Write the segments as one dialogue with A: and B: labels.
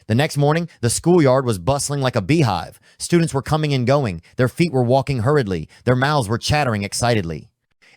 A: The next morning, the schoolyard was bustling like a beehive. Students were coming and going. Their feet were walking hurriedly. Their mouths were chattering excitedly.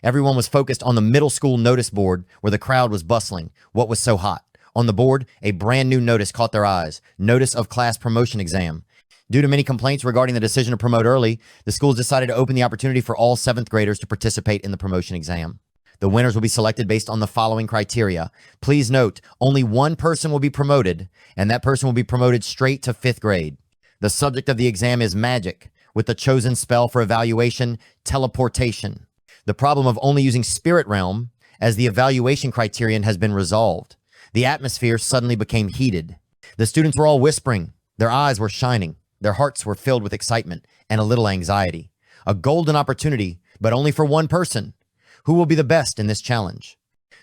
A: Everyone was focused on the middle school notice board where the crowd was bustling. What was so hot? On the board, a brand new notice caught their eyes. Notice of class promotion exam. Due to many complaints regarding the decision to promote early, the schools decided to open the opportunity for all 7th graders to participate in the promotion exam. The winners will be selected based on the following criteria. Please note, only one person will be promoted, and that person will be promoted straight to 5th grade. The subject of the exam is magic, with the chosen spell for evaluation, teleportation. The problem of only using spirit realm as the evaluation criterion has been resolved. The atmosphere suddenly became heated. The students were all whispering. Their eyes were shining. Their hearts were filled with excitement and a little anxiety. A golden opportunity, but only for one person. Who will be the best in this challenge?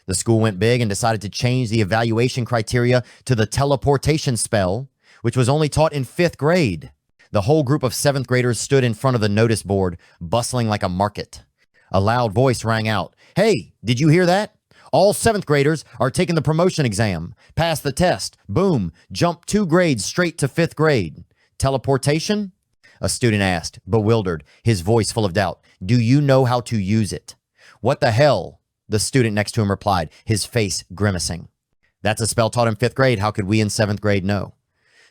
A: The school went big and decided to change the evaluation criteria to the teleportation spell, which was only taught in 5th grade. The whole group of 7th graders stood in front of the notice board, bustling like a market. A loud voice rang out. Hey, did you hear that? All 7th graders are taking the promotion exam. Pass the test. Boom. Jump 2 grades straight to 5th grade. Teleportation? A student asked, bewildered, his voice full of doubt. Do you know how to use it? What the hell? The student next to him replied, his face grimacing. That's a spell taught in 5th grade. How could we in 7th grade know?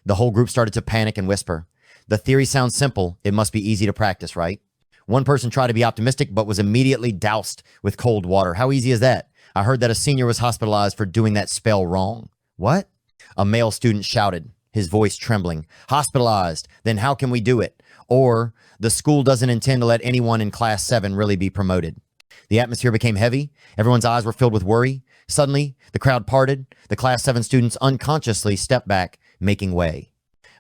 A: The whole group started to panic and whisper. The theory sounds simple. It must be easy to practice, right? One person tried to be optimistic, but was immediately doused with cold water. How easy is that? I heard that a senior was hospitalized for doing that spell wrong. What? A male student shouted, his voice trembling. Hospitalized. Then how can we do it? Or the school doesn't intend to let anyone in class 7 really be promoted. The atmosphere became heavy. Everyone's eyes were filled with worry. Suddenly, the crowd parted. The class 7 students unconsciously stepped back, making way.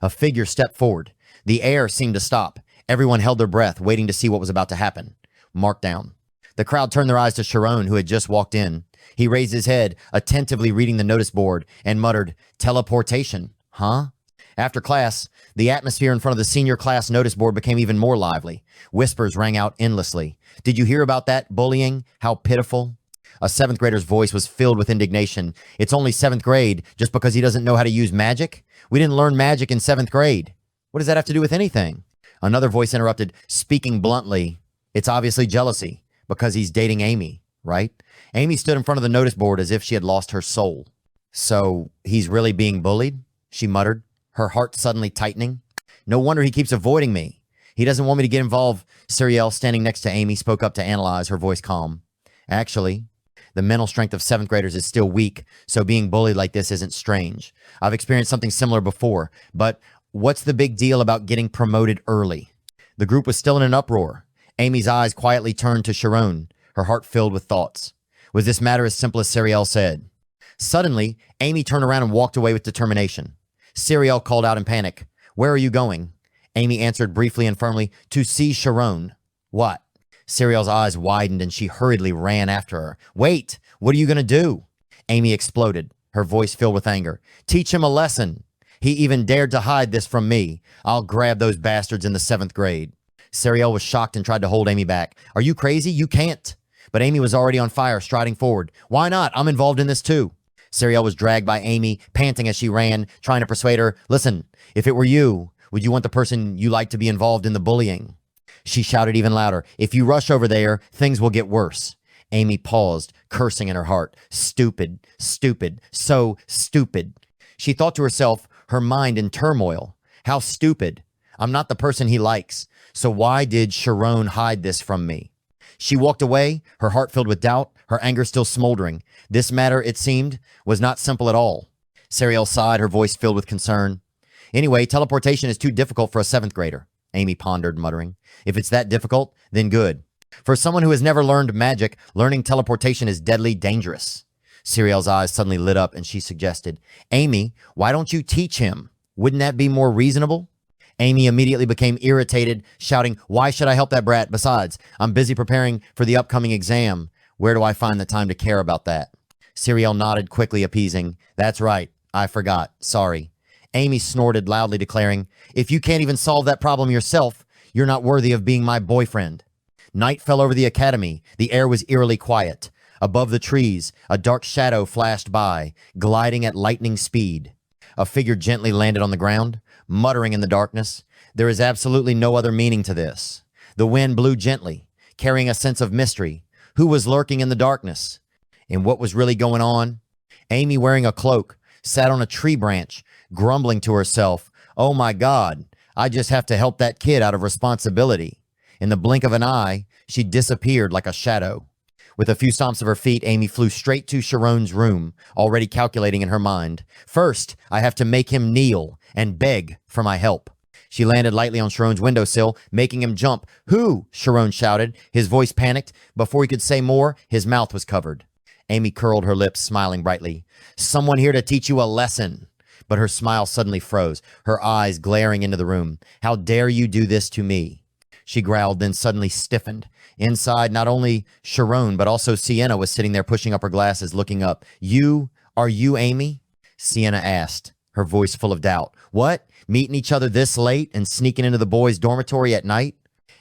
A: A figure stepped forward. The air seemed to stop. Everyone held their breath, waiting to see what was about to happen. Mark down. The crowd turned their eyes to Shirone, who had just walked in. He raised his head, attentively reading the notice board, and muttered, Teleportation. Huh? After class, the atmosphere in front of the senior class notice board became even more lively. Whispers rang out endlessly. Did you hear about that bullying? How pitiful. A 7th grader's voice was filled with indignation. It's only 7th grade just because he doesn't know how to use magic? We didn't learn magic in 7th grade. What does that have to do with anything? Another voice interrupted, speaking bluntly. It's obviously jealousy because he's dating Amy, right? Amy stood in front of the notice board as if she had lost her soul. So he's really being bullied? She muttered, her heart suddenly tightening. No wonder he keeps avoiding me. He doesn't want me to get involved. Cerielle, standing next to Amy, spoke up to analyze, her voice calm. Actually, the mental strength of 7th graders is still weak, so being bullied like this isn't strange. I've experienced something similar before, but what's the big deal about getting promoted early? The group was still in an uproar. Amy's eyes quietly turned to Shirone, her heart filled with thoughts. Was this matter as simple as Cerielle said? Suddenly, Amy turned around and walked away with determination. Cerielle called out in panic. Where are you going? Amy answered briefly and firmly, to see Shirone. What? Cerielle's eyes widened and she hurriedly ran after her. Wait, what are you going to do? Amy exploded, her voice filled with anger. Teach him a lesson. He even dared to hide this from me. I'll grab those bastards in the 7th grade. Cerielle was shocked and tried to hold Amy back. Are you crazy? You can't. But Amy was already on fire, striding forward. Why not? I'm involved in this too. Cerielle was dragged by Amy, panting as she ran, trying to persuade her, listen, if it were you, would you want the person you like to be involved in the bullying? She shouted even louder, if you rush over there, things will get worse. Amy paused, cursing in her heart. Stupid, stupid, so stupid. She thought to herself, her mind in turmoil. How stupid. I'm not the person he likes. So why did Shirone hide this from me? She walked away, her heart filled with doubt, her anger still smoldering. This matter, it seemed, was not simple at all. Cerielle sighed, her voice filled with concern. Anyway, teleportation is too difficult for a 7th grader, Amy pondered, muttering. If it's that difficult, then good. For someone who has never learned magic, learning teleportation is deadly dangerous. Cerielle's eyes suddenly lit up and she suggested, Amy, why don't you teach him? Wouldn't that be more reasonable? Amy immediately became irritated, shouting, why should I help that brat? Besides, I'm busy preparing for the upcoming exam. Where do I find the time to care about that? Cerielle nodded, quickly appeasing. That's right. I forgot. Sorry. Amy snorted loudly, declaring, if you can't even solve that problem yourself, you're not worthy of being my boyfriend. Night fell over the academy. The air was eerily quiet. Above the trees, a dark shadow flashed by, gliding at lightning speed. A figure gently landed on the ground, muttering in the darkness. There is absolutely no other meaning to this. The wind blew gently, carrying a sense of mystery. Who was lurking in the darkness? And what was really going on? Amy, wearing a cloak, sat on a tree branch, grumbling to herself, "Oh my God, I just have to help that kid out of responsibility." In the blink of an eye, she disappeared like a shadow. With a few stomps of her feet, Amy flew straight to Shirone's room, already calculating in her mind. First, I have to make him kneel and beg for my help. She landed lightly on Shirone's windowsill, making him jump. "Who?" Shirone shouted. His voice panicked. Before he could say more, his mouth was covered. Amy curled her lips, smiling brightly. "Someone here to teach you a lesson." But her smile suddenly froze, her eyes glaring into the room. "How dare you do this to me?" She growled, then suddenly stiffened. Inside, not only Shirone, but also Sienna was sitting there pushing up her glasses, looking up. Are you Amy?" Sienna asked, her voice full of doubt. "What? Meeting each other this late and sneaking into the boys' dormitory at night?"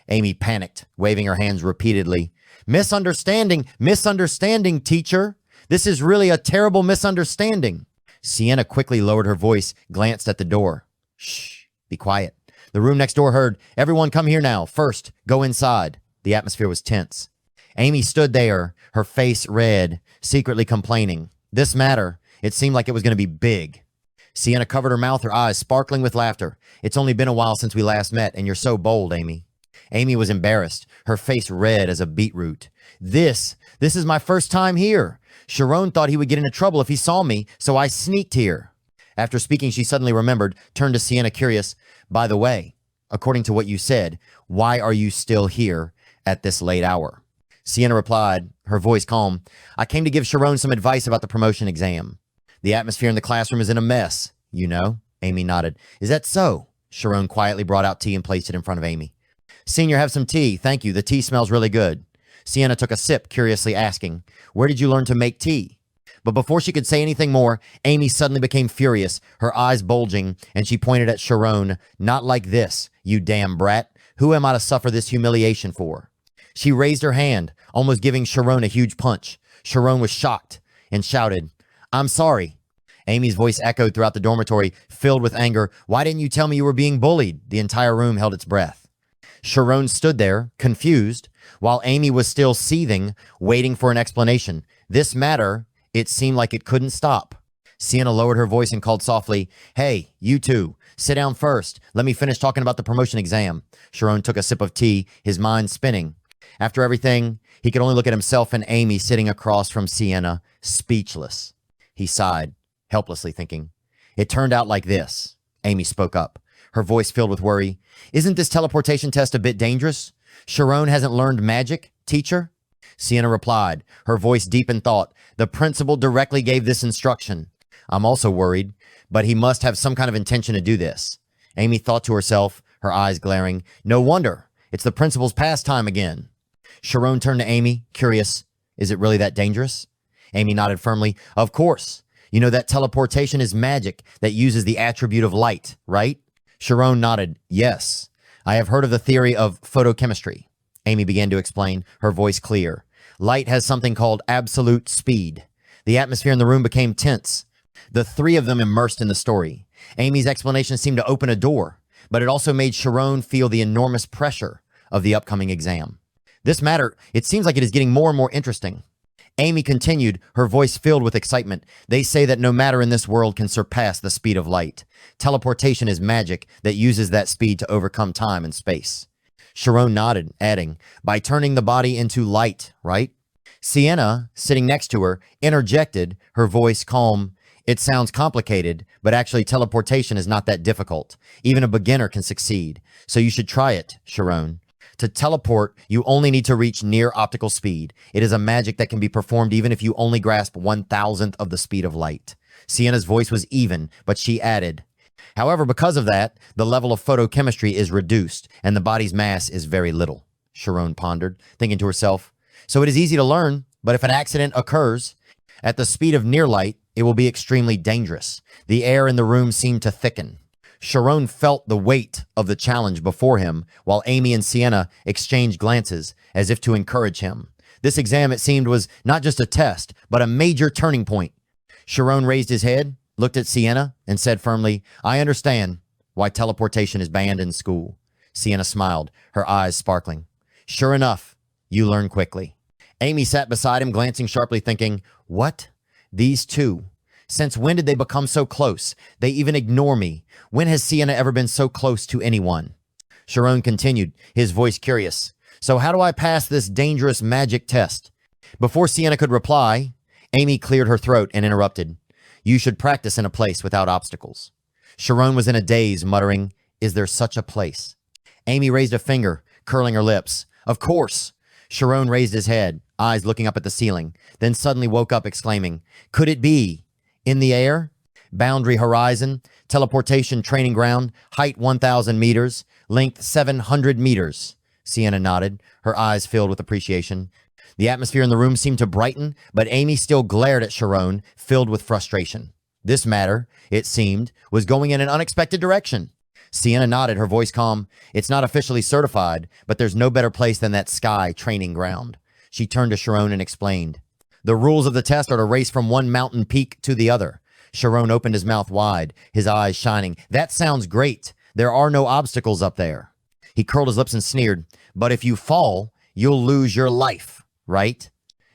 A: Amy panicked, waving her hands repeatedly. Misunderstanding, teacher. This is really a terrible misunderstanding." Sienna quickly lowered her voice, glanced at the door. "Shh, be quiet." The room next door heard, "Everyone come here now. First, go inside." The atmosphere was tense. Amy stood there, her face red, secretly complaining. This matter, it seemed like it was going to be big. Sienna covered her mouth, her eyes sparkling with laughter. "It's only been a while since we last met, and you're so bold, Amy." Amy was embarrassed, her face red as a beetroot. This is my first time here. Shirone thought he would get into trouble if he saw me, so I sneaked here." After speaking, she suddenly remembered, turned to Sienna, curious. "By the way, according to what you said, why are you still here at this late hour?" Sienna replied, her voice calm. "I came to give Shirone some advice about the promotion exam. The atmosphere in the classroom is in a mess, you know." Amy nodded. "Is that so?" Shirone quietly brought out tea and placed it in front of Amy. "Senior, have some tea. Thank you. The tea smells really good." Sienna took a sip, curiously asking, "Where did you learn to make tea?" But before she could say anything more, Amy suddenly became furious, her eyes bulging, and she pointed at Shirone. "Not like this, you damn brat. Who am I to suffer this humiliation for?" She raised her hand, almost giving Shirone a huge punch. Shirone was shocked and shouted, "I'm sorry." Amy's voice echoed throughout the dormitory, filled with anger. "Why didn't you tell me you were being bullied?" The entire room held its breath. Shirone stood there, confused, while Amy was still seething, waiting for an explanation. This matter, it seemed like it couldn't stop. Sienna lowered her voice and called softly, "Hey, you two, sit down first. Let me finish talking about the promotion exam." Shirone took a sip of tea, his mind spinning. After everything, he could only look at himself and Amy sitting across from Sienna, speechless. He sighed, helplessly thinking, "It turned out like this." Amy spoke up, her voice filled with worry. "Isn't this teleportation test a bit dangerous? Shirone hasn't learned magic, teacher?" Sienna replied, her voice deep in thought. "The principal directly gave this instruction. I'm also worried, but he must have some kind of intention to do this." Amy thought to herself, her eyes glaring. "No wonder. It's the principal's pastime again." Shirone turned to Amy, curious. "Is it really that dangerous?" Amy nodded firmly. "Of course. You know that teleportation is magic that uses the attribute of light, right?" Shirone nodded. "Yes. I have heard of the theory of photochemistry." Amy began to explain, her voice clear. "Light has something called absolute speed." The atmosphere in the room became tense. The three of them immersed in the story. Amy's explanation seemed to open a door, but it also made Shirone feel the enormous pressure of the upcoming exam. "This matter, it seems like it is getting more and more interesting." Amy continued, her voice filled with excitement. "They say that no matter in this world can surpass the speed of light. Teleportation is magic that uses that speed to overcome time and space." Shirone nodded, adding, "By turning the body into light, right?" Sienna, sitting next to her, interjected, her voice calm. "It sounds complicated, but actually teleportation is not that difficult. Even a beginner can succeed. So you should try it, Shirone. To teleport, you only need to reach near optical speed. It is a magic that can be performed even if you only grasp 1,000th of the speed of light." Sienna's voice was even, but she added, "However, because of that, the level of photochemistry is reduced, and the body's mass is very little." Shirone pondered, thinking to herself, "So it is easy to learn, but if an accident occurs, at the speed of near light, it will be extremely dangerous." The air in the room seemed to thicken. Shirone felt the weight of the challenge before him, while Amy and Sienna exchanged glances, as if to encourage him. This exam, it seemed, was not just a test, but a major turning point. Shirone raised his head, looked at Sienna and said firmly, I understand why teleportation is banned in school. Sienna smiled, her eyes sparkling. Sure enough, you learn quickly. Amy sat beside him, glancing sharply, thinking, what? These two? Since when did they become so close? They even ignore me. When has Sienna ever been so close to anyone? Shirone continued, his voice curious. So how do I pass this dangerous magic test? Before Sienna could reply, Amy cleared her throat and interrupted. You should practice in a place without obstacles. Shirone was in a daze, muttering, is there such a place? Amy raised a finger, curling her lips. Of course. Shirone raised his head, eyes looking up at the ceiling, then suddenly woke up exclaiming, could it be? In the air? Boundary horizon, teleportation training ground, height 1,000 meters, length 700 meters. Sienna nodded, her eyes filled with appreciation. The atmosphere in the room seemed to brighten, but Amy still glared at Shirone, filled with frustration. This matter, it seemed, was going in an unexpected direction. Sienna nodded, her voice calm. It's not officially certified, but there's no better place than that sky training ground. She turned to Shirone and explained. The rules of the test are to race from one mountain peak to the other. Shirone opened his mouth wide, his eyes shining. That sounds great. There are no obstacles up there. He curled his lips and sneered. But if you fall, you'll lose your life, right?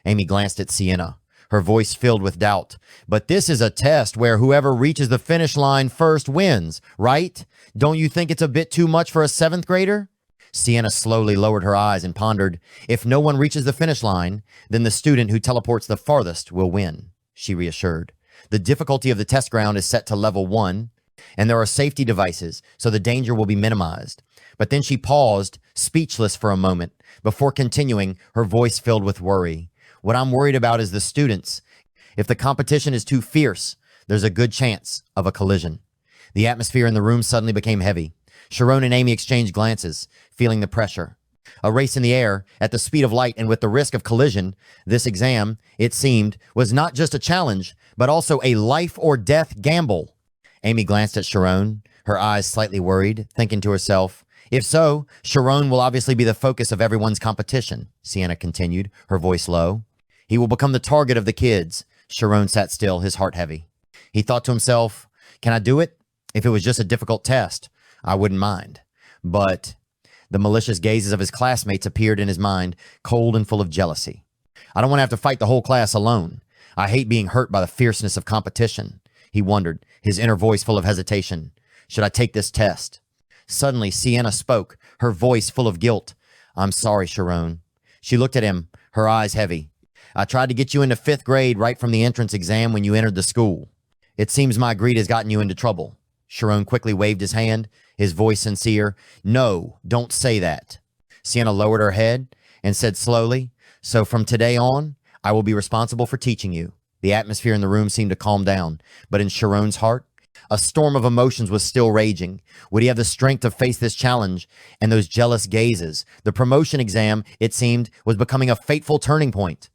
A: Amy glanced at Sienna, her voice filled with doubt. But this is a test where whoever reaches the finish line first wins, right? Don't you think it's a bit too much for a 7th grader? Sienna slowly lowered her eyes and pondered, if no one reaches the finish line, then the student who teleports the farthest will win, she reassured. The difficulty of the test ground is set to level 1, and there are safety devices, so the danger will be minimized. But then she paused, speechless for a moment, before continuing, her voice filled with worry. What I'm worried about is the students. If the competition is too fierce, there's a good chance of a collision. The atmosphere in the room suddenly became heavy. Shirone and Amy exchanged glances, feeling the pressure. A race in the air, at the speed of light and with the risk of collision, this exam, it seemed, was not just a challenge, but also a life or death gamble. Amy glanced at Shirone, her eyes slightly worried, thinking to herself, if so, Shirone will obviously be the focus of everyone's competition, Sienna continued, her voice low. He will become the target of the kids. Shirone sat still, his heart heavy. He thought to himself, can I do it? If it was just a difficult test, I wouldn't mind. But the malicious gazes of his classmates appeared in his mind, cold and full of jealousy. I don't want to have to fight the whole class alone. I hate being hurt by the fierceness of competition. He wondered, his inner voice full of hesitation. Should I take this test? Suddenly, Sienna spoke, her voice full of guilt. I'm sorry, Shirone. She looked at him, her eyes heavy. I tried to get you into 5th grade right from the entrance exam when you entered the school. It seems my greed has gotten you into trouble. Shirone quickly waved his hand, his voice sincere. No, don't say that. Sienna lowered her head and said slowly, so from today on, I will be responsible for teaching you. The atmosphere in the room seemed to calm down, but in Shirone's heart, a storm of emotions was still raging. Would he have the strength to face this challenge and those jealous gazes? The promotion exam, it seemed, was becoming a fateful turning point.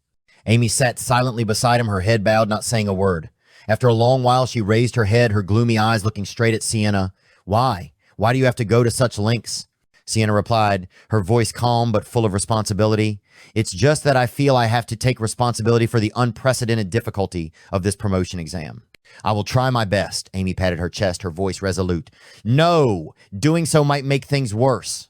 A: Amy sat silently beside him, her head bowed, not saying a word. After a long while, she raised her head, her gloomy eyes looking straight at Sienna. Why? Why do you have to go to such lengths? Sienna replied, her voice calm but full of responsibility. It's just that I feel I have to take responsibility for the unprecedented difficulty of this promotion exam. I will try my best. Amy patted her chest, her voice resolute. No, doing so might make things worse.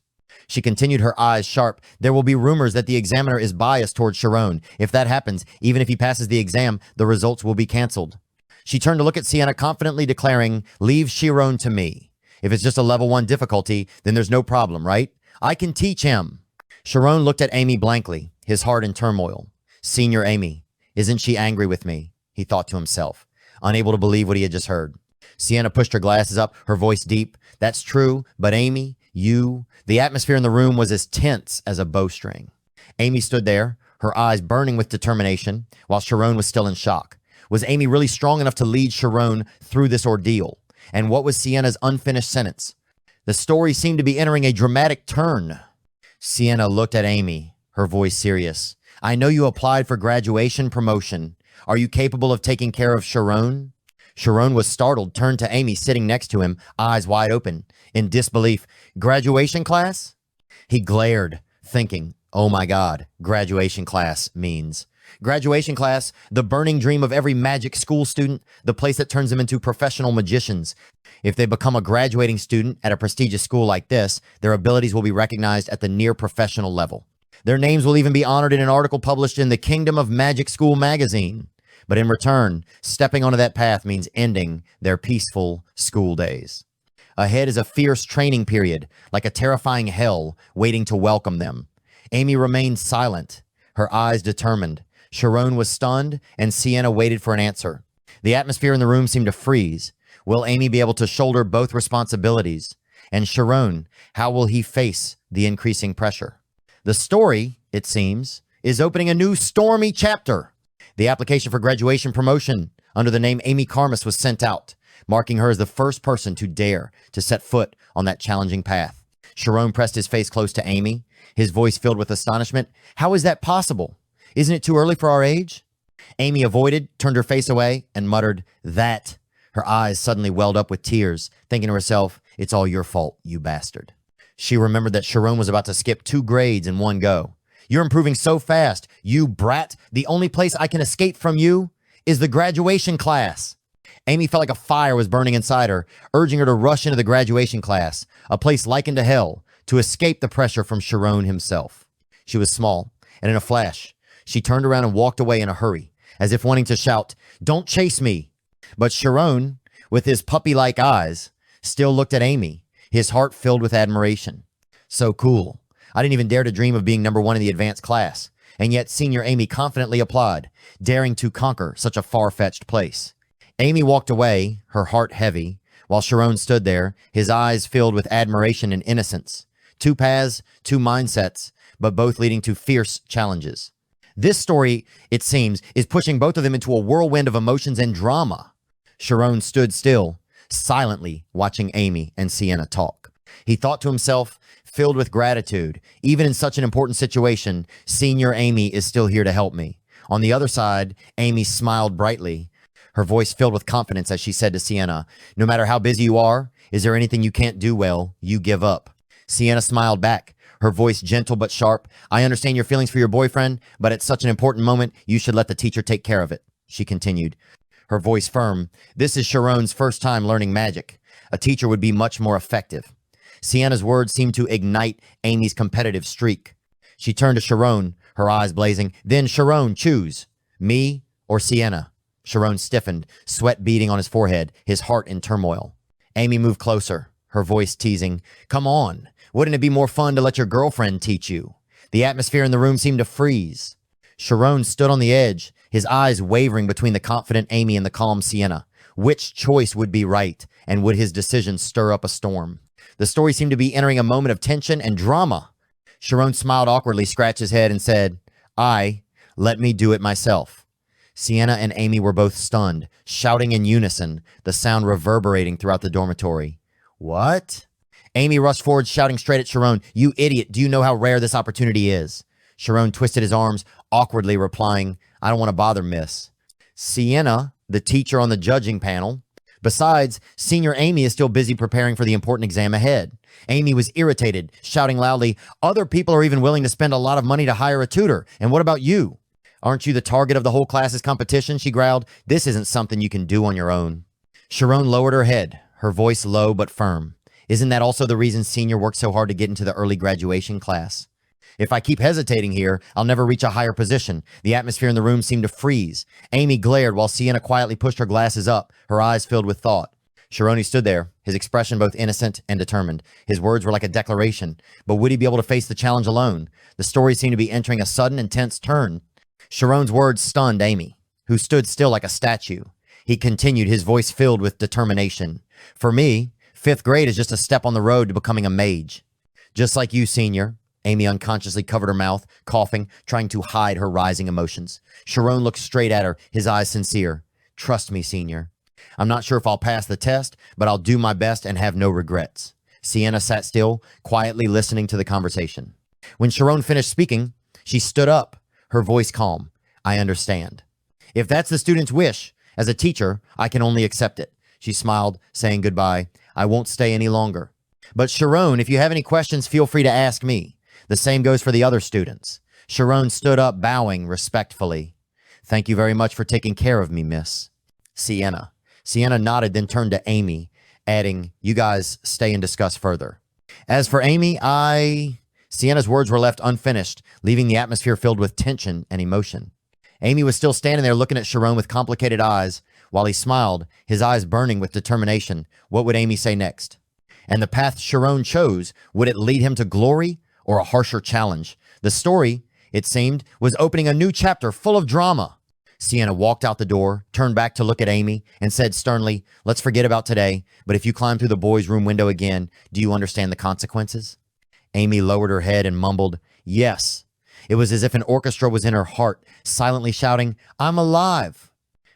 A: She continued, her eyes sharp. There will be rumors that the examiner is biased towards Shirone. If that happens, even if he passes the exam, the results will be canceled. She turned to look at Sienna, confidently declaring, leave Shirone to me. If it's just a level 1 difficulty, then there's no problem, right? I can teach him. Shirone looked at Amy blankly, his heart in turmoil. Senior Amy, isn't she angry with me? He thought to himself, unable to believe what he had just heard. Sienna pushed her glasses up, her voice deep. That's true, but Amy, you... The atmosphere in the room was as tense as a bowstring. Amy stood there, her eyes burning with determination, while Shirone was still in shock. Was Amy really strong enough to lead Shirone through this ordeal? And what was Sienna's unfinished sentence? The story seemed to be entering a dramatic turn. Sienna looked at Amy, her voice serious. I know you applied for graduation promotion. Are you capable of taking care of Shirone? Shirone was startled, turned to Amy sitting next to him, eyes wide open, in disbelief. Graduation class? He glared, thinking, oh my God, graduation class means. Graduation class, the burning dream of every magic school student, the place that turns them into professional magicians. If they become a graduating student at a prestigious school like this, their abilities will be recognized at the near professional level. Their names will even be honored in an article published in the Kingdom of Magic School magazine. But in return, stepping onto that path means ending their peaceful school days. Ahead is a fierce training period, like a terrifying hell waiting to welcome them. Amy remained silent, her eyes determined. Shirone was stunned, and Sienna waited for an answer. The atmosphere in the room seemed to freeze. Will Amy be able to shoulder both responsibilities? And Shirone, how will he face the increasing pressure? The story, it seems, is opening a new stormy chapter. The application for graduation promotion under the name Amy Karmas was sent out, marking her as the first person to dare to set foot on that challenging path. Shirone pressed his face close to Amy, his voice filled with astonishment. How is that possible? Isn't it too early for our age? Amy avoided, turned her face away, and muttered, "That." Her eyes suddenly welled up with tears, thinking to herself, "It's all your fault, you bastard." She remembered that Shirone was about to skip 2 grades in one go. "You're improving so fast, you brat. The only place I can escape from you is the graduation class." Amy felt like a fire was burning inside her, urging her to rush into the graduation class, a place likened to hell, to escape the pressure from Shirone himself. She was small, and in a flash, she turned around and walked away in a hurry, as if wanting to shout, "Don't chase me." But Shirone, with his puppy-like eyes, still looked at Amy, his heart filled with admiration. So cool. I didn't even dare to dream of being number 1 in the advanced class, and yet Senior Amy confidently applied, daring to conquer such a far-fetched place. Amy walked away, her heart heavy, while Shirone stood there, his eyes filled with admiration and innocence. 2 paths, 2 mindsets, but both leading to fierce challenges. This story, it seems, is pushing both of them into a whirlwind of emotions and drama. Shirone stood still, silently watching Amy and Sienna talk. He thought to himself, filled with gratitude, even in such an important situation, Senior Amy is still here to help me. On the other side, Amy smiled brightly, her voice filled with confidence as she said to Sienna, "No matter how busy you are, is there anything you can't do well, you give up?" Sienna smiled back, her voice gentle but sharp. "I understand your feelings for your boyfriend, but at such an important moment, you should let the teacher take care of it," she continued, her voice firm. "This is Shirone's first time learning magic. A teacher would be much more effective." Sienna's words seemed to ignite Amy's competitive streak. She turned to Shirone, her eyes blazing. "Then Shirone, choose. Me or Sienna?" Shirone stiffened, sweat beading on his forehead, his heart in turmoil. Amy moved closer, her voice teasing, "Come on. Wouldn't it be more fun to let your girlfriend teach you?" The atmosphere in the room seemed to freeze. Shirone stood on the edge, his eyes wavering between the confident Amy and the calm Sienna. Which choice would be right, and would his decision stir up a storm? The story seemed to be entering a moment of tension and drama. Shirone smiled awkwardly, scratched his head, and said, "Let me do it myself." Sienna and Amy were both stunned, shouting in unison, the sound reverberating throughout the dormitory. "What?" Amy rushed forward, shouting straight at Shirone, "You idiot, do you know how rare this opportunity is?" Shirone twisted his arms, awkwardly replying, "I don't want to bother, miss." Sienna, the teacher on the judging panel. Besides, Senior Amy is still busy preparing for the important exam ahead. Amy was irritated, shouting loudly, "Other people are even willing to spend a lot of money to hire a tutor, and what about you? Aren't you the target of the whole class's competition?" she growled. "This isn't something you can do on your own." Shirone lowered her head, her voice low but firm. "Isn't that also the reason Senior worked so hard to get into the early graduation class? If I keep hesitating here, I'll never reach a higher position." The atmosphere in the room seemed to freeze. Amy glared while Sienna quietly pushed her glasses up, her eyes filled with thought. Shirone stood there, his expression both innocent and determined. His words were like a declaration, but would he be able to face the challenge alone? The story seemed to be entering a sudden, intense turn. Shirone's words stunned Amy, who stood still like a statue. He continued, his voice filled with determination. "For me, 5th grade is just a step on the road to becoming a mage. Just like you, Senior." Amy unconsciously covered her mouth, coughing, trying to hide her rising emotions. Shirone looked straight at her, his eyes sincere. "Trust me, Senior. I'm not sure if I'll pass the test, but I'll do my best and have no regrets." Sienna sat still, quietly listening to the conversation. When Shirone finished speaking, she stood up, her voice calm. "I understand. If that's the student's wish, as a teacher, I can only accept it." She smiled, saying goodbye. "I won't stay any longer. But Shirone, if you have any questions, feel free to ask me. The same goes for the other students." Shirone stood up, bowing respectfully. Thank you very much for taking care of me, miss. Sienna. Sienna nodded, then turned to Amy, adding, you guys stay and discuss further. As for Amy, Sienna's words were left unfinished, leaving the atmosphere filled with tension and emotion. Amy was still standing there looking at Shirone with complicated eyes. While he smiled, his eyes burning with determination. What would Amy say next? And the path Shirone chose, would it lead him to glory or a harsher challenge? The story, it seemed, was opening a new chapter full of drama. Sienna walked out the door, turned back to look at Amy, and said sternly, let's forget about today, but if you climb through the boys' room window again, do you understand the consequences? Amy lowered her head and mumbled, yes. It was as if an orchestra was in her heart, silently shouting, I'm alive.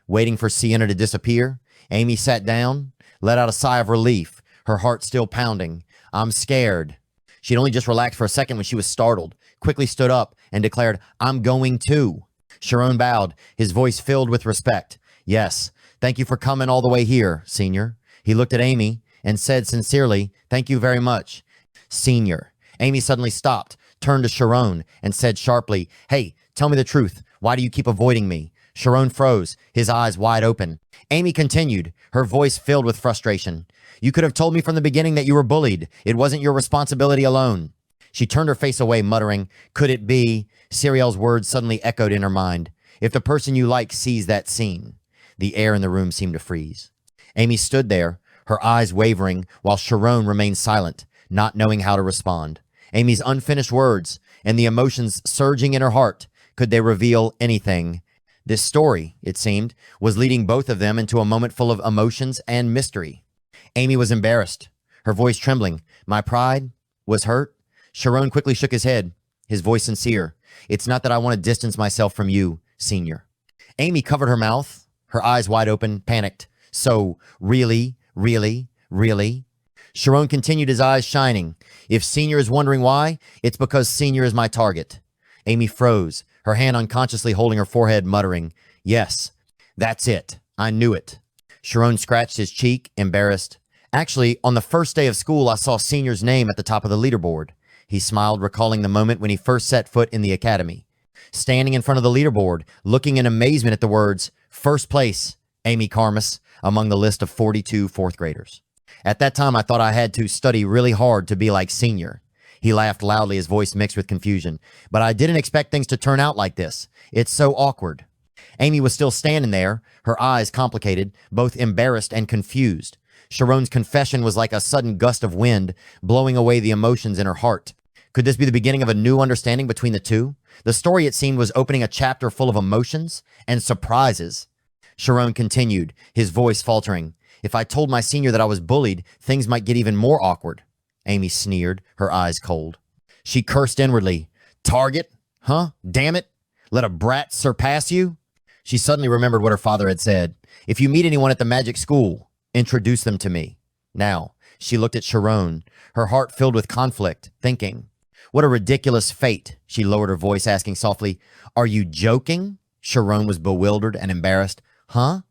A: Waiting for Sienna to disappear, Amy sat down, let out a sigh of relief, her heart still pounding. I'm scared. She'd only just relaxed for a second when she was startled, quickly stood up and declared, I'm going too. Shirone bowed, his voice filled with respect. Yes, thank you for coming all the way here, Senior. He looked at Amy and said sincerely, thank you very much. Senior. Amy suddenly stopped, turned to Shirone and said sharply, hey, tell me the truth. Why do you keep avoiding me? Shirone froze, his eyes wide open. Amy continued, her voice filled with frustration. You could have told me from the beginning that you were bullied. It wasn't your responsibility alone. She turned her face away, muttering, could it be? Cerielle's words suddenly echoed in her mind. If the person you like sees that scene. The air in the room seemed to freeze. Amy stood there, her eyes wavering, while Shirone remained silent, not knowing how to respond. Amy's unfinished words and the emotions surging in her heart, could they reveal anything? This story, it seemed, was leading both of them into a moment full of emotions and mystery. Amy was embarrassed, her voice trembling. My pride was hurt. Shirone quickly shook his head, his voice sincere. It's not that I want to distance myself from you, Senior. Amy covered her mouth, her eyes wide open, panicked. So, really? Shirone continued, his eyes shining. If Senior is wondering why, it's because Senior is my target. Amy froze, her hand unconsciously holding her forehead, muttering, yes, that's it. I knew it. Shirone scratched his cheek, embarrassed. Actually, on the first day of school, I saw Senior's name at the top of the leaderboard. He smiled, recalling the moment when he first set foot in the academy. Standing in front of the leaderboard, looking in amazement at the words, first place, Amy Carmus, among the list of 42 fourth graders. At that time, I thought I had to study really hard to be like Senior. He laughed loudly, his voice mixed with confusion. But I didn't expect things to turn out like this. It's so awkward. Amy was still standing there, her eyes complicated, both embarrassed and confused. Shirone's confession was like a sudden gust of wind, blowing away the emotions in her heart. Could this be the beginning of a new understanding between the two? The story, it seemed, was opening a chapter full of emotions and surprises. Shirone continued, his voice faltering. If I told my senior that I was bullied, things might get even more awkward. Amy sneered, her eyes cold. She cursed inwardly. Target? Huh? Damn it. Let a brat surpass you? She suddenly remembered what her father had said. If you meet anyone at the magic school, introduce them to me. Now, she looked at Shirone, her heart filled with conflict, thinking, what a ridiculous fate. She lowered her voice, asking softly, are you joking? Shirone was bewildered and embarrassed. Huh?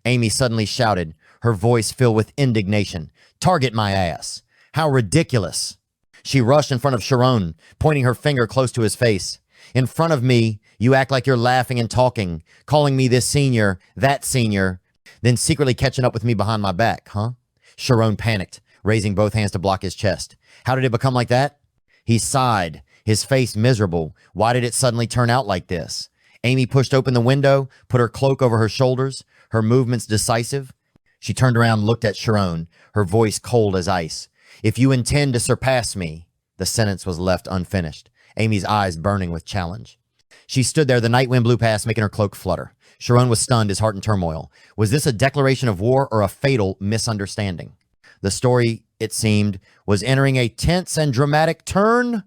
A: Amy suddenly shouted, her voice filled with indignation. Target my ass. How ridiculous. She rushed in front of Shirone, pointing her finger close to his face. In front of me, you act like you're laughing and talking, calling me this senior, that senior, then secretly catching up with me behind my back, huh? Shirone panicked, raising both hands to block his chest. How did it become like that? He sighed, his face miserable. Why did it suddenly turn out like this? Amy pushed open the window, put her cloak over her shoulders, her movements decisive. She turned around and looked at Shirone, her voice cold as ice. If you intend to surpass me, the sentence was left unfinished, Amy's eyes burning with challenge. She stood there, the night wind blew past, making her cloak flutter. Shirone was stunned, his heart in turmoil. Was this a declaration of war or a fatal misunderstanding? The story, it seemed, was entering a tense and dramatic turn.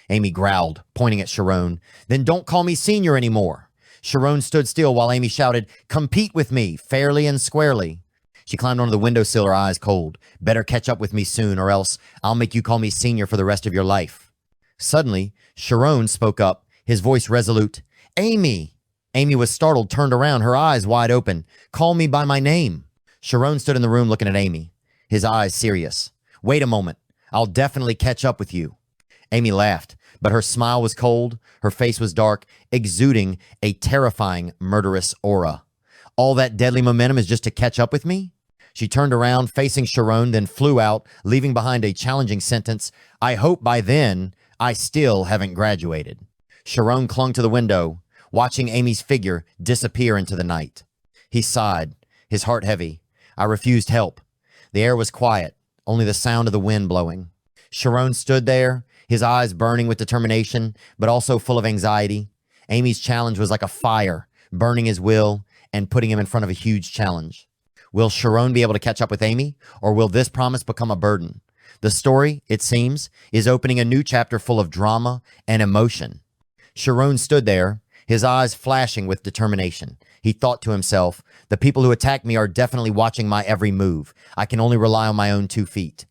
A: Amy growled, pointing at Shirone. Then don't call me senior anymore. Shirone stood still while Amy shouted, compete with me, fairly and squarely. She climbed onto the windowsill, her eyes cold. Better catch up with me soon, or else I'll make you call me senior for the rest of your life. Suddenly, Shirone spoke up, his voice resolute. Amy! Amy was startled, turned around, her eyes wide open. Call me by my name. Shirone stood in the room looking at Amy, his eyes serious. Wait a moment. I'll definitely catch up with you. Amy laughed. But her smile was cold, her face was dark, exuding a terrifying, murderous aura. All that deadly momentum is just to catch up with me? She turned around, facing Shirone, then flew out, leaving behind a challenging sentence. I hope by then I still haven't graduated. Shirone clung to the window, watching Amy's figure disappear into the night. He sighed, his heart heavy. I refused help. The air was quiet, only the sound of the wind blowing. Shirone stood there, his eyes burning with determination, but also full of anxiety. Amy's challenge was like a fire, burning his will and putting him in front of a huge challenge. Will Shirone be able to catch up with Amy, or will this promise become a burden? The story, it seems, is opening a new chapter full of drama and emotion. Shirone stood there, his eyes flashing with determination. He thought to himself, the people who attack me are definitely watching my every move. I can only rely on my own 2 feet.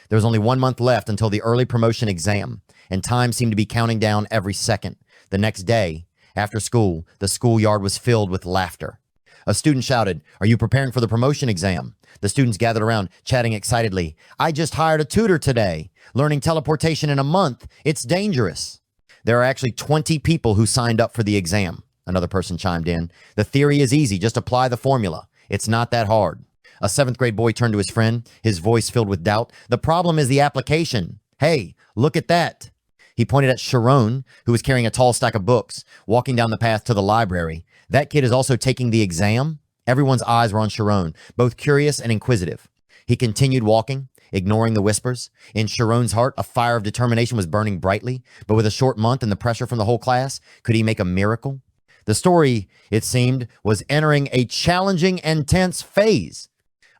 A: There was only 1 month left until the early promotion exam, and time seemed to be counting down every second. The next day, after school, the schoolyard was filled with laughter. A student shouted, "Are you preparing for the promotion exam?" The students gathered around, chatting excitedly. "I just hired a tutor today. Learning teleportation in a month. It's dangerous." "There are actually 20 people who signed up for the exam," another person chimed in. "The theory is easy. Just apply the formula. It's not that hard." A 7th grade boy turned to his friend, his voice filled with doubt. "The problem is the application. Hey, look at that." He pointed at Shirone, who was carrying a tall stack of books, walking down the path to the library. "That kid is also taking the exam?" Everyone's eyes were on Shirone, both curious and inquisitive. He continued walking, ignoring the whispers. In Shirone's heart, a fire of determination was burning brightly, but with a short month and the pressure from the whole class, could he make a miracle? The story, it seemed, was entering a challenging and tense phase.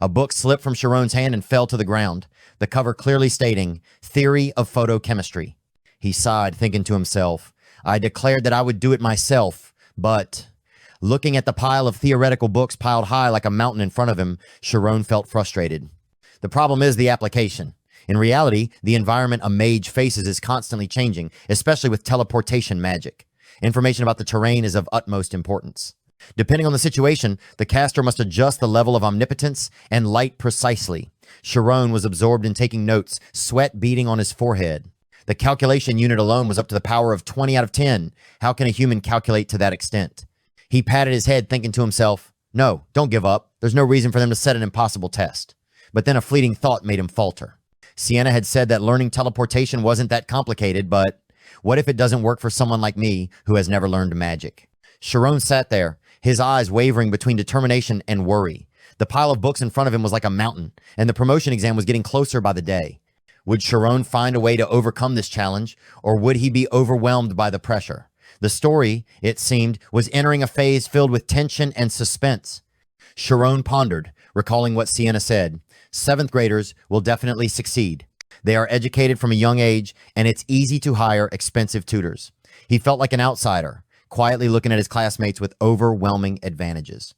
A: A book slipped from Shirone's hand and fell to the ground, the cover clearly stating, "Theory of Photochemistry." He sighed, thinking to himself, "I declared that I would do it myself, but..." Looking at the pile of theoretical books piled high like a mountain in front of him, Shirone felt frustrated. The problem is the application. In reality, the environment a mage faces is constantly changing, especially with teleportation magic. Information about the terrain is of utmost importance. Depending on the situation, the caster must adjust the level of omnipotence and light precisely. Shirone was absorbed in taking notes, sweat beading on his forehead. The calculation unit alone was up to the power of 20 out of 10. How can a human calculate to that extent? He patted his head, thinking to himself, no, don't give up. There's no reason for them to set an impossible test. But then a fleeting thought made him falter. Sienna had said that learning teleportation wasn't that complicated, but what if it doesn't work for someone like me who has never learned magic? Shirone sat there, his eyes wavering between determination and worry. The pile of books in front of him was like a mountain, and the promotion exam was getting closer by the day. Would Shirone find a way to overcome this challenge, or would he be overwhelmed by the pressure? The story, it seemed, was entering a phase filled with tension and suspense. Shirone pondered, recalling what Sienna said. 7th graders will definitely succeed. They are educated from a young age, and it's easy to hire expensive tutors. He felt like an outsider, quietly looking at his classmates with overwhelming advantages.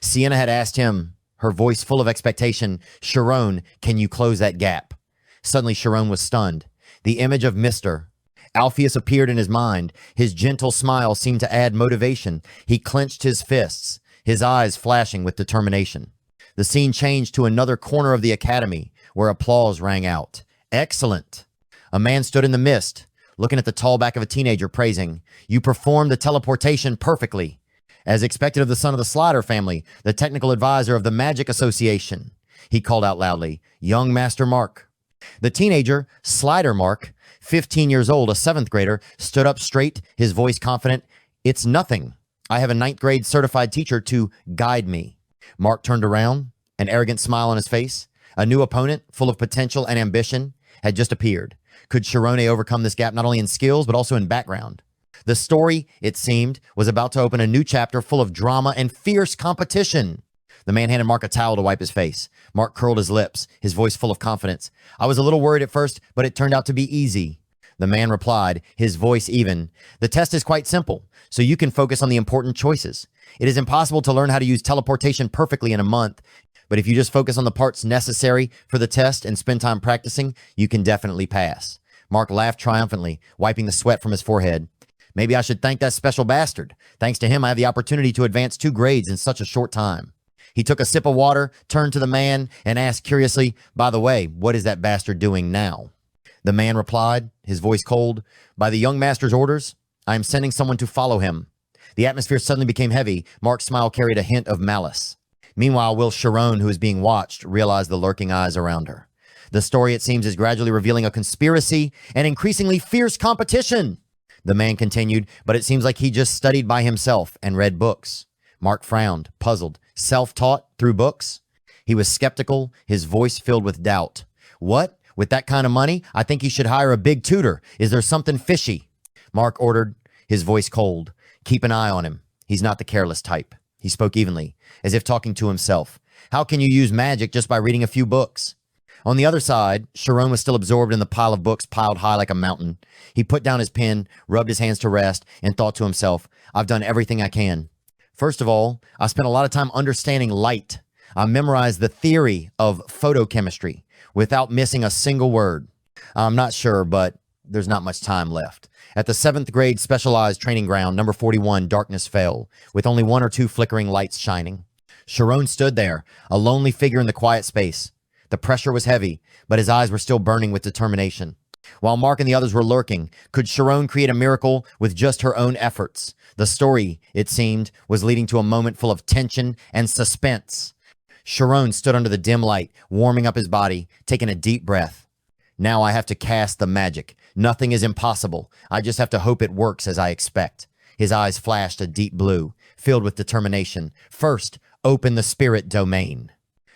A: Sienna had asked him, her voice full of expectation, "Shirone, can you close that gap?" Suddenly, Shirone was stunned. The image of Mr. Alpheus appeared in his mind. His gentle smile seemed to add motivation. He clenched his fists, his eyes flashing with determination. The scene changed to another corner of the academy, where applause rang out. Excellent. A man stood in the mist, looking at the tall back of a teenager, praising, "You performed the teleportation perfectly. As expected of the son of the Slider family, the technical advisor of the Magic Association." He called out loudly, "Young Master Mark." The teenager, Slider Mark, 15 years old, a 7th grader, stood up straight, his voice confident. "It's nothing. I have a 9th grade certified teacher to guide me." Mark turned around, an arrogant smile on his face. A new opponent, full of potential and ambition, had just appeared. Could Shirone overcome this gap not only in skills, but also in background? The story, it seemed, was about to open a new chapter full of drama and fierce competition. The man handed Mark a towel to wipe his face. Mark curled his lips, his voice full of confidence. "I was a little worried at first, but it turned out to be easy." The man replied, his voice even. "The test is quite simple, so you can focus on the important choices. It is impossible to learn how to use teleportation perfectly in a month, but if you just focus on the parts necessary for the test and spend time practicing, you can definitely pass." Mark laughed triumphantly, wiping the sweat from his forehead. "Maybe I should thank that special bastard. Thanks to him, I have the opportunity to advance 2 grades in such a short time." He took a sip of water, turned to the man, and asked curiously, "By the way, what is that bastard doing now?" The man replied, his voice cold, "By the young master's orders, I am sending someone to follow him." The atmosphere suddenly became heavy. Mark's smile carried a hint of malice. Meanwhile, Will Shirone, who is being watched, realized the lurking eyes around her. The story, it seems, is gradually revealing a conspiracy and increasingly fierce competition. The man continued, but it seems like he just studied by himself and read books. Mark frowned, puzzled. Self-taught through books? He was skeptical, his voice filled with doubt. What? With that kind of money, I think he should hire a big tutor. Is there something fishy? Mark ordered, his voice cold. Keep an eye on him. He's not the careless type. He spoke evenly, as if talking to himself. How can you use magic just by reading a few books? On the other side, Shirone was still absorbed in the pile of books piled high like a mountain. He put down his pen, rubbed his hands to rest, and thought to himself, I've done everything I can. First of all, I spent a lot of time understanding light. I memorized the theory of photochemistry without missing a single word. I'm not sure, but there's not much time left. At the 7th grade specialized training ground, number 41, darkness fell, with only 1 or 2 flickering lights shining. Shirone stood there, a lonely figure in the quiet space. The pressure was heavy, but his eyes were still burning with determination. While Mark and the others were lurking, could Shirone create a miracle with just her own efforts? The story, it seemed, was leading to a moment full of tension and suspense. Shirone stood under the dim light, warming up his body, taking a deep breath. Now I have to cast the magic. Nothing is impossible. I just have to hope it works as I expect. His eyes flashed a deep blue, filled with determination. First, open the spirit domain.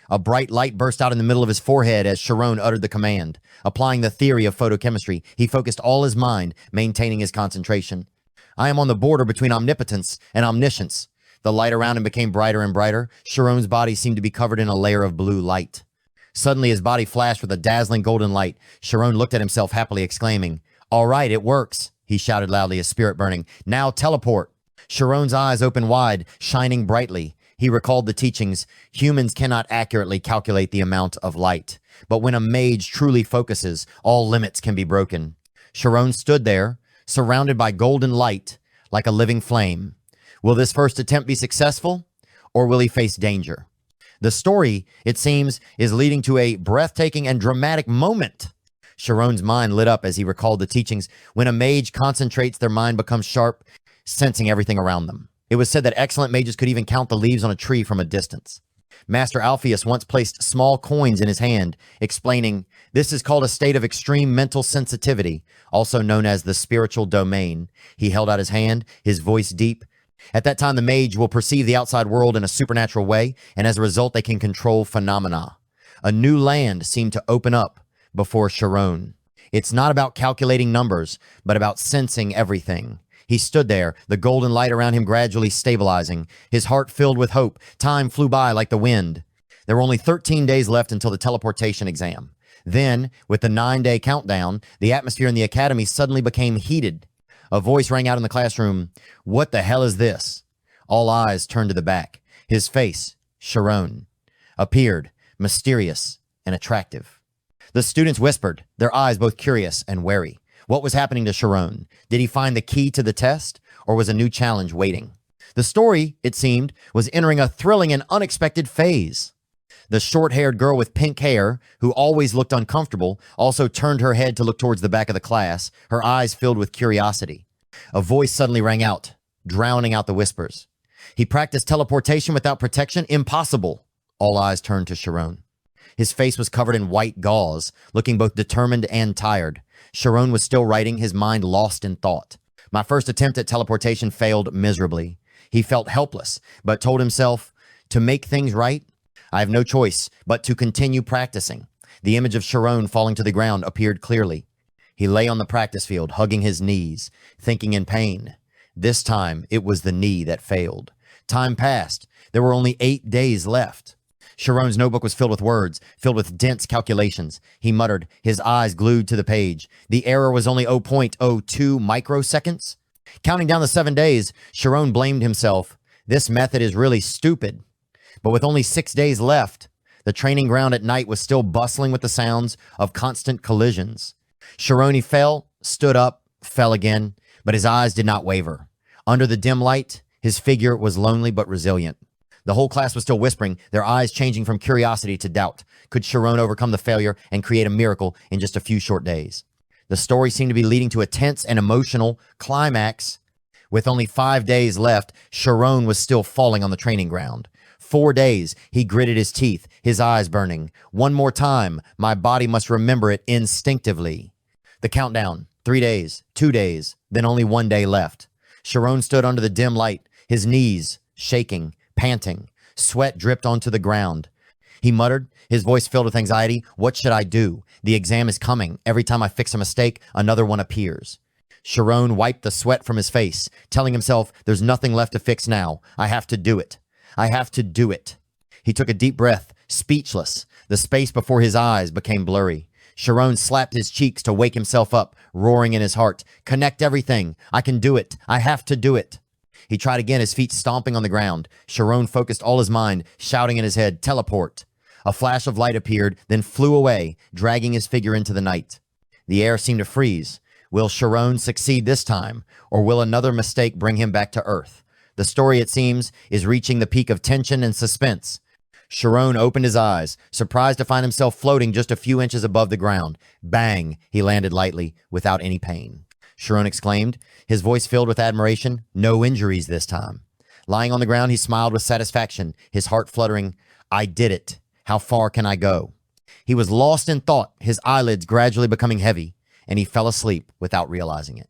A: A bright light burst out in the middle of his forehead as Shirone uttered the command. Applying the theory of photochemistry, he focused all his mind, maintaining his concentration. I am on the border between omnipotence and omniscience. The light around him became brighter and brighter. Shirone's body seemed to be covered in a layer of blue light. Suddenly, his body flashed with a dazzling golden light. Shirone looked at himself happily, exclaiming, "All right, it works," he shouted loudly, his spirit burning. "Now teleport." Shirone's eyes opened wide, shining brightly. He recalled the teachings. Humans cannot accurately calculate the amount of light. But when a mage truly focuses, all limits can be broken. Shirone stood there, surrounded by golden light, like a living flame. Will this first attempt be successful, or will he face danger? The story, it seems, is leading to a breathtaking and dramatic moment. Shirone's mind lit up as he recalled the teachings. When a mage concentrates, their mind becomes sharp, sensing everything around them. It was said that excellent mages could even count the leaves on a tree from a distance. Master Alpheus once placed small coins in his hand, explaining, "This is called a state of extreme mental sensitivity, also known as the spiritual domain." He held out his hand, his voice deep. At that time, the mage will perceive the outside world in a supernatural way, and as a result, they can control phenomena. A new land seemed to open up before Shirone. It's not about calculating numbers, but about sensing everything. He stood there, the golden light around him gradually stabilizing, his heart filled with hope. Time flew by like the wind. There were only 13 days left until the teleportation exam. Then, with the 9-day countdown, the atmosphere in the academy suddenly became heated. A voice rang out in the classroom, "What the hell is this?" All eyes turned to the back. His face, Shirone, appeared, mysterious and attractive. The students whispered, their eyes both curious and wary. What was happening to Shirone? Did he find the key to the test, or was a new challenge waiting? The story, it seemed, was entering a thrilling and unexpected phase. The short-haired girl with pink hair, who always looked uncomfortable, also turned her head to look towards the back of the class, her eyes filled with curiosity. A voice suddenly rang out, drowning out the whispers. He practiced teleportation without protection? Impossible. All eyes turned to Shirone. His face was covered in white gauze, looking both determined and tired. Shirone was still writing, his mind lost in thought. My first attempt at teleportation failed miserably. He felt helpless, but told himself, to make things right, I have no choice but to continue practicing. The image of Shirone falling to the ground appeared clearly. He lay on the practice field, hugging his knees, thinking in pain. This time, it was the knee that failed. Time passed. There were only 8 days left. Shirone's notebook was filled with words, filled with dense calculations. He muttered, his eyes glued to the page. The error was only 0.02 microseconds. Counting down the 7 days, Shirone blamed himself. This method is really stupid. But with only 6 days left, the training ground at night was still bustling with the sounds of constant collisions. Shirone fell, stood up, fell again, but his eyes did not waver. Under the dim light, his figure was lonely but resilient. The whole class was still whispering, their eyes changing from curiosity to doubt. Could Shirone overcome the failure and create a miracle in just a few short days? The story seemed to be leading to a tense and emotional climax. With only 5 days left, Shirone was still falling on the training ground. 4 days, he gritted his teeth, his eyes burning. One more time, my body must remember it instinctively. The countdown, 3 days, 2 days, then only 1 day left. Shirone stood under the dim light, his knees shaking, panting. Sweat dripped onto the ground. He muttered, his voice filled with anxiety, "What should I do? The exam is coming. Every time I fix a mistake, another one appears." Shirone wiped the sweat from his face, telling himself, "There's nothing left to fix now. I have to do it. I have to do it." He took a deep breath, speechless. The space before his eyes became blurry. Shirone slapped his cheeks to wake himself up, roaring in his heart, "Connect everything. I can do it. I have to do it." He tried again, his feet stomping on the ground. Shirone focused all his mind, shouting in his head, "Teleport." A flash of light appeared, then flew away, dragging his figure into the night. The air seemed to freeze. Will Shirone succeed this time, or will another mistake bring him back to Earth? The story, it seems, is reaching the peak of tension and suspense. Shirone opened his eyes, surprised to find himself floating just a few inches above the ground. Bang! He landed lightly, without any pain. Shirone exclaimed, his voice filled with admiration. No injuries this time. Lying on the ground, he smiled with satisfaction, his heart fluttering. I did it. How far can I go? He was lost in thought, his eyelids gradually becoming heavy, and he fell asleep without realizing it.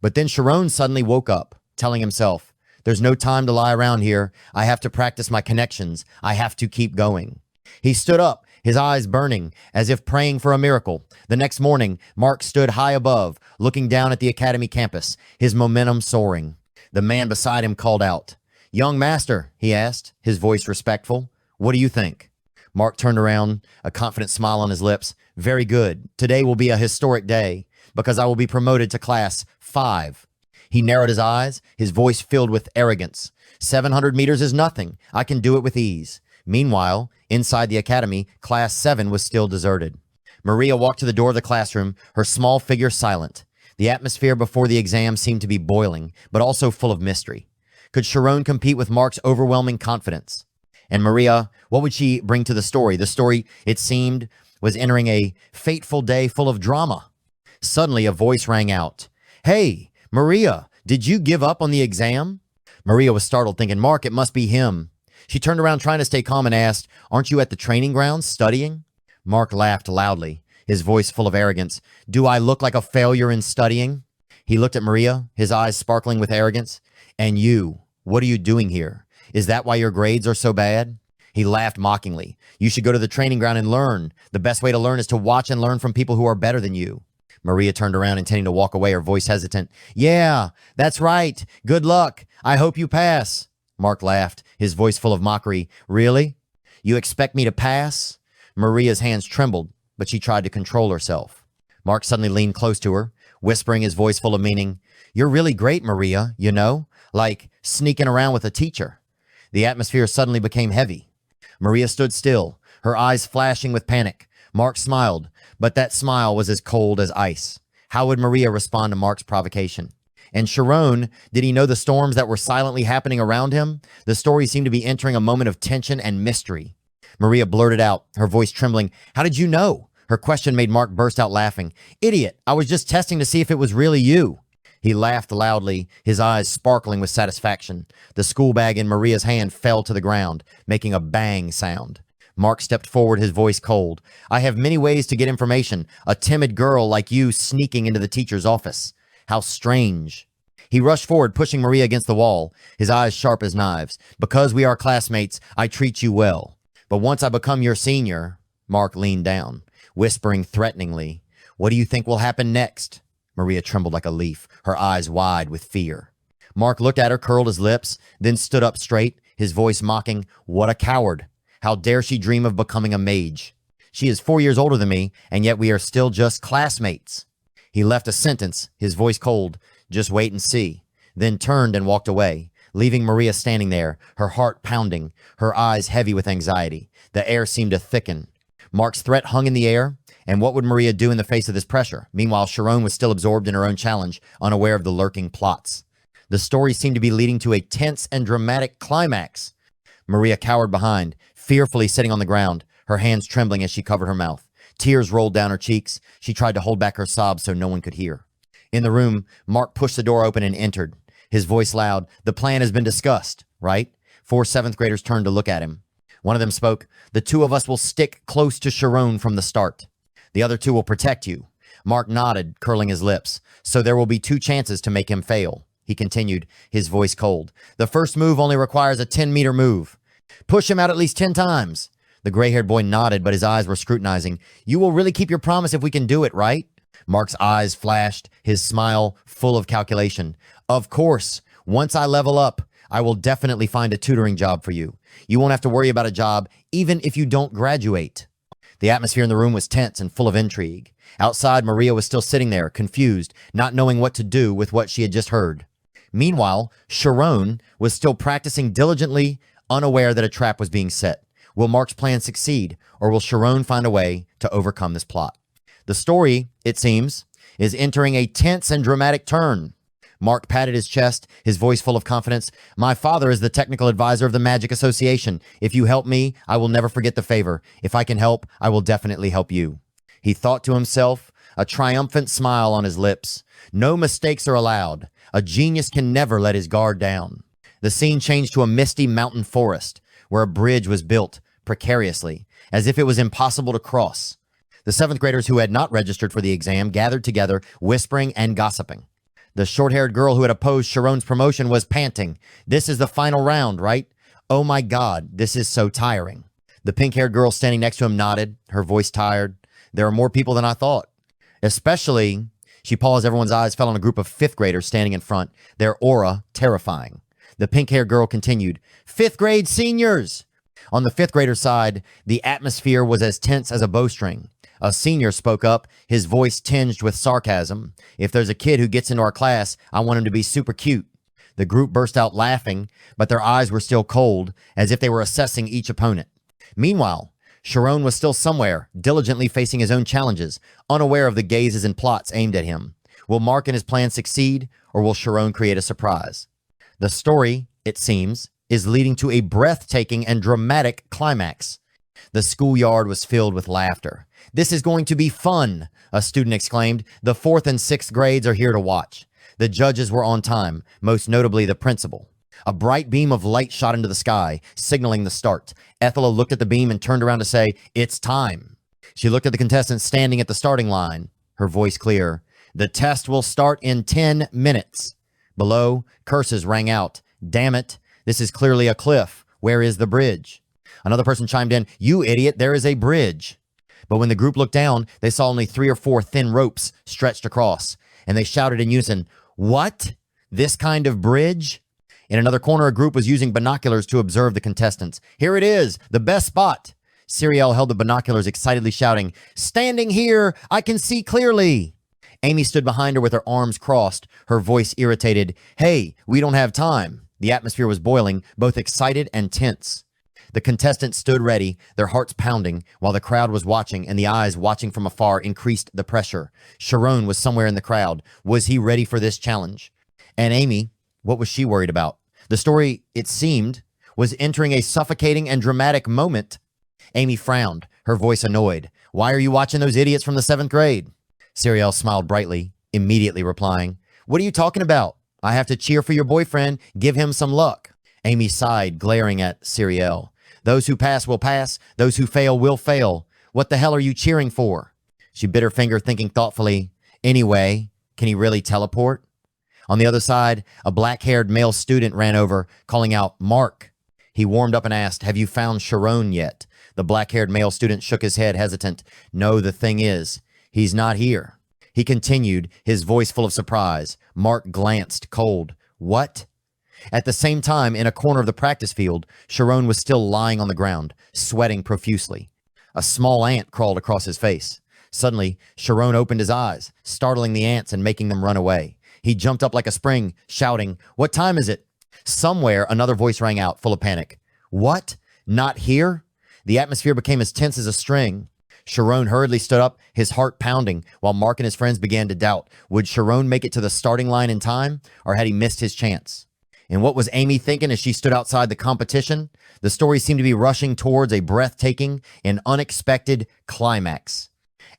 A: But then Shirone suddenly woke up, telling himself, "There's no time to lie around here. I have to practice my connections. I have to keep going." He stood up, his eyes burning, as if praying for a miracle. The next morning, Mark stood high above, looking down at the academy campus, his momentum soaring. The man beside him called out. "Young master," he asked, his voice respectful. "What do you think?" Mark turned around, a confident smile on his lips. "Very good. Today will be a historic day, because I will be promoted to class 5. He narrowed his eyes, his voice filled with arrogance. 700 meters is nothing. I can do it with ease. Meanwhile, inside the academy, class 7 was still deserted. Maria walked to the door of the classroom, her small figure silent. The atmosphere before the exam seemed to be boiling, but also full of mystery. Could Shirone compete with Mark's overwhelming confidence? And Maria, what would she bring to the story? The story, it seemed, was entering a fateful day full of drama. Suddenly, a voice rang out. "Hey, Maria, did you give up on the exam?" Maria was startled, thinking, Mark, it must be him. She turned around trying to stay calm and asked, "Aren't you at the training grounds studying?" Mark laughed loudly, his voice full of arrogance. "Do I look like a failure in studying?" He looked at Maria, his eyes sparkling with arrogance. "And you, what are you doing here? Is that why your grades are so bad?" He laughed mockingly. "You should go to the training ground and learn. The best way to learn is to watch and learn from people who are better than you." Maria turned around, intending to walk away, her voice hesitant. "Yeah, that's right. Good luck. I hope you pass." Mark laughed, his voice full of mockery. "Really? You expect me to pass?" Maria's hands trembled, but she tried to control herself. Mark suddenly leaned close to her, whispering, his voice full of meaning. "You're really great, Maria, you know, like sneaking around with a teacher." The atmosphere suddenly became heavy. Maria stood still, her eyes flashing with panic. Mark smiled, but that smile was as cold as ice. How would Maria respond to Mark's provocation? And Shirone, did he know the storms that were silently happening around him? The story seemed to be entering a moment of tension and mystery. Maria blurted out, her voice trembling, "How did you know?" Her question made Mark burst out laughing. "Idiot, I was just testing to see if it was really you." He laughed loudly, his eyes sparkling with satisfaction. The school bag in Maria's hand fell to the ground, making a bang sound. Mark stepped forward, his voice cold. "I have many ways to get information. A timid girl like you sneaking into the teacher's office. How strange." He rushed forward, pushing Maria against the wall, his eyes sharp as knives. "Because we are classmates, I treat you well. But once I become your senior," Mark leaned down, whispering threateningly, "what do you think will happen next?" Maria trembled like a leaf, her eyes wide with fear. Mark looked at her, curled his lips, then stood up straight, his voice mocking, "What a coward. How dare she dream of becoming a mage? She is 4 years older than me, and yet we are still just classmates." He left a sentence, his voice cold, "Just wait and see," then turned and walked away, leaving Maria standing there, her heart pounding, her eyes heavy with anxiety. The air seemed to thicken. Mark's threat hung in the air, and what would Maria do in the face of this pressure? Meanwhile, Shirone was still absorbed in her own challenge, unaware of the lurking plots. The story seemed to be leading to a tense and dramatic climax. Maria cowered behind, fearfully sitting on the ground, her hands trembling as she covered her mouth. Tears rolled down her cheeks. She tried to hold back her sobs so no one could hear. In the room, Mark pushed the door open and entered. His voice loud. The plan has been discussed, right? 4 7th graders turned to look at him. One of them spoke. The 2 of us will stick close to Shirone from the start. The other 2 will protect you. Mark nodded, curling his lips. So there will be 2 chances to make him fail. He continued, his voice cold. The first move only requires a 10-meter move. Push him out at least 10 times. The gray-haired boy nodded, but his eyes were scrutinizing. You will really keep your promise if we can do it, right? Mark's eyes flashed, his smile full of calculation. Of course. Once I level up, I will definitely find a tutoring job for you. You won't have to worry about a job, even if you don't graduate. The atmosphere in the room was tense and full of intrigue. Outside, Maria was still sitting there, confused, not knowing what to do with what she had just heard. Meanwhile, Shirone was still practicing diligently, unaware that a trap was being set. Will Mark's plan succeed, or will Shirone find a way to overcome this plot? The story, it seems, is entering a tense and dramatic turn. Mark patted his chest, his voice full of confidence. My father is the technical advisor of the Magic Association. If you help me, I will never forget the favor. If I can help, I will definitely help you. He thought to himself, a triumphant smile on his lips. No mistakes are allowed. A genius can never let his guard down. The scene changed to a misty mountain forest where a bridge was built precariously, as if it was impossible to cross. The 7th graders who had not registered for the exam gathered together, whispering and gossiping. The short-haired girl who had opposed Shirone's promotion was panting. This is the final round, right? Oh my God, this is so tiring. The pink-haired girl standing next to him nodded, her voice tired. There are more people than I thought. Especially, she paused, everyone's eyes fell on a group of 5th graders standing in front, their aura terrifying. The pink-haired girl continued, 5th grade seniors! On the 5th grader side, the atmosphere was as tense as a bowstring. A senior spoke up, his voice tinged with sarcasm. If there's a kid who gets into our class, I want him to be super cute. The group burst out laughing, but their eyes were still cold, as if they were assessing each opponent. Meanwhile, Shirone was still somewhere, diligently facing his own challenges, unaware of the gazes and plots aimed at him. Will Mark and his plan succeed, or will Shirone create a surprise? The story, it seems, is leading to a breathtaking and dramatic climax. The schoolyard was filled with laughter. This is going to be fun, a student exclaimed. The 4th and 6th grades are here to watch. The judges were on time, most notably the principal. A bright beam of light shot into the sky, signaling the start. Ethela looked at the beam and turned around to say, it's time. She looked at the contestants standing at the starting line, her voice clear. The test will start in 10 minutes. Below, curses rang out. Damn it, this is clearly a cliff. Where is the bridge? Another person chimed in, you idiot, there is a bridge. But when the group looked down, they saw only 3 or 4 thin ropes stretched across, and they shouted in unison, what? This kind of bridge? In another corner, a group was using binoculars to observe the contestants. Here it is, the best spot. Cerielle held the binoculars, excitedly shouting, standing here, I can see clearly. Amy stood behind her with her arms crossed, her voice irritated. Hey, we don't have time. The atmosphere was boiling, both excited and tense. The contestants stood ready, their hearts pounding, while the crowd was watching, and the eyes watching from afar increased the pressure. Shirone was somewhere in the crowd. Was he ready for this challenge? And Amy, what was she worried about? The story, it seemed, was entering a suffocating and dramatic moment. Amy frowned, her voice annoyed. Why are you watching those idiots from the 7th grade? Cerielle smiled brightly, immediately replying, what are you talking about? I have to cheer for your boyfriend. Give him some luck. Amy sighed, glaring at Cerielle. Those who pass will pass. Those who fail will fail. What the hell are you cheering for? She bit her finger, thinking thoughtfully. Anyway, can he really teleport? On the other side, a black-haired male student ran over, calling out, Mark. He warmed up and asked, have you found Shirone yet? The black-haired male student shook his head, hesitant. No, the thing is, he's not here. He continued, his voice full of surprise. Mark glanced, cold. What? At the same time, in a corner of the practice field, Shirone was still lying on the ground, sweating profusely. A small ant crawled across his face. Suddenly, Shirone opened his eyes, startling the ants and making them run away. He jumped up like a spring, shouting, what time is it? Somewhere, another voice rang out, full of panic. What? Not here? The atmosphere became as tense as a string. Shirone hurriedly stood up, his heart pounding, while Mark and his friends began to doubt. Would Shirone make it to the starting line in time, or had he missed his chance? And what was Amy thinking as she stood outside the competition? The story seemed to be rushing towards a breathtaking and unexpected climax.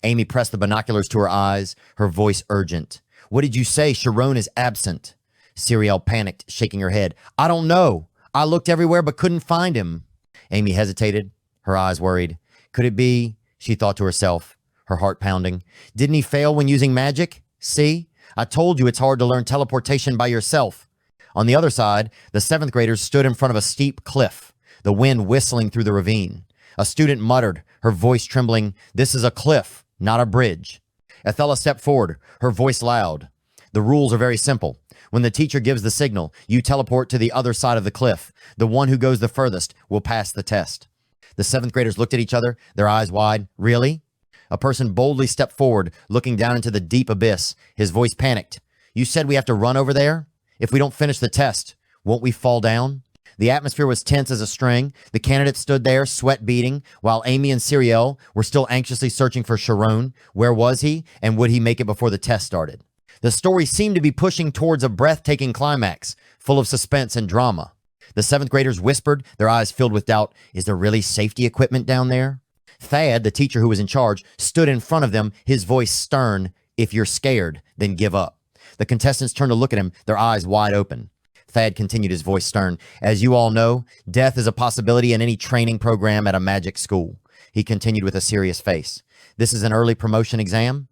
A: Amy pressed the binoculars to her eyes, her voice urgent. What did you say? Shirone is absent. Cerielle panicked, shaking her head. I don't know. I looked everywhere but couldn't find him. Amy hesitated, her eyes worried. Could it be? She thought to herself, her heart pounding. Didn't he fail when using magic? See? I told you it's hard to learn teleportation by yourself. On the other side, the 7th graders stood in front of a steep cliff, the wind whistling through the ravine. A student muttered, her voice trembling, this is a cliff, not a bridge. Athela stepped forward, her voice loud. The rules are very simple. When the teacher gives the signal, you teleport to the other side of the cliff. The one who goes the furthest will pass the test. The 7th graders looked at each other, their eyes wide. Really? A person boldly stepped forward, looking down into the deep abyss. His voice panicked. You said we have to run over there? If we don't finish the test, won't we fall down? The atmosphere was tense as a string. The candidates stood there, sweat beading, while Amy and Cerielle were still anxiously searching for Shirone. Where was he, and would he make it before the test started? The story seemed to be pushing towards a breathtaking climax, full of suspense and drama. The 7th graders whispered, their eyes filled with doubt. Is there really safety equipment down there? Thad, the teacher who was in charge, stood in front of them, his voice stern. If you're scared, then give up. The contestants turned to look at him, their eyes wide open. Thad continued, his voice stern. As you all know, death is a possibility in any training program at a magic school. He continued with a serious face. This is an early promotion exam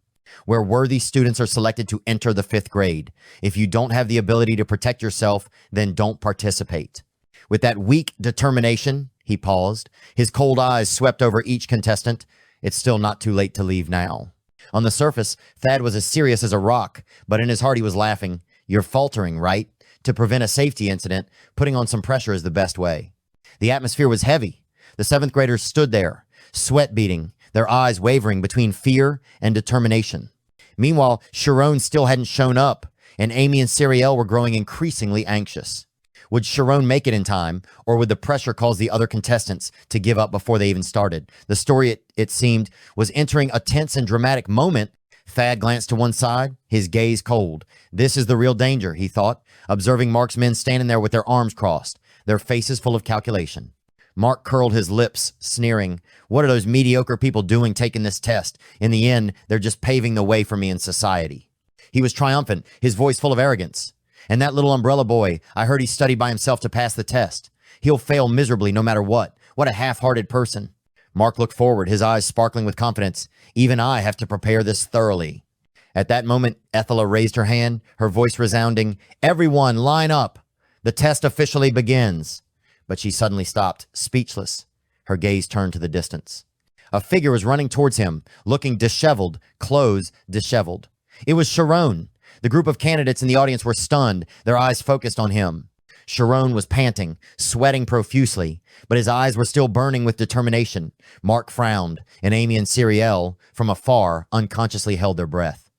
A: where worthy students are selected to enter the 5th grade. If you don't have the ability to protect yourself, then don't participate. With that weak determination, he paused. His cold eyes swept over each contestant. It's still not too late to leave now. On the surface, Thad was as serious as a rock, but in his heart he was laughing. You're faltering, right? To prevent a safety incident, putting on some pressure is the best way. The atmosphere was heavy. The 7th graders stood there, sweat beading, their eyes wavering between fear and determination. Meanwhile, Shirone still hadn't shown up, and Amy and Cerielle were growing increasingly anxious. Would Shirone make it in time, or would the pressure cause the other contestants to give up before they even started? The story, it seemed, was entering a tense and dramatic moment. Thad glanced to one side, his gaze cold. This is the real danger, he thought, observing Mark's men standing there with their arms crossed, their faces full of calculation. Mark curled his lips, sneering. What are those mediocre people doing taking this test? In the end, they're just paving the way for me in society. He was triumphant, his voice full of arrogance. And that little umbrella boy, I heard he studied by himself to pass the test. He'll fail miserably no matter what. What a half-hearted person. Mark looked forward, his eyes sparkling with confidence. Even I have to prepare this thoroughly. At that moment, Athela raised her hand, her voice resounding. Everyone, line up. The test officially begins. But she suddenly stopped, speechless. Her gaze turned to the distance. A figure was running towards him, looking disheveled, clothes disheveled. It was Shirone. The group of candidates in the audience were stunned, their eyes focused on him. Shirone was panting, sweating profusely, but his eyes were still burning with determination. Mark frowned, and Amy and Cerielle, from afar, unconsciously held their breath.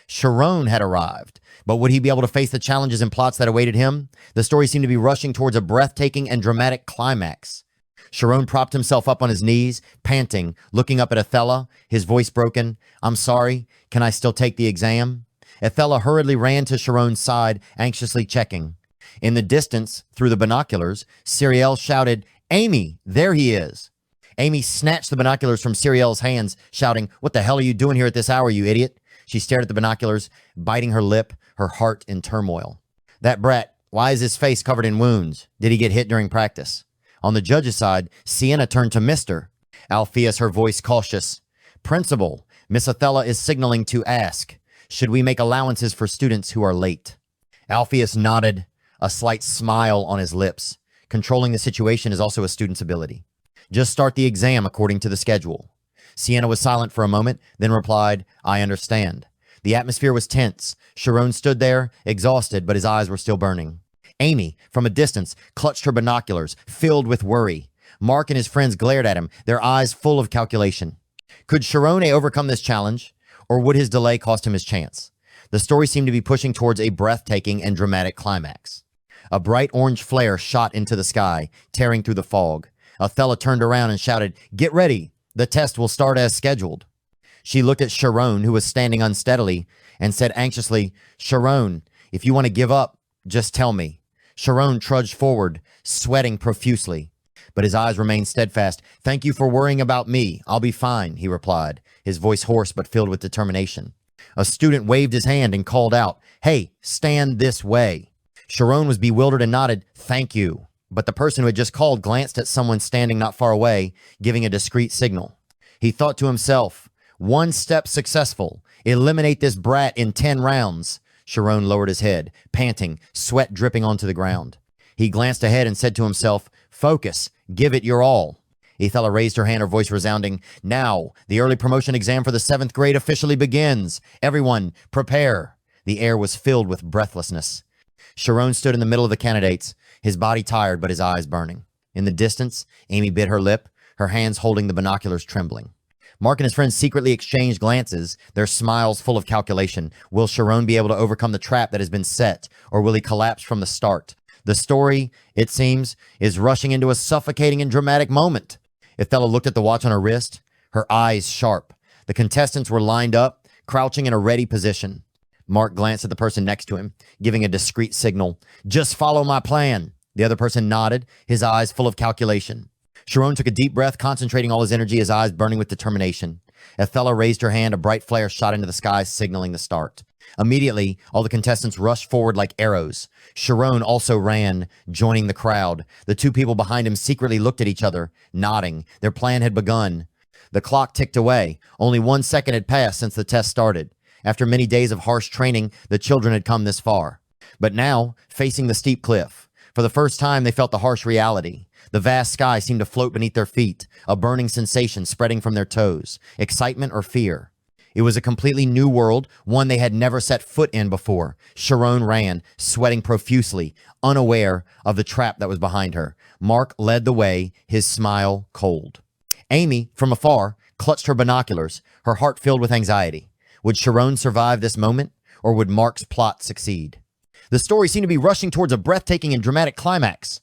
A: Shirone had arrived, but would he be able to face the challenges and plots that awaited him? The story seemed to be rushing towards a breathtaking and dramatic climax. Shirone propped himself up on his knees, panting, looking up at Athela, his voice broken. I'm sorry, can I still take the exam? Athela hurriedly ran to Shirone's side, anxiously checking. In the distance, through the binoculars, Cerielle shouted, Amy, there he is. Amy snatched the binoculars from Cerielle's hands, shouting, What the hell are you doing here at this hour, you idiot? She stared at the binoculars, biting her lip, her heart in turmoil. That brat, why is his face covered in wounds? Did he get hit during practice? On the judge's side, Sienna turned to Mister. Alpheus, her voice cautious. Principal, Miss Athela is signaling to ask, should we make allowances for students who are late? Alpheus nodded, a slight smile on his lips. Controlling the situation is also a student's ability. Just start the exam according to the schedule. Sienna was silent for a moment, then replied, I understand. The atmosphere was tense. Shirone stood there, exhausted, but his eyes were still burning. Amy, from a distance, clutched her binoculars, filled with worry. Mark and his friends glared at him, their eyes full of calculation. Could Shirone overcome this challenge, or would his delay cost him his chance? The story seemed to be pushing towards a breathtaking and dramatic climax. A bright orange flare shot into the sky, tearing through the fog. Athela turned around and shouted, Get ready! The test will start as scheduled. She looked at Shirone, who was standing unsteadily, and said anxiously, Shirone, if you want to give up, just tell me. Shirone trudged forward, sweating profusely. but his eyes remained steadfast. "Thank you for worrying about me. I'll be fine," he replied, his voice hoarse but filled with determination. A student waved his hand and called out, "Hey, stand this way." Shirone was bewildered and nodded, "Thank you." But the person who had just called glanced at someone standing not far away, giving a discreet signal. He thought to himself, "One step successful. Eliminate this brat in 10 rounds. Shirone lowered his head, panting, sweat dripping onto the ground. He glanced ahead and said to himself, "Focus. Give it your all." Ethella raised her hand, her voice resounding. "Now, the early promotion exam for the 7th grade officially begins. Everyone, prepare." The air was filled with breathlessness. Shirone stood in the middle of the candidates, his body tired but his eyes burning. In the distance, Amy bit her lip, her hands holding the binoculars trembling. Mark and his friends secretly exchanged glances, their smiles full of calculation. Will Shirone be able to overcome the trap that has been set, or will he collapse from the start? The story, it seems, is rushing into a suffocating and dramatic moment. Ethella looked at the watch on her wrist, her eyes sharp. The contestants were lined up, crouching in a ready position. Mark glanced at the person next to him, giving a discreet signal. "Just follow my plan." The other person nodded, his eyes full of calculation. Shirone took a deep breath, concentrating all his energy, his eyes burning with determination. Ethella raised her hand, a bright flare shot into the sky, signaling the start. Immediately, all the contestants rushed forward like arrows. Shirone also ran, joining the crowd. The two people behind him secretly looked at each other, nodding. Their plan had begun. The clock ticked away. Only 1 second had passed since the test started. After many days of harsh training, the children had come this far. But now, facing the steep cliff, for the first time they felt the harsh reality. The vast sky seemed to float beneath their feet, a burning sensation spreading from their toes, excitement or fear. It was a completely new world, one they had never set foot in before. Shirone ran, sweating profusely, unaware of the trap that was behind her. Mark led the way, his smile cold. Amy, from afar, clutched her binoculars, her heart filled with anxiety. Would Shirone survive this moment, or would Mark's plot succeed? The story seemed to be rushing towards a breathtaking and dramatic climax.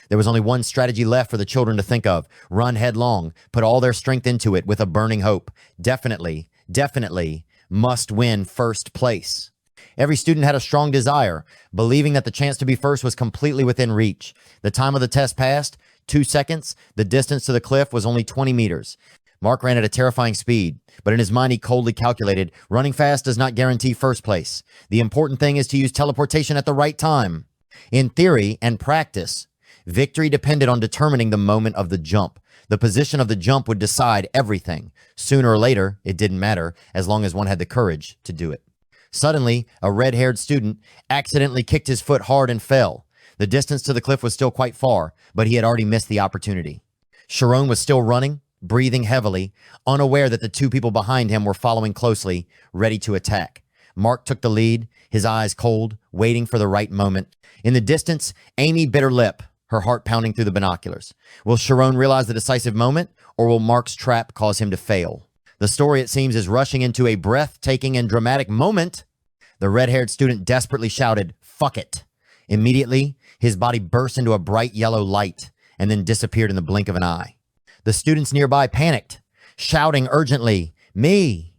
A: There was only one strategy left for the children to think of. Run headlong, put all their strength into it with a burning hope. Definitely must win first place. Every student had a strong desire, believing that the chance to be first was completely within reach. The time of the test passed, 2 seconds. The distance to the cliff was only 20 meters. Mark ran at a terrifying speed, but in his mind he coldly calculated, running fast does not guarantee first place. The important thing is to use teleportation at the right time. In theory and practice, victory depended on determining the moment of the jump. The position of the jump would decide everything. Sooner or later, it didn't matter, as long as one had the courage to do it. Suddenly, a red-haired student accidentally kicked his foot hard and fell. The distance to the cliff was still quite far, but he had already missed the opportunity. Shirone was still running, breathing heavily, unaware that the two people behind him were following closely, ready to attack. Mark took the lead, his eyes cold, waiting for the right moment. In the distance, Amy bit her lip, her heart pounding through the binoculars. Will Shirone realize the decisive moment, or will Mark's trap cause him to fail? The story, it seems, is rushing into a breathtaking and dramatic moment. The red-haired student desperately shouted, "Fuck it." Immediately, his body burst into a bright yellow light and then disappeared in the blink of an eye. The students nearby panicked, shouting urgently, Me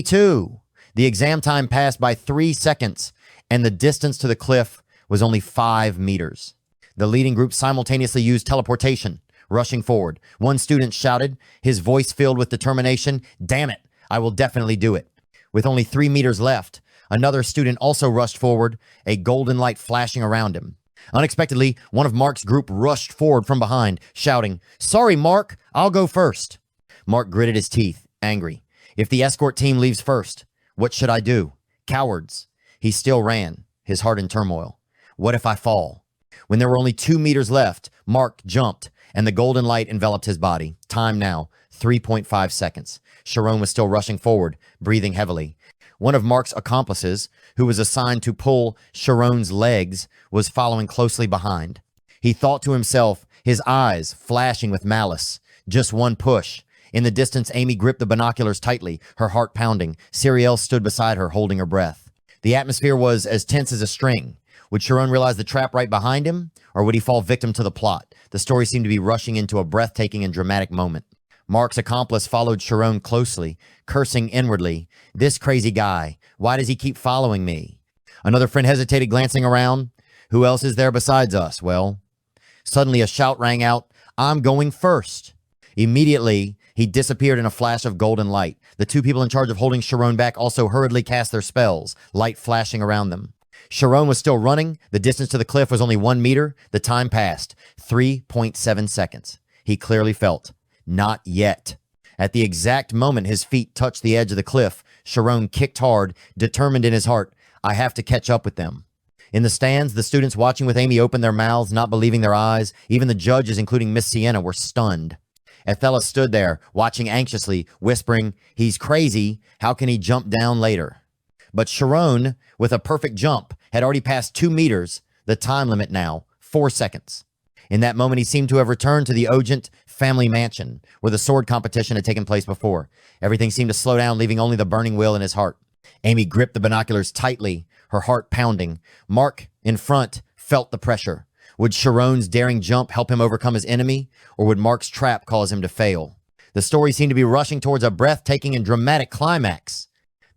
A: too." The exam time passed by 3 seconds, and the distance to the cliff was only 5 meters. The leading group simultaneously used teleportation, rushing forward. One student shouted, his voice filled with determination, "Damn it, I will definitely do it." With only 3 meters left, another student also rushed forward, a golden light flashing around him. Unexpectedly, one of Mark's group rushed forward from behind, shouting, "Sorry, Mark, I'll go first." Mark gritted his teeth, angry. If the escort team leaves first, what should I do? Cowards. He still ran, his heart in turmoil. What if I fall? When there were only 2 meters left, Mark jumped, and the golden light enveloped his body. Time now, 3.5 seconds. Shirone was still rushing forward, breathing heavily. One of Mark's accomplices, who was assigned to pull Shirone's legs, was following closely behind. He thought to himself, his eyes flashing with malice. Just one push. In the distance, Amy gripped the binoculars tightly, her heart pounding. Cerielle stood beside her, holding her breath. The atmosphere was as tense as a string. Would Shirone realize the trap right behind him, or would he fall victim to the plot? The story seemed to be rushing into a breathtaking and dramatic moment. Mark's accomplice followed Shirone closely, cursing inwardly. This crazy guy, why does he keep following me? Another friend hesitated, glancing around. Who else is there besides us? Well, suddenly a shout rang out. I'm going first. Immediately, he disappeared in a flash of golden light. The two people in charge of holding Shirone back also hurriedly cast their spells, light flashing around them. Shirone was still running. The distance to the cliff was only 1 meter. The time passed. 3.7 seconds. He clearly felt. Not yet. At the exact moment his feet touched the edge of the cliff, Shirone kicked hard, determined in his heart, I have to catch up with them. In the stands, the students watching with Amy opened their mouths, not believing their eyes. Even the judges, including Miss Sienna, were stunned. Athela stood there, watching anxiously, whispering, he's crazy. How can he jump down later? But Shirone, with a perfect jump, had already passed 2 meters, the time limit now, 4 seconds. In that moment, he seemed to have returned to the Ogent family mansion, where the sword competition had taken place before. Everything seemed to slow down, leaving only the burning will in his heart. Amy gripped the binoculars tightly, her heart pounding. Mark, in front, felt the pressure. Would Shirone's daring jump help him overcome his enemy, or would Mark's trap cause him to fail? The story seemed to be rushing towards a breathtaking and dramatic climax.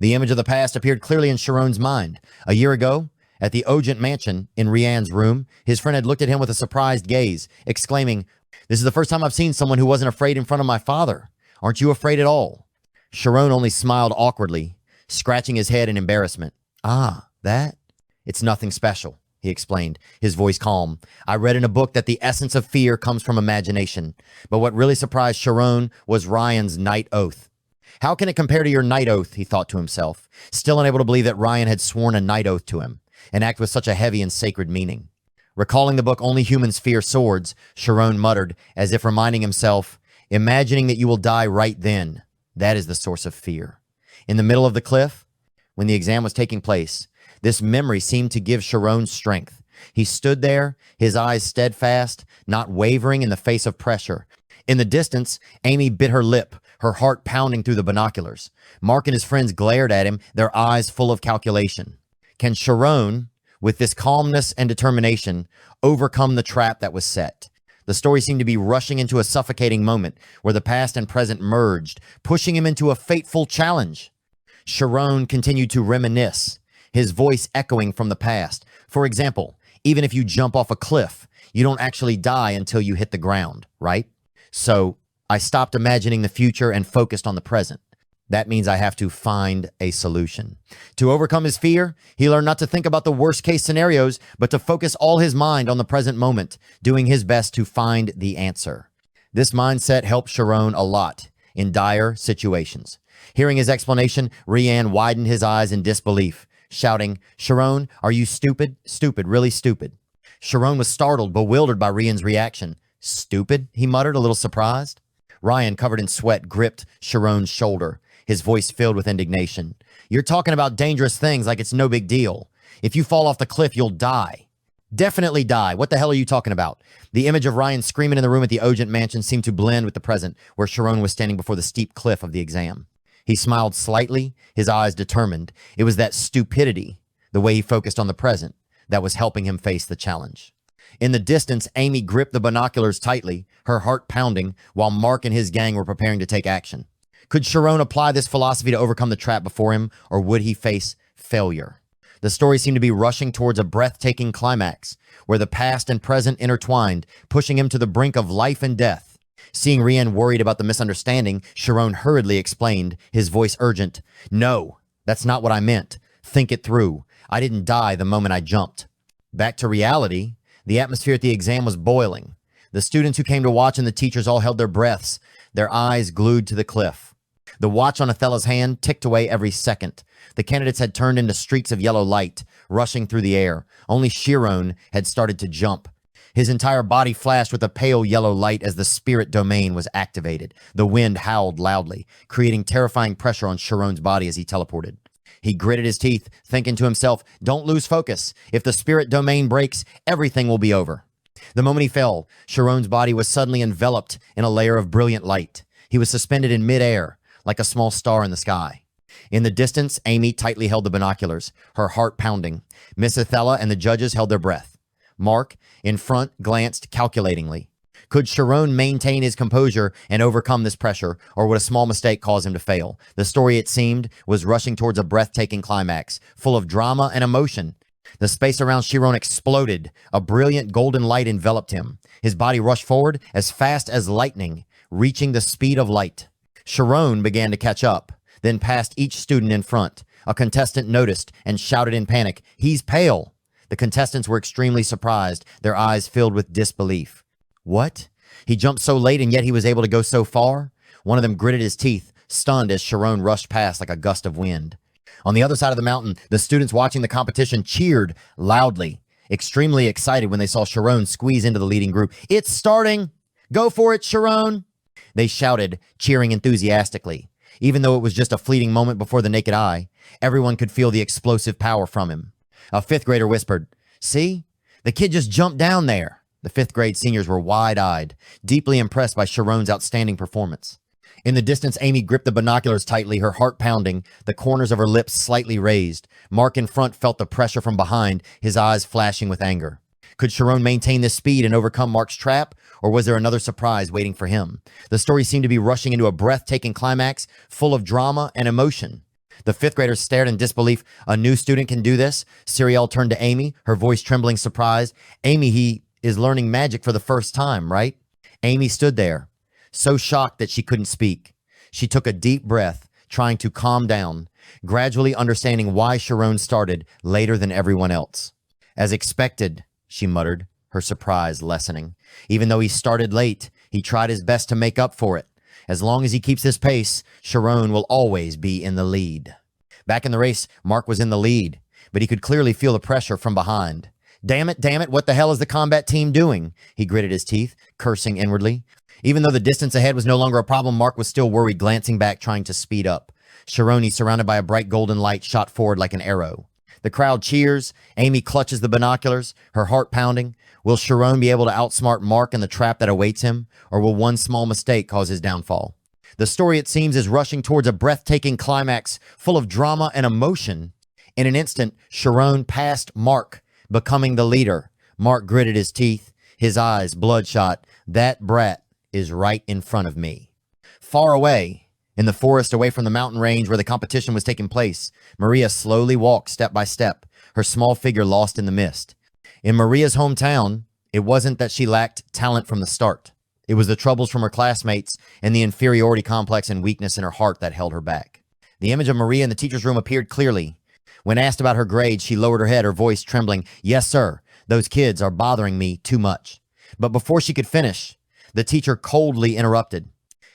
A: The image of the past appeared clearly in Shirone's mind. A year ago, at the Ogent mansion, in Rianne's room, his friend had looked at him with a surprised gaze, exclaiming, this is the first time I've seen someone who wasn't afraid in front of my father. Aren't you afraid at all? Shirone only smiled awkwardly, scratching his head in embarrassment. Ah, that? It's nothing special, he explained, his voice calm. I read in a book that the essence of fear comes from imagination. But what really surprised Shirone was Ryan's night oath. How can it compare to your night oath, he thought to himself, still unable to believe that Ryan had sworn a night oath to him, an act with such a heavy and sacred meaning. Recalling the book Only Humans Fear Swords, Shirone muttered, as if reminding himself, imagining that you will die right then, that is the source of fear. In the middle of the cliff, when the exam was taking place, this memory seemed to give Shirone strength. He stood there, his eyes steadfast, not wavering in the face of pressure. In the distance, Amy bit her lip, her heart pounding through the binoculars. Mark and his friends glared at him, their eyes full of calculation. Can Shirone, with this calmness and determination, overcome the trap that was set? The story seemed to be rushing into a suffocating moment where the past and present merged, pushing him into a fateful challenge. Shirone continued to reminisce, his voice echoing from the past. For example, even if you jump off a cliff, you don't actually die until you hit the ground, right? So I stopped imagining the future and focused on the present. That means I have to find a solution. To overcome his fear, he learned not to think about the worst case scenarios, but to focus all his mind on the present moment, doing his best to find the answer. This mindset helped Shirone a lot in dire situations. Hearing his explanation, Rianne widened his eyes in disbelief, shouting, Shirone, are you stupid? Stupid, really stupid. Shirone was startled, bewildered by Rianne's reaction. Stupid? He muttered, a little surprised. Ryan, covered in sweat, gripped Shirone's shoulder, his voice filled with indignation. You're talking about dangerous things like it's no big deal. If you fall off the cliff, you'll die. Definitely die. What the hell are you talking about? The image of Ryan screaming in the room at the Ogent mansion seemed to blend with the present, where Shirone was standing before the steep cliff of the exam. He smiled slightly, his eyes determined. It was that stupidity, the way he focused on the present, that was helping him face the challenge. In the distance, Amy gripped the binoculars tightly, her heart pounding, while Mark and his gang were preparing to take action. Could Shirone apply this philosophy to overcome the trap before him, or would he face failure? The story seemed to be rushing towards a breathtaking climax, where the past and present intertwined, pushing him to the brink of life and death. Seeing Rianne worried about the misunderstanding, Shirone hurriedly explained, his voice urgent, No, that's not what I meant. Think it through. I didn't die the moment I jumped. Back to reality, the atmosphere at the exam was boiling. The students who came to watch and the teachers all held their breaths, their eyes glued to the cliff. The watch on Athela's hand ticked away every second. The candidates had turned into streaks of yellow light, rushing through the air. Only Shirone had started to jump. His entire body flashed with a pale yellow light as the spirit domain was activated. The wind howled loudly, creating terrifying pressure on Shirone's body as he teleported. He gritted his teeth, thinking to himself, don't lose focus. If the spirit domain breaks, everything will be over. The moment he fell, Shirone's body was suddenly enveloped in a layer of brilliant light. He was suspended in midair, like a small star in the sky. In the distance, Amy tightly held the binoculars, her heart pounding. Miss Athela and the judges held their breath. Mark, in front, glanced calculatingly. Could Shirone maintain his composure and overcome this pressure, or would a small mistake cause him to fail? The story, it seemed, was rushing towards a breathtaking climax, full of drama and emotion. The space around Shirone exploded. A brilliant golden light enveloped him. His body rushed forward as fast as lightning, reaching the speed of light. Shirone began to catch up, then passed each student in front. A contestant noticed and shouted in panic, "He's pale!" The contestants were extremely surprised, their eyes filled with disbelief. What? He jumped so late and yet he was able to go so far? One of them gritted his teeth, stunned as Shirone rushed past like a gust of wind. On the other side of the mountain, the students watching the competition cheered loudly, extremely excited when they saw Shirone squeeze into the leading group. "It's starting! Go for it, Shirone!" They shouted, cheering enthusiastically. Even though it was just a fleeting moment before the naked eye, everyone could feel the explosive power from him. A fifth grader whispered, "See? The kid just jumped down there." The fifth grade seniors were wide-eyed, deeply impressed by Shirone's outstanding performance. In the distance, Amy gripped the binoculars tightly, her heart pounding, the corners of her lips slightly raised. Mark in front felt the pressure from behind, his eyes flashing with anger. Could Shirone maintain this speed and overcome Mark's trap, or was there another surprise waiting for him? The story seemed to be rushing into a breathtaking climax, full of drama and emotion. The fifth graders stared in disbelief. "A new student can do this?" Cerielle turned to Amy, her voice trembling surprise. "Amy, he is learning magic for the first time, right?" Amy stood there, so shocked that she couldn't speak. She took a deep breath, trying to calm down, gradually understanding why Shirone started later than everyone else. "As expected," she muttered, her surprise lessening. "Even though he started late, he tried his best to make up for it. As long as he keeps this pace, Shirone will always be in the lead." Back in the race, Mark was in the lead, but he could clearly feel the pressure from behind. Damn it, what the hell is the combat team doing?" He gritted his teeth, cursing inwardly. Even though the distance ahead was no longer a problem, Mark was still worried, glancing back, trying to speed up. Shirone, surrounded by a bright golden light, shot forward like an arrow. The crowd cheers. Amy clutches the binoculars, her heart pounding. Will Shirone be able to outsmart Mark in the trap that awaits him, or will one small mistake cause his downfall? The story, it seems, is rushing towards a breathtaking climax, full of drama and emotion. In an instant, Shirone passed Mark, becoming the leader. Mark gritted his teeth, his eyes bloodshot. "That brat is right in front of me." Far away, in the forest away from the mountain range where the competition was taking place, Maria slowly walked step by step, her small figure lost in the mist. In Maria's hometown, it wasn't that she lacked talent from the start. It was the troubles from her classmates and the inferiority complex and weakness in her heart that held her back. The image of Maria in the teacher's room appeared clearly. When asked about her grades, she lowered her head, her voice trembling. "Yes, sir, those kids are bothering me too much." But before she could finish, the teacher coldly interrupted.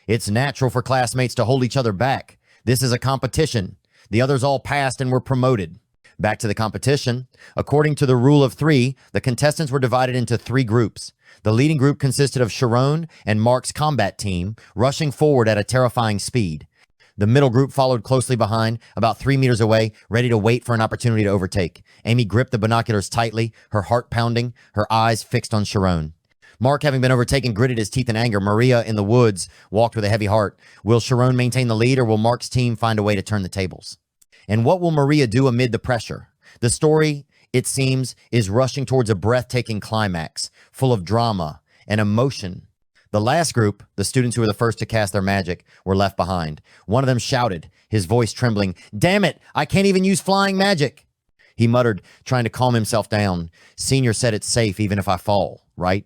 A: "It's natural for classmates to hold each other back. This is a competition. The others all passed and were promoted." Back to the competition. According to the rule of three, the contestants were divided into three groups. The leading group consisted of Shirone and Mark's combat team, rushing forward at a terrifying speed. The middle group followed closely behind, about 3 meters away, ready to wait for an opportunity to overtake. Amy gripped the binoculars tightly, her heart pounding, her eyes fixed on Shirone. Mark, having been overtaken, gritted his teeth in anger. Maria, in the woods, walked with a heavy heart. Will Shirone maintain the lead, or will Mark's team find a way to turn the tables? And what will Maria do amid the pressure? The story, it seems, is rushing towards a breathtaking climax, full of drama and emotion. The last group, the students who were the first to cast their magic, were left behind. One of them shouted, his voice trembling, "Damn it, I can't even use flying magic." He muttered, trying to calm himself down. "Senior said it's safe even if I fall, right?"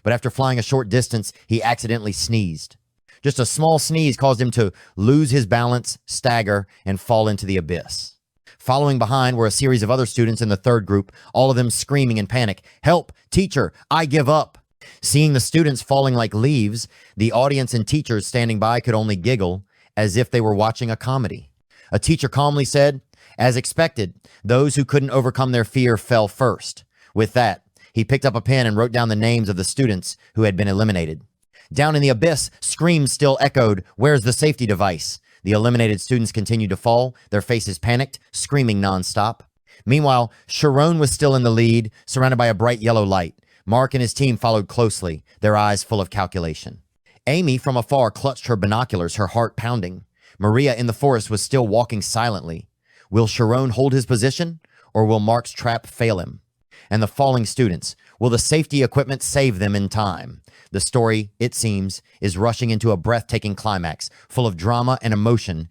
A: But after flying a short distance, he accidentally sneezed. Just a small sneeze caused him to lose his balance, stagger, and fall into the abyss. Following behind were a series of other students in the third group, all of them screaming in panic, "Help! Teacher! I give up!" Seeing the students falling like leaves, the audience and teachers standing by could only giggle, as if they were watching a comedy. A teacher calmly said, "As expected, those who couldn't overcome their fear fell first." With that, he picked up a pen and wrote down the names of the students who had been eliminated. Down in the abyss, screams still echoed, "Where's the safety device?" The eliminated students continued to fall, their faces panicked, screaming nonstop. Meanwhile, Shirone was still in the lead, surrounded by a bright yellow light. Mark and his team followed closely, their eyes full of calculation. Amy from afar clutched her binoculars, her heart pounding. Maria in the forest was still walking silently. Will Shirone hold his position, or will Mark's trap fail him? And the falling students, will the safety equipment save them in time? The story, it seems, is rushing into a breathtaking climax, full of drama and emotion.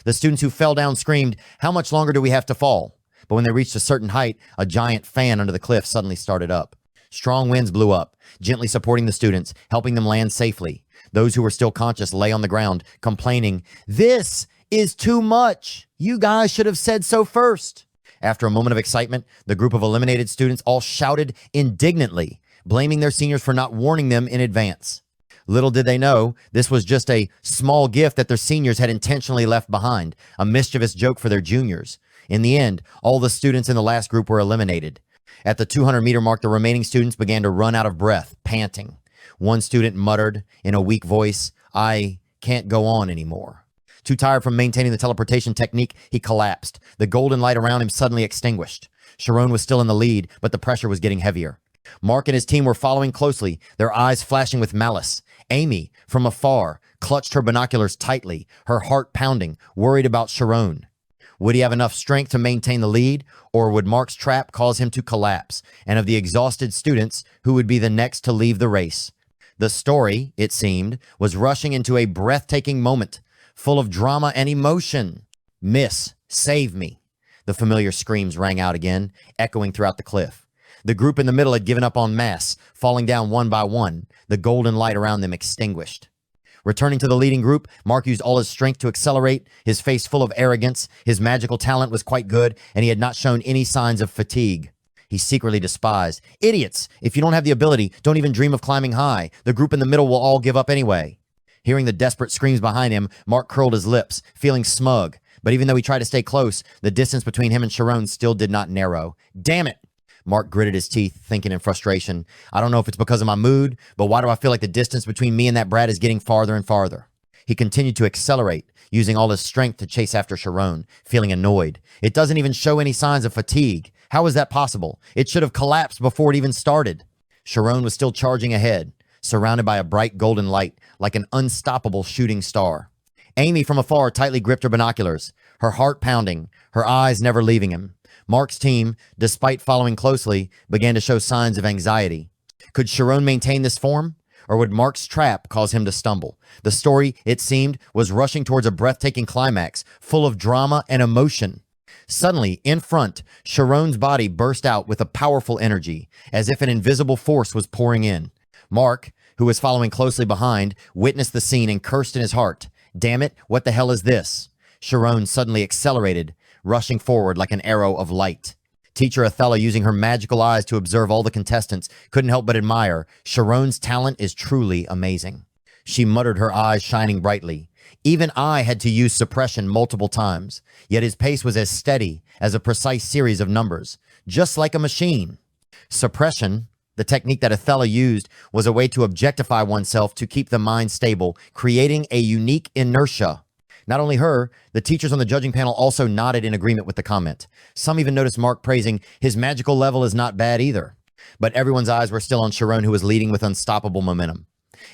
A: The students who fell down screamed, "How much longer do we have to fall?" but when they reached a certain height, a giant fan under the cliff suddenly started up. Strong winds blew up, gently supporting the students, helping them land safely. Those who were still conscious lay on the ground, complaining, "This is too much. You guys should have said so first." After a moment of excitement, the group of eliminated students all shouted indignantly, blaming their seniors for not warning them in advance. Little did they know, this was just a small gift that their seniors had intentionally left behind, a mischievous joke for their juniors. In the end, all the students in the last group were eliminated. At the 200-meter mark, the remaining students began to run out of breath, panting. One student muttered in a weak voice, "I can't go on anymore." Too tired from maintaining the teleportation technique, he collapsed. The golden light around him suddenly extinguished. Shirone was still in the lead, but the pressure was getting heavier. Mark and his team were following closely, their eyes flashing with malice. Amy, from afar, clutched her binoculars tightly, her heart pounding, worried about Shirone. Would he have enough strength to maintain the lead, or would Mark's trap cause him to collapse? And of the exhausted students, who would be the next to leave the race? The story, it seemed, was rushing into a breathtaking moment, full of drama and emotion. "Miss, save me." The familiar screams rang out again, echoing throughout the cliff. The group in the middle had given up en masse, falling down one by one, the golden light around them extinguished. Returning to the leading group, Mark used all his strength to accelerate, his face full of arrogance. His magical talent was quite good, and he had not shown any signs of fatigue. He secretly despised. "Idiots! If you don't have the ability, don't even dream of climbing high. The group in the middle will all give up anyway." Hearing the desperate screams behind him, Mark curled his lips, feeling smug. But even though he tried to stay close, the distance between him and Shirone still did not narrow. "Damn it!" Mark gritted his teeth, thinking in frustration. "I don't know if it's because of my mood, but why do I feel like the distance between me and that brat is getting farther and farther?" He continued to accelerate, using all his strength to chase after Shirone, feeling annoyed. It doesn't even show any signs of fatigue. How is that possible? It should have collapsed before it even started. Shirone was still charging ahead, surrounded by a bright golden light, like an unstoppable shooting star. Amy from afar tightly gripped her binoculars, her heart pounding, her eyes never leaving him. Mark's team, despite following closely, began to show signs of anxiety. Could Shirone maintain this form? Or would Mark's trap cause him to stumble? The story, it seemed, was rushing towards a breathtaking climax, full of drama and emotion. Suddenly, in front, Shirone's body burst out with a powerful energy, as if an invisible force was pouring in. Mark, who was following closely behind, witnessed the scene and cursed in his heart. "Damn it, what the hell is this?" Shirone suddenly accelerated, rushing forward like an arrow of light. Teacher Othello, using her magical eyes to observe all the contestants, couldn't help but admire. Shirone's talent is truly amazing. She muttered, her eyes shining brightly. Even I had to use suppression multiple times, yet his pace was as steady as a precise series of numbers, just like a machine. Suppression, the technique that Othello used, was a way to objectify oneself to keep the mind stable, creating a unique inertia. Not only her, the teachers on the judging panel also nodded in agreement with the comment. Some even noticed Mark praising, "His magical level is not bad either." But everyone's eyes were still on Shirone, who was leading with unstoppable momentum.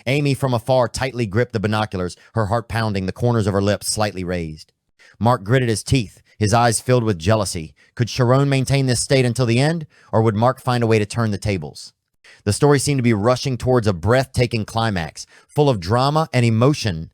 A: Amy from afar tightly gripped the binoculars, her heart pounding, the corners of her lips slightly raised. Mark gritted his teeth, his eyes filled with jealousy. Could Shirone maintain this state until the end, or would Mark find a way to turn the tables? The story seemed to be rushing towards a breathtaking climax, full of drama and emotion.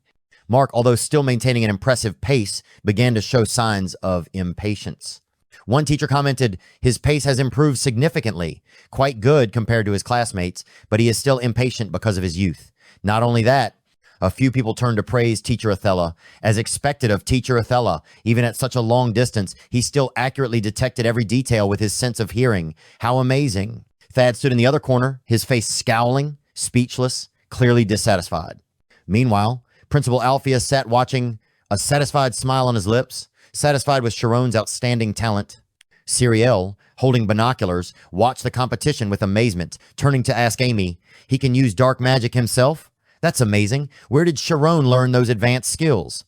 A: Mark, although still maintaining an impressive pace, began to show signs of impatience. One teacher commented, "His pace has improved significantly, quite good compared to his classmates, but he is still impatient because of his youth." Not only that, a few people turned to praise Teacher Othello. As expected of Teacher Othello, even at such a long distance, he still accurately detected every detail with his sense of hearing. How amazing. Thad stood in the other corner, his face scowling, speechless, clearly dissatisfied. Meanwhile, Principal Alpheus sat watching, a satisfied smile on his lips, satisfied with Shirone's outstanding talent. Cerielle, holding binoculars, watched the competition with amazement, turning to ask Amy, "He can use dark magic himself? That's amazing. Where did Shirone learn those advanced skills?"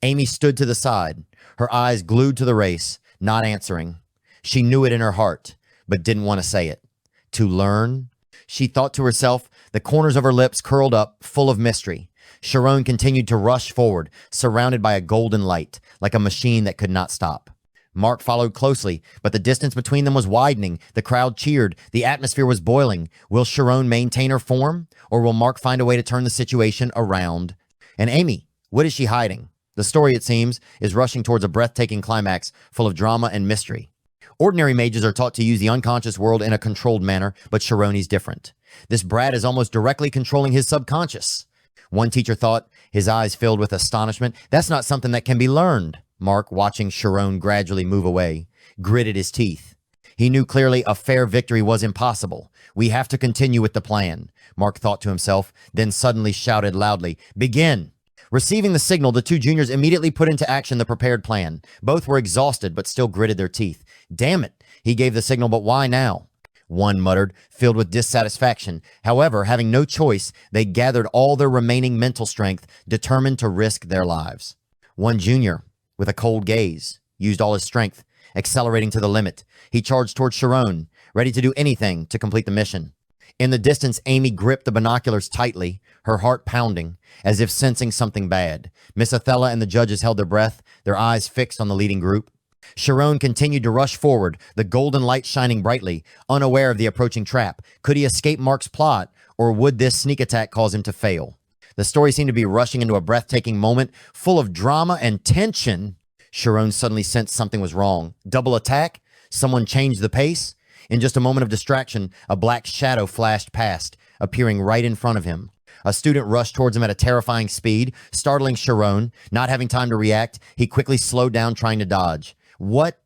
A: Amy stood to the side, her eyes glued to the race, not answering. She knew it in her heart, but didn't want to say it. To learn? She thought to herself, the corners of her lips curled up, full of mystery. Shirone continued to rush forward, surrounded by a golden light, like a machine that could not stop. Mark followed closely, but the distance between them was widening. The crowd cheered. The atmosphere was boiling. Will Shirone maintain her form, or will Mark find a way to turn the situation around? And Amy, what is she hiding? The story, it seems, is rushing towards a breathtaking climax full of drama and mystery. Ordinary mages are taught to use the unconscious world in a controlled manner, but Shirone's different. This brat is almost directly controlling his subconscious. One teacher thought, his eyes filled with astonishment, that's not something that can be learned. Mark, watching Shirone gradually move away, gritted his teeth. He knew clearly a fair victory was impossible. We have to continue with the plan, Mark thought to himself, then suddenly shouted loudly, begin! Receiving the signal, the two juniors immediately put into action the prepared plan. Both were exhausted, but still gritted their teeth. Damn it, he gave the signal, but why now? One muttered, filled with dissatisfaction. However, having no choice, they gathered all their remaining mental strength, determined to risk their lives. One junior, with a cold gaze, used all his strength, accelerating to the limit. He charged toward Shirone, ready to do anything to complete the mission. In the distance, Amy gripped the binoculars tightly, her heart pounding, as if sensing something bad. Miss Athela and the judges held their breath, their eyes fixed on the leading group. Shirone continued to rush forward, the golden light shining brightly, unaware of the approaching trap. Could he escape Mark's plot, or would this sneak attack cause him to fail? The story seemed to be rushing into a breathtaking moment, full of drama and tension. Shirone suddenly sensed something was wrong. Double attack? Someone changed the pace? In just a moment of distraction, a black shadow flashed past, appearing right in front of him. A student rushed towards him at a terrifying speed, startling Shirone. Not having time to react, he quickly slowed down, trying to dodge. What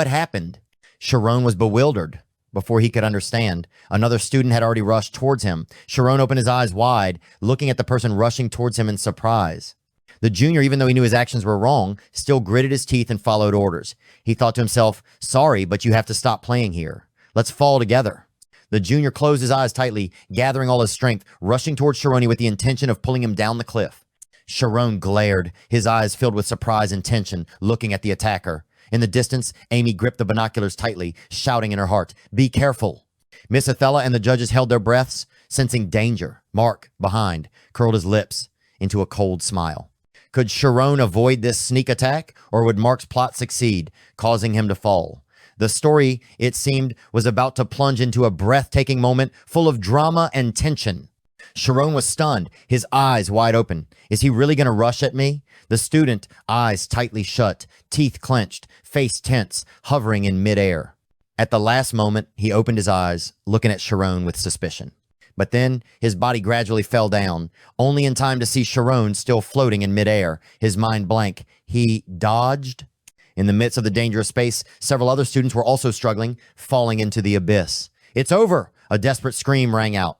A: happened? Shirone was bewildered. Before he could understand, another student had already rushed towards him. Shirone opened his eyes wide, looking at the person rushing towards him in surprise. The junior, even though he knew his actions were wrong, still gritted his teeth and followed orders. He thought to himself, sorry, but you have to stop playing here. Let's fall together. The junior closed his eyes tightly, gathering all his strength, rushing towards Shirone with the intention of pulling him down the cliff. Shirone glared, his eyes filled with surprise and tension, looking at the attacker. In the distance, Amy gripped the binoculars tightly, shouting in her heart, be careful. Miss Athela and the judges held their breaths, sensing danger. Mark, behind, curled his lips into a cold smile. Could Shirone avoid this sneak attack, or would Mark's plot succeed, causing him to fall? The story, it seemed, was about to plunge into a breathtaking moment full of drama and tension. Shirone was stunned, his eyes wide open. Is he really going to rush at me? The student, eyes tightly shut, teeth clenched, face tense, hovering in midair. At the last moment, he opened his eyes, looking at Shirone with suspicion. But then his body gradually fell down, only in time to see Shirone still floating in midair, his mind blank. He dodged. In the midst of the dangerous space, several other students were also struggling, falling into the abyss. It's over! A desperate scream rang out.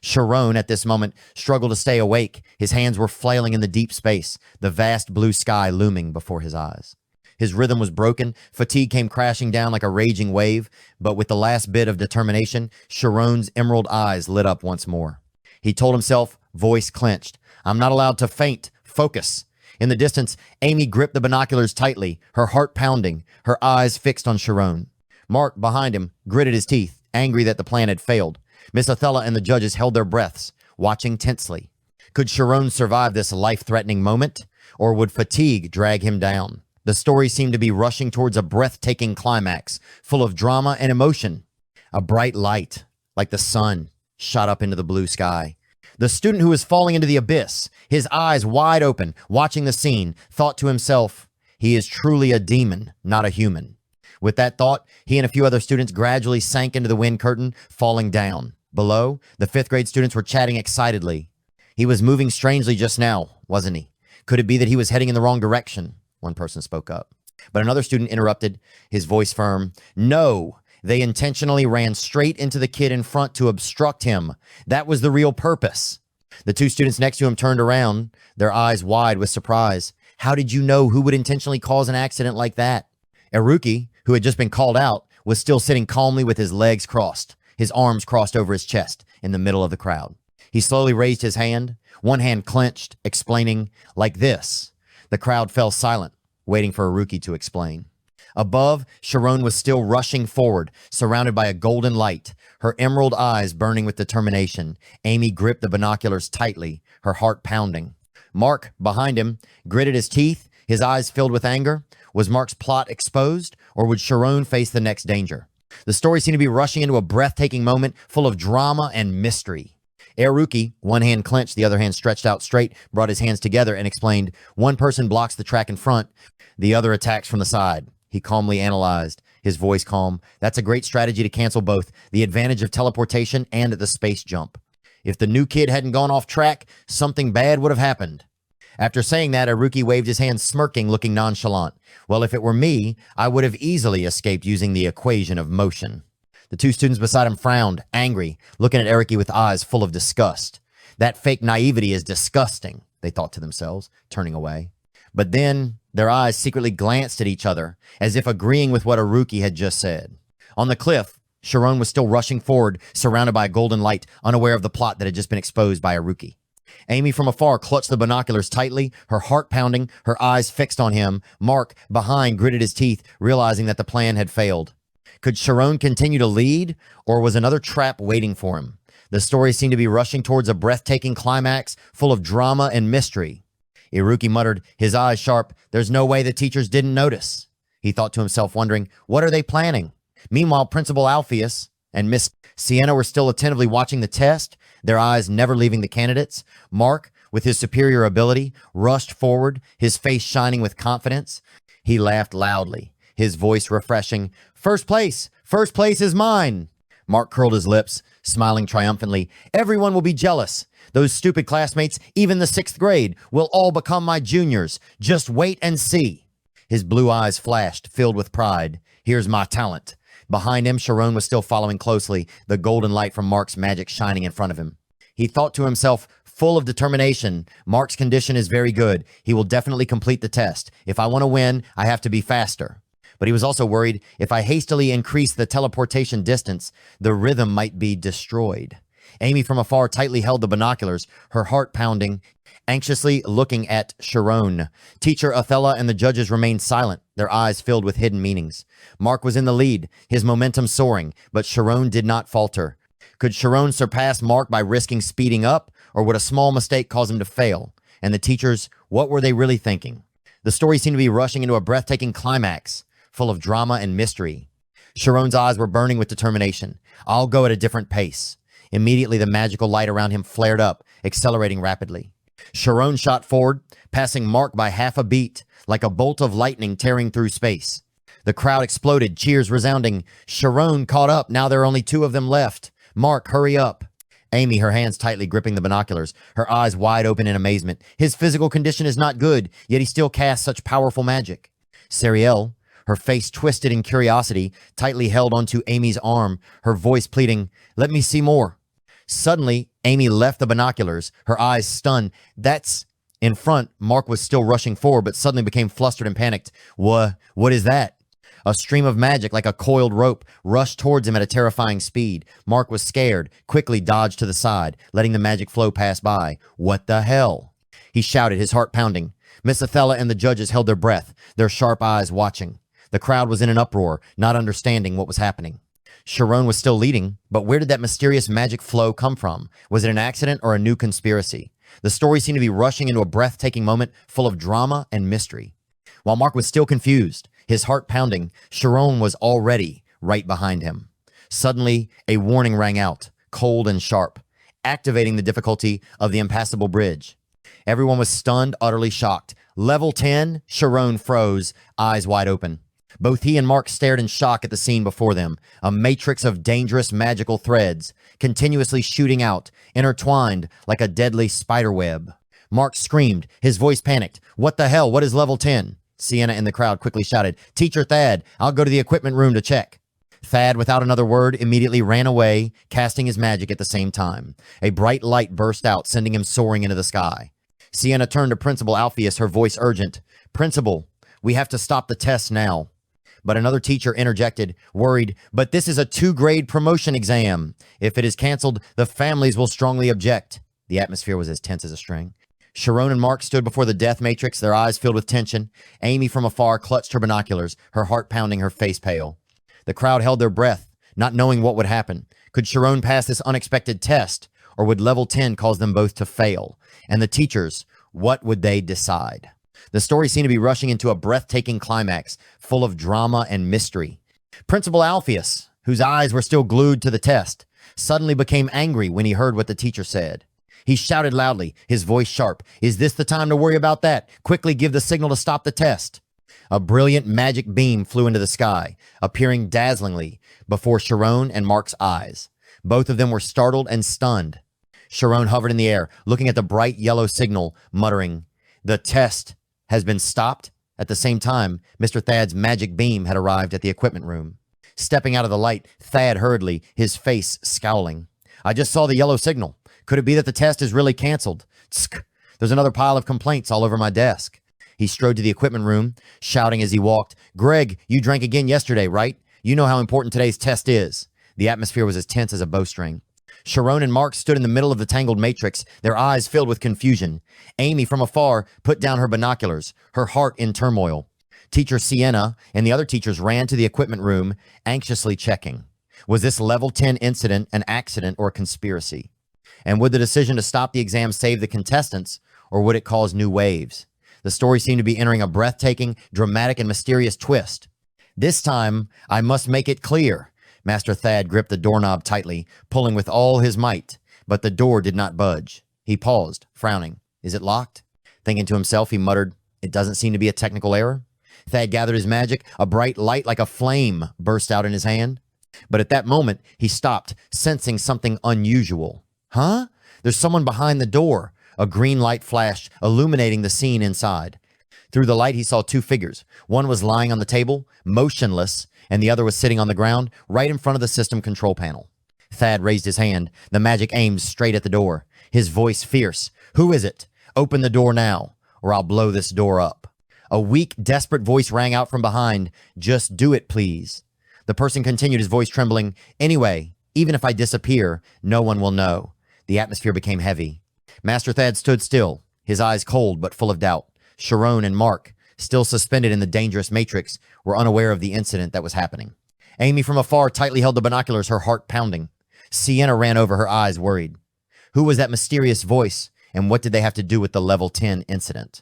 A: Shirone, at this moment, struggled to stay awake. His hands were flailing in the deep space, the vast blue sky looming before his eyes. His rhythm was broken, fatigue came crashing down like a raging wave, but with the last bit of determination, Shirone's emerald eyes lit up once more. He told himself, voice clenched, I'm not allowed to faint. Focus. In the distance, Amy gripped the binoculars tightly, her heart pounding, her eyes fixed on Shirone. Mark, behind him, gritted his teeth, angry that the plan had failed. Miss Athela and the judges held their breaths, watching tensely. Could Shirone survive this life-threatening moment, or would fatigue drag him down? The story seemed to be rushing towards a breathtaking climax, full of drama and emotion. A bright light, like the sun, shot up into the blue sky. The student who was falling into the abyss, his eyes wide open, watching the scene, thought to himself, he is truly a demon, not a human. With that thought, he and a few other students gradually sank into the wind curtain, falling down. Below, the fifth grade students were chatting excitedly. He was moving strangely just now, wasn't he? Could it be that he was heading in the wrong direction? One person spoke up. But another student interrupted, his voice firm. No, they intentionally ran straight into the kid in front to obstruct him. That was the real purpose. The two students next to him turned around, their eyes wide with surprise. How did you know who would intentionally cause an accident like that? Iruki, who had just been called out, was still sitting calmly with his legs crossed, his arms crossed over his chest in the middle of the crowd. He slowly raised his hand, one hand clenched, explaining, like this. The crowd fell silent, waiting for Iruki to explain. Above, Shirone was still rushing forward, surrounded by a golden light, her emerald eyes burning with determination. Amy gripped the binoculars tightly, her heart pounding. Mark, behind him, gritted his teeth, his eyes filled with anger. Was Mark's plot exposed, or would Shirone face the next danger? The story seemed to be rushing into a breathtaking moment full of drama and mystery. Iruki, one hand clenched, the other hand stretched out straight, brought his hands together and explained, one person blocks the track in front, the other attacks from the side. He calmly analyzed, his voice calm. That's a great strategy to cancel both the advantage of teleportation and the space jump. If the new kid hadn't gone off track, something bad would have happened. After saying that, Haruki waved his hand, smirking, looking nonchalant. Well, if it were me, I would have easily escaped using the equation of motion. The two students beside him frowned, angry, looking at Haruki with eyes full of disgust. That fake naivety is disgusting, they thought to themselves, turning away. But then their eyes secretly glanced at each other, as if agreeing with what Haruki had just said. On the cliff, Shirone was still rushing forward, surrounded by a golden light, unaware of the plot that had just been exposed by Haruki. Amy from afar clutched the binoculars tightly, her heart pounding, her eyes fixed on him. Mark, behind, gritted his teeth, realizing that the plan had failed. Could Shirone continue to lead, or was another trap waiting for him? The story seemed to be rushing towards a breathtaking climax full of drama and mystery. Haruki muttered, his eyes sharp, there's no way the teachers didn't notice. He thought to himself, wondering, what are they planning? Meanwhile, Principal Alpheus and Miss Sienna were still attentively watching the test, their eyes never leaving the candidates. Mark, with his superior ability, rushed forward, his face shining with confidence. He laughed loudly, his voice refreshing. First place is mine. Mark curled his lips, smiling triumphantly. Everyone will be jealous. Those stupid classmates, even the 6th grade, will all become my juniors. Just wait and see. His blue eyes flashed, filled with pride. Here's my talent. Behind him, Shirone was still following closely, the golden light from Mark's magic shining in front of him. He thought to himself, full of determination, Mark's condition is very good. He will definitely complete the test. If I want to win, I have to be faster. But he was also worried, if I hastily increase the teleportation distance, the rhythm might be destroyed. Amy from afar tightly held the binoculars, her heart pounding, anxiously looking at Shirone. Teacher Othello and the judges remained silent, their eyes filled with hidden meanings. Mark was in the lead, his momentum soaring, but Shirone did not falter. Could Shirone surpass Mark by risking speeding up, or would a small mistake cause him to fail? And the teachers, what were they really thinking? The story seemed to be rushing into a breathtaking climax, full of drama and mystery. Shirone's eyes were burning with determination. I'll go at a different pace. Immediately, the magical light around him flared up, accelerating rapidly. Shirone shot forward, passing Mark by half a beat, like a bolt of lightning tearing through space. The crowd exploded, cheers resounding. Shirone caught up. Now there are only 2 of them left. Mark, hurry up. Amy, her hands tightly gripping the binoculars, her eyes wide open in amazement. His physical condition is not good, yet he still casts such powerful magic. Cerielle, her face twisted in curiosity, tightly held onto Amy's arm, her voice pleading, let me see more. Suddenly, Amy left the binoculars, her eyes stunned. That's... In front, Mark was still rushing forward, but suddenly became flustered and panicked. What is that? A stream of magic, like a coiled rope, rushed towards him at a terrifying speed. Mark was scared, quickly dodged to the side, letting the magic flow pass by. What the hell? He shouted, his heart pounding. Miss Othello and the judges held their breath, their sharp eyes watching. The crowd was in an uproar, not understanding what was happening. Shirone was still leading, but where did that mysterious magic flow come from? Was it an accident or a new conspiracy? The story seemed to be rushing into a breathtaking moment full of drama and mystery. While Mark was still confused, his heart pounding, Shirone was already right behind him. Suddenly, a warning rang out, cold and sharp, activating the difficulty of the impassable bridge. Everyone was stunned, utterly shocked. Level 10, Shirone froze, eyes wide open. Both he and Mark stared in shock at the scene before them, a matrix of dangerous magical threads, continuously shooting out, intertwined like a deadly spider web. Mark screamed, his voice panicked. What the hell? What is level 10? Sienna in the crowd quickly shouted, Teacher Thad, I'll go to the equipment room to check. Thad, without another word, immediately ran away, casting his magic at the same time. A bright light burst out, sending him soaring into the sky. Sienna turned to Principal Alpheus, her voice urgent. Principal, we have to stop the test now. But another teacher interjected, worried, but this is a 2-grade promotion exam. If it is canceled, the families will strongly object. The atmosphere was as tense as a string. Shirone and Mark stood before the death matrix, their eyes filled with tension. Amy from afar clutched her binoculars, her heart pounding, her face pale. The crowd held their breath, not knowing what would happen. Could Shirone pass this unexpected test, or would level 10 cause them both to fail? And the teachers, what would they decide? The story seemed to be rushing into a breathtaking climax, full of drama and mystery. Principal Alpheus, whose eyes were still glued to the test, suddenly became angry when he heard what the teacher said. He shouted loudly, his voice sharp, Is this the time to worry about that? Quickly give the signal to stop the test. A brilliant magic beam flew into the sky, appearing dazzlingly before Shirone and Mark's eyes. Both of them were startled and stunned. Shirone hovered in the air, looking at the bright yellow signal, muttering, "The test has been stopped." At the same time, Mr. Thad's magic beam had arrived at the equipment room. Stepping out of the light, Thad hurriedly, his face scowling. "I just saw the yellow signal. Could it be that the test is really canceled? Tsk. There's another pile of complaints all over my desk." He strode to the equipment room, shouting as he walked, "Greg, you drank again yesterday, right? You know how important today's test is." The atmosphere was as tense as a bowstring. Shirone and Mark stood in the middle of the tangled matrix, their eyes filled with confusion. Amy, from afar, put down her binoculars, her heart in turmoil. Teacher Sienna and the other teachers ran to the equipment room, anxiously checking. Was this level 10 incident an accident or a conspiracy? And would the decision to stop the exam save the contestants, or would it cause new waves? The story seemed to be entering a breathtaking, dramatic, and mysterious twist. This time, I must make it clear. Master Thad gripped the doorknob tightly, pulling with all his might, but the door did not budge. He paused, frowning. Is it locked? Thinking to himself, he muttered, "It doesn't seem to be a technical error." Thad gathered his magic. A bright light like a flame burst out in his hand. But at that moment, he stopped, sensing something unusual. Huh? There's someone behind the door. A green light flashed, illuminating the scene inside. Through the light, he saw two figures. One was lying on the table, motionless, and the other was sitting on the ground, right in front of the system control panel. Thad raised his hand, the magic aimed straight at the door, his voice fierce. "Who is it? Open the door now, or I'll blow this door up." A weak, desperate voice rang out from behind. "Just do it, please." The person continued, his voice trembling. "Anyway, even if I disappear, no one will know." The atmosphere became heavy. Master Thad stood still, his eyes cold but full of doubt. Shirone and Mark, still suspended in the dangerous matrix, were unaware of the incident that was happening. Amy from afar tightly held the binoculars, her heart pounding. Sienna ran over, her eyes worried. Who was that mysterious voice, and what did they have to do with the level 10 incident?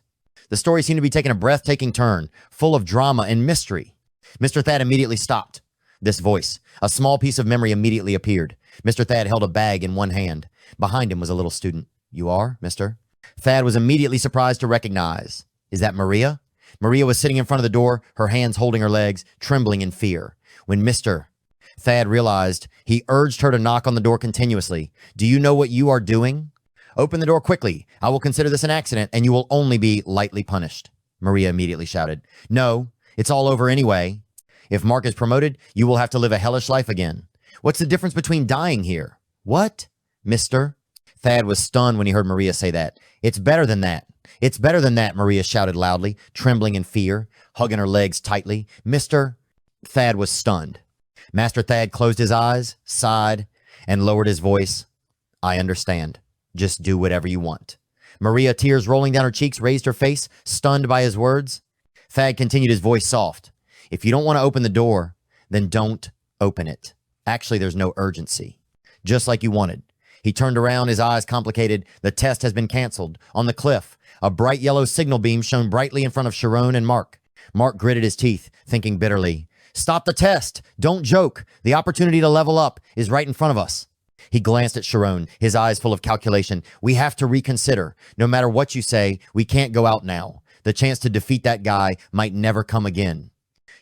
A: The story seemed to be taking a breathtaking turn, full of drama and mystery. Mr. Thad immediately stopped. This voice, a small piece of memory, immediately appeared. Mr. Thad held a bag in one hand. Behind him was a little student. "You are, mister?" Thad was immediately surprised to recognize. "Is that Maria?" Maria was sitting in front of the door, her hands holding her legs, trembling in fear. When Mr. Thad realized, he urged her to knock on the door continuously. "Do you know what you are doing? Open the door quickly. I will consider this an accident, and you will only be lightly punished." Maria immediately shouted. "No, it's all over anyway. If Mark is promoted, you will have to live a hellish life again. What's the difference between dying here?" "What? Mister?" Thad was stunned when he heard Maria say that. "It's better than that. It's better than that," Maria shouted loudly, trembling in fear, hugging her legs tightly. "Mister..." Thad was stunned. Master Thad closed his eyes, sighed, and lowered his voice. "I understand. Just do whatever you want." Maria, tears rolling down her cheeks, raised her face, stunned by his words. Thad continued, his voice soft. "If you don't want to open the door, then don't open it. Actually, there's no urgency. Just like you wanted." He turned around, his eyes complicated. "The test has been canceled. On the cliff, a bright yellow signal beam shone brightly in front of Shirone and Mark. Mark gritted his teeth, thinking bitterly, "Stop the test. Don't joke. The opportunity to level up is right in front of us." He glanced at Shirone, his eyes full of calculation. "We have to reconsider. No matter what you say, we can't go out now. The chance to defeat that guy might never come again."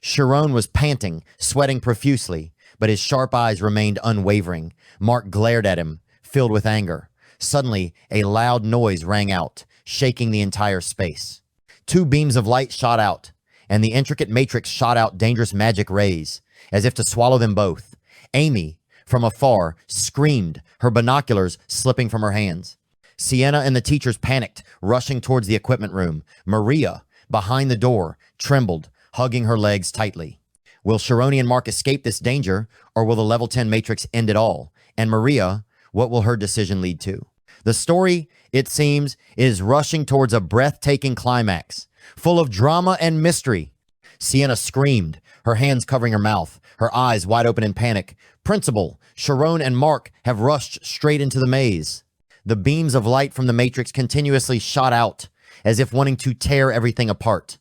A: Shirone was panting, sweating profusely, but his sharp eyes remained unwavering. Mark glared at him, filled with anger. Suddenly, a loud noise rang out, shaking the entire space. Two beams of light shot out, and the intricate matrix shot out dangerous magic rays, as if to swallow them both. Amy, from afar, screamed, her binoculars slipping from her hands. Sienna and the teachers panicked, rushing towards the equipment room. Maria, behind the door, trembled, hugging her legs tightly. Will Shirone and Mark escape this danger, or will the level 10 matrix end it all? And Maria, what will her decision lead to? The story, it seems, is rushing towards a breathtaking climax, full of drama and mystery. Sienna screamed, her hands covering her mouth, her eyes wide open in panic. Principal, Shirone, and Mark have rushed straight into the maze. The beams of light from the matrix continuously shot out, as if wanting to tear everything apart.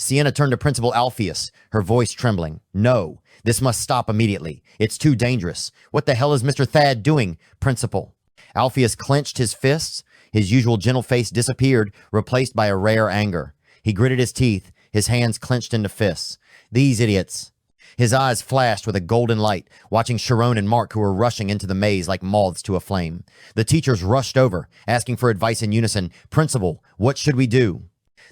A: Sienna turned to Principal Alpheus, her voice trembling. "No, this must stop immediately. It's too dangerous. What the hell is Mr. Thad doing, Principal?" Alpheus clenched his fists. His usual gentle face disappeared, replaced by a rare anger. He gritted his teeth, his hands clenched into fists. These idiots. His eyes flashed with a golden light, watching Shirone and Mark, who were rushing into the maze like moths to a flame. The teachers rushed over, asking for advice in unison. Principal, what should we do?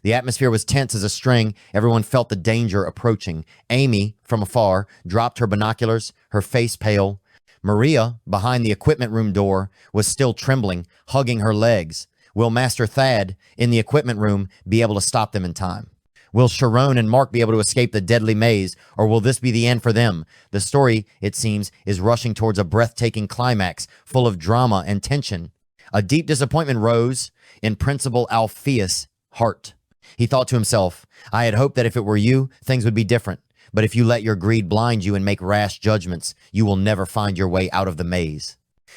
A: The atmosphere was tense as a string. Everyone felt the danger approaching. Amy, from afar, dropped her binoculars, her face pale. Maria, behind the equipment room door, was still trembling, hugging her legs. Will Master Thad, in the equipment room, be able to stop them in time? Will Shirone and Mark be able to escape the deadly maze, or will this be the end for them? The story, it seems, is rushing towards a breathtaking climax, full of drama and tension. A deep disappointment rose in Principal Alpheus' heart. He thought to himself, I had hoped that if it were you, things would be different. But if you let your greed blind you and make rash judgments, you will never find your way out of the maze.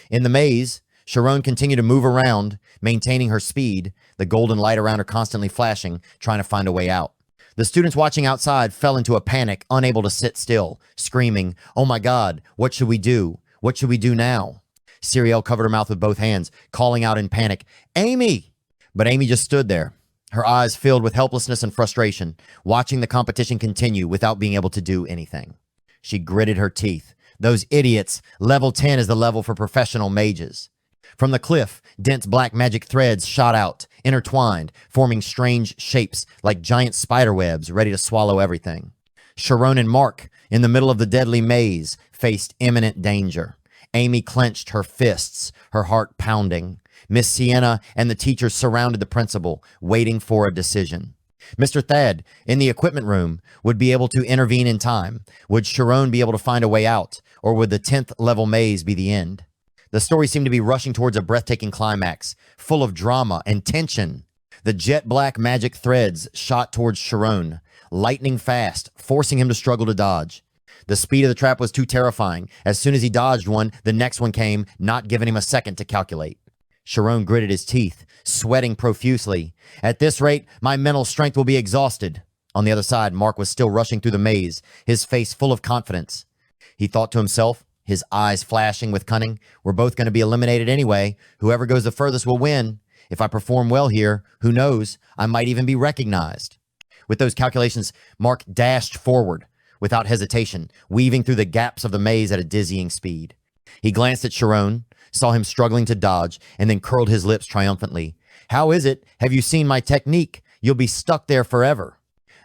A: In the maze, Shirone continued to move around, maintaining her speed, the golden light around her constantly flashing, trying to find a way out. The students watching outside fell into a panic, unable to sit still, screaming, oh my God, what should we do? What should we do now? Cerielle covered her mouth with both hands, calling out in panic, Amy! But Amy just stood there, her eyes filled with helplessness and frustration, watching the competition continue without being able to do anything. She gritted her teeth. Those idiots, level 10 is the level for professional mages. From the cliff, dense black magic threads shot out, intertwined, forming strange shapes like giant spider webs ready to swallow everything. Shirone and Mark, in the middle of the deadly maze, faced imminent danger. Amy clenched her fists, her heart pounding. Miss Sienna and the teachers surrounded the principal, waiting for a decision. Mr. Thad, in the equipment room, would be able to intervene in time. Would Shirone be able to find a way out, or would the 10th level maze be the end? The story seemed to be rushing towards a breathtaking climax, full of drama and tension. The jet black magic threads shot towards Shirone, lightning fast, forcing him to struggle to dodge. The speed of the trap was too terrifying. As soon as he dodged one, the next one came, not giving him a second to calculate. Shirone gritted his teeth, sweating profusely. At this rate, my mental strength will be exhausted. On the other side, Mark was still rushing through the maze, his face full of confidence. He thought to himself, his eyes flashing with cunning, we're both going to be eliminated anyway. Whoever goes the furthest will win. If I perform well here, who knows, I might even be recognized. With those calculations, Mark dashed forward without hesitation, weaving through the gaps of the maze at a dizzying speed. He glanced at Shirone, saw him struggling to dodge, and then curled his lips triumphantly. How is it? Have you seen my technique? You'll be stuck there forever.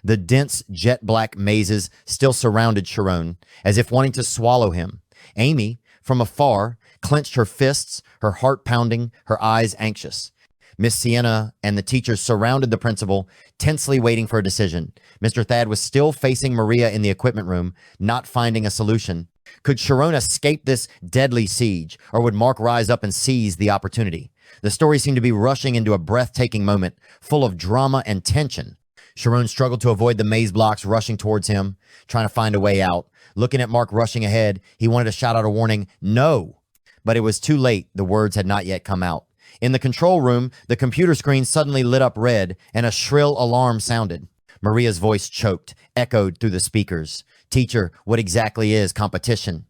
A: The dense jet black mazes still surrounded Shirone, as if wanting to swallow him. Amy, from afar, clenched her fists, her heart pounding, her eyes anxious. Miss Sienna and the teachers surrounded the principal, tensely waiting for a decision. Mr. Thad was still facing Maria in the equipment room, not finding a solution. Could Shirone escape this deadly siege, or would Mark rise up and seize the opportunity? The story seemed to be rushing into a breathtaking moment, full of drama and tension. Shirone struggled to avoid the maze blocks rushing towards him, trying to find a way out. Looking at Mark rushing ahead, he wanted to shout out a warning, no! But it was too late. The words had not yet come out. In the control room, the computer screen suddenly lit up red, and a shrill alarm sounded. Maria's voice choked, echoed through the speakers. Teacher, what exactly is competition?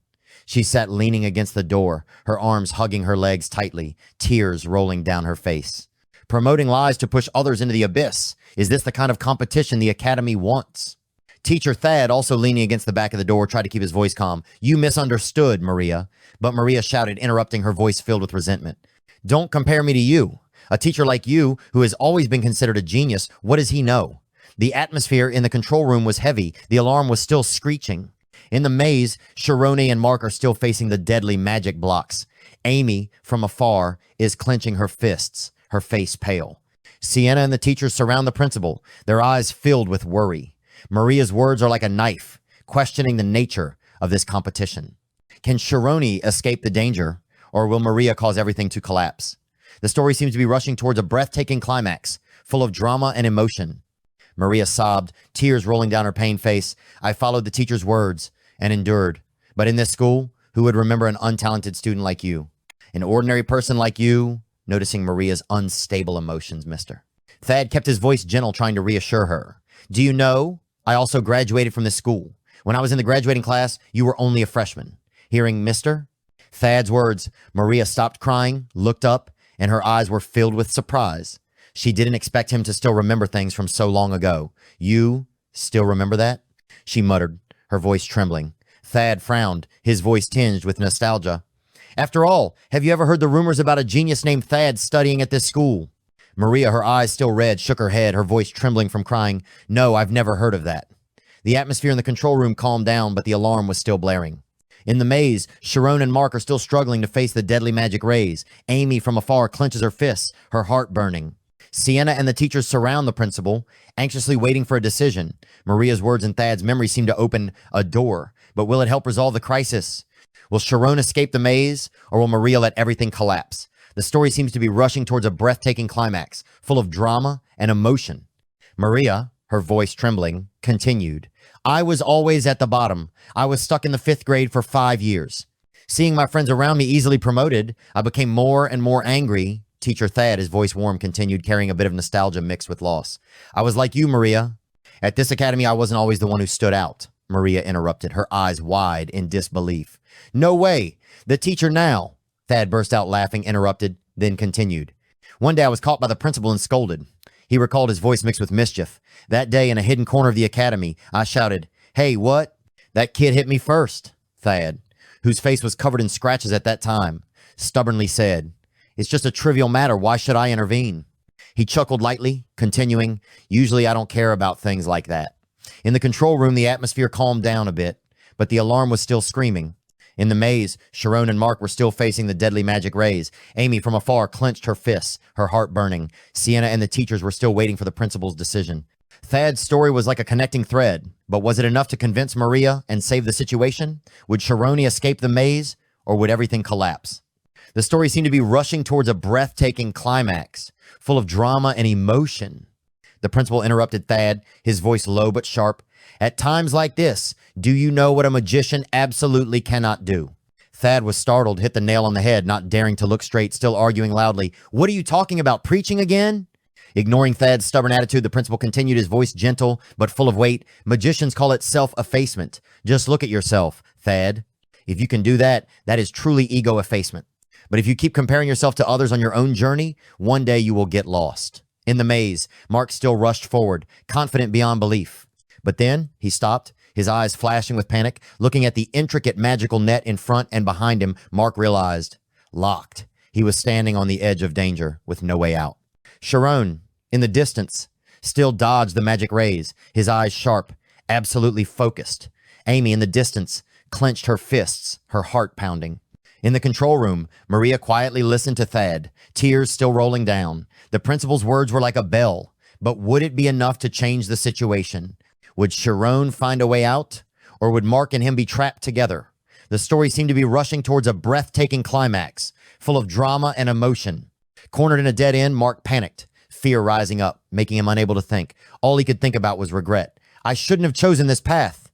A: She sat leaning against the door, her arms hugging her legs tightly, tears rolling down her face. Promoting lies to push others into the abyss. Is this the kind of competition the Academy wants? Teacher Thad, also leaning against the back of the door, tried to keep his voice calm. You misunderstood, Maria. But Maria shouted, interrupting, her voice filled with resentment. Don't compare me to you. A teacher like you, who has always been considered a genius, what does he know? The atmosphere in the control room was heavy. The alarm was still screeching. In the maze, Shirone and Mark are still facing the deadly magic blocks. Amy, from afar, is clenching her fists, her face pale. Sienna and the teachers surround the principal, their eyes filled with worry. Maria's words are like a knife, questioning the nature of this competition. Can Shirone escape the danger, or will Maria cause everything to collapse? The story seems to be rushing towards a breathtaking climax, full of drama and emotion. Maria sobbed, tears rolling down her pained face. I followed the teacher's words and endured. But in this school, who would remember an untalented student like you? An ordinary person like you? Noticing Maria's unstable emotions, mister. Thad kept his voice gentle, trying to reassure her. Do you know, I also graduated from this school. When I was in the graduating class, you were only a freshman. Hearing mister? Thad's words, Maria stopped crying, looked up, and her eyes were filled with surprise. She didn't expect him to still remember things from so long ago. You Still remember that? She muttered, her voice trembling. Thad frowned, his voice tinged with nostalgia. After all, have you ever heard the rumors about a genius named Thad studying at this school? Maria, her eyes still red, shook her head, her voice trembling from crying. No, I've never heard of that. The atmosphere in the control room calmed down, but the alarm was still blaring. In the maze, Shirone and Mark are still struggling to face the deadly magic rays. Amy from afar clenches her fists, her heart burning. Sienna and the teachers surround the principal, anxiously waiting for a decision. Maria's words and Thad's memory seem to open a door, but will it help resolve the crisis? Will Shirone escape the maze, or will Maria let everything collapse? The story seems to be rushing towards a breathtaking climax, full of drama and emotion. Maria, her voice trembling, continued. I was always at the bottom. I was stuck in the 5th grade for 5 years. Seeing my friends around me easily promoted, I became more and more angry. Teacher Thad, his voice warm, continued, carrying a bit of nostalgia mixed with loss. I was like you, Maria. At this academy, I wasn't always the one who stood out. Maria interrupted, her eyes wide in disbelief. No way. The teacher now. Thad burst out laughing, interrupted, then continued. One day I was caught by the principal and scolded. He recalled, his voice mixed with mischief. That day, in a hidden corner of the academy, I shouted, Hey, what? That kid hit me first. Thad, whose face was covered in scratches at that time, stubbornly said, It's just a trivial matter. Why should I intervene? He chuckled lightly, continuing, Usually I don't care about things like that. In the control room, the atmosphere calmed down a bit, but the alarm was still screaming. In the maze, Shirone and Mark were still facing the deadly magic rays. Amy from afar clenched her fists, her heart burning. Sienna and the teachers were still waiting for the principal's decision. Thad's story was like a connecting thread, but was it enough to convince Maria and save the situation? Would Shirone escape the maze, or would everything collapse? The story seemed to be rushing towards a breathtaking climax, full of drama and emotion. The principal interrupted Thad, his voice low but sharp. At times like this, do you know what a magician absolutely cannot do? Thad was startled, hit the nail on the head, not daring to look straight, still arguing loudly. What are you talking about, preaching again? Ignoring Thad's stubborn attitude, the principal continued, his voice gentle but full of weight. Magicians call it self-effacement. Just look at yourself, Thad. If you can do that, that is truly ego effacement. But if you keep comparing yourself to others on your own journey, one day you will get lost. In the maze, Mark still rushed forward, confident beyond belief. But then he stopped, his eyes flashing with panic. Looking at the intricate magical net in front and behind him, Mark realized, locked. He was standing on the edge of danger with no way out. Shirone, in the distance, still dodged the magic rays, his eyes sharp, absolutely focused. Amy, in the distance, clenched her fists, her heart pounding. In the control room, Maria quietly listened to Thad, tears still rolling down. The principal's words were like a bell, but would it be enough to change the situation? Would Shirone find a way out, or would Mark and him be trapped together? The story seemed to be rushing towards a breathtaking climax, full of drama and emotion. Cornered in a dead end, Mark panicked, fear rising up, making him unable to think. All he could think about was regret. I shouldn't have chosen this path.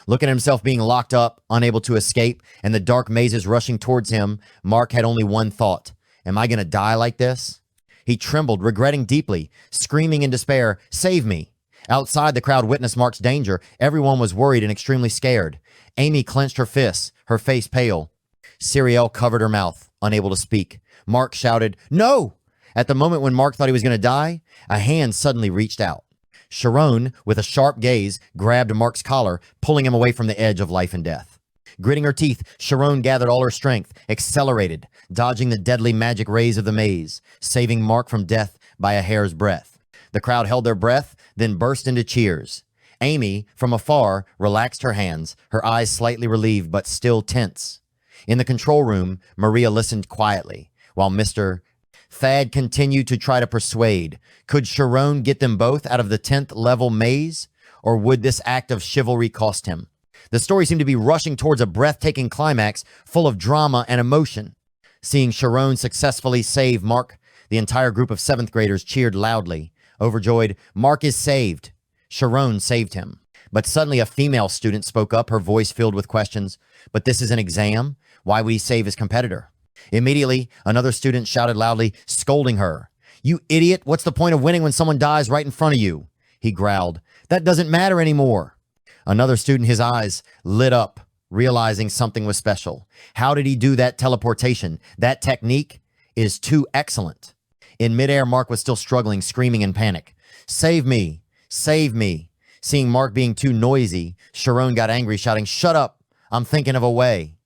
A: Looking at himself being locked up, unable to escape, and the dark mazes rushing towards him, Mark had only one thought. Am I going to die like this? He trembled, regretting deeply, screaming in despair, Save me! Outside, the crowd witnessed Mark's danger. Everyone was worried and extremely scared. Amy clenched her fists, her face pale. Cerielle covered her mouth, unable to speak. Mark shouted, No! At the moment when Mark thought he was going to die, a hand suddenly reached out. Shirone, with a sharp gaze, grabbed Mark's collar, pulling him away from the edge of life and death. Gritting her teeth, Shirone gathered all her strength, accelerated, dodging the deadly magic rays of the maze, saving Mark from death by a hair's breadth. The crowd held their breath, then burst into cheers. Amy, from afar, relaxed her hands, her eyes slightly relieved but still tense. In the control room, Maria listened quietly, while Mr. Thad continued to try to persuade. Could Shirone get them both out of the 10th level maze, or would this act of chivalry cost him? The story seemed to be rushing towards a breathtaking climax, full of drama and emotion. Seeing Shirone successfully save Mark, the entire group of 7th graders cheered loudly. Overjoyed, Mark is saved. Shirone saved him. But suddenly a female student spoke up, her voice filled with questions. But this is an exam. Why would he save his competitor? Immediately, another student shouted loudly, scolding her. You idiot, what's the point of winning when someone dies right in front of you? He growled. That doesn't matter anymore. Another student, his eyes lit up, realizing something was special. How did he do that teleportation? That technique is too excellent. In midair, Mark was still struggling, screaming in panic. Save me! Save me! Seeing Mark being too noisy, Shirone got angry, shouting, "Shut up! I'm thinking of a way."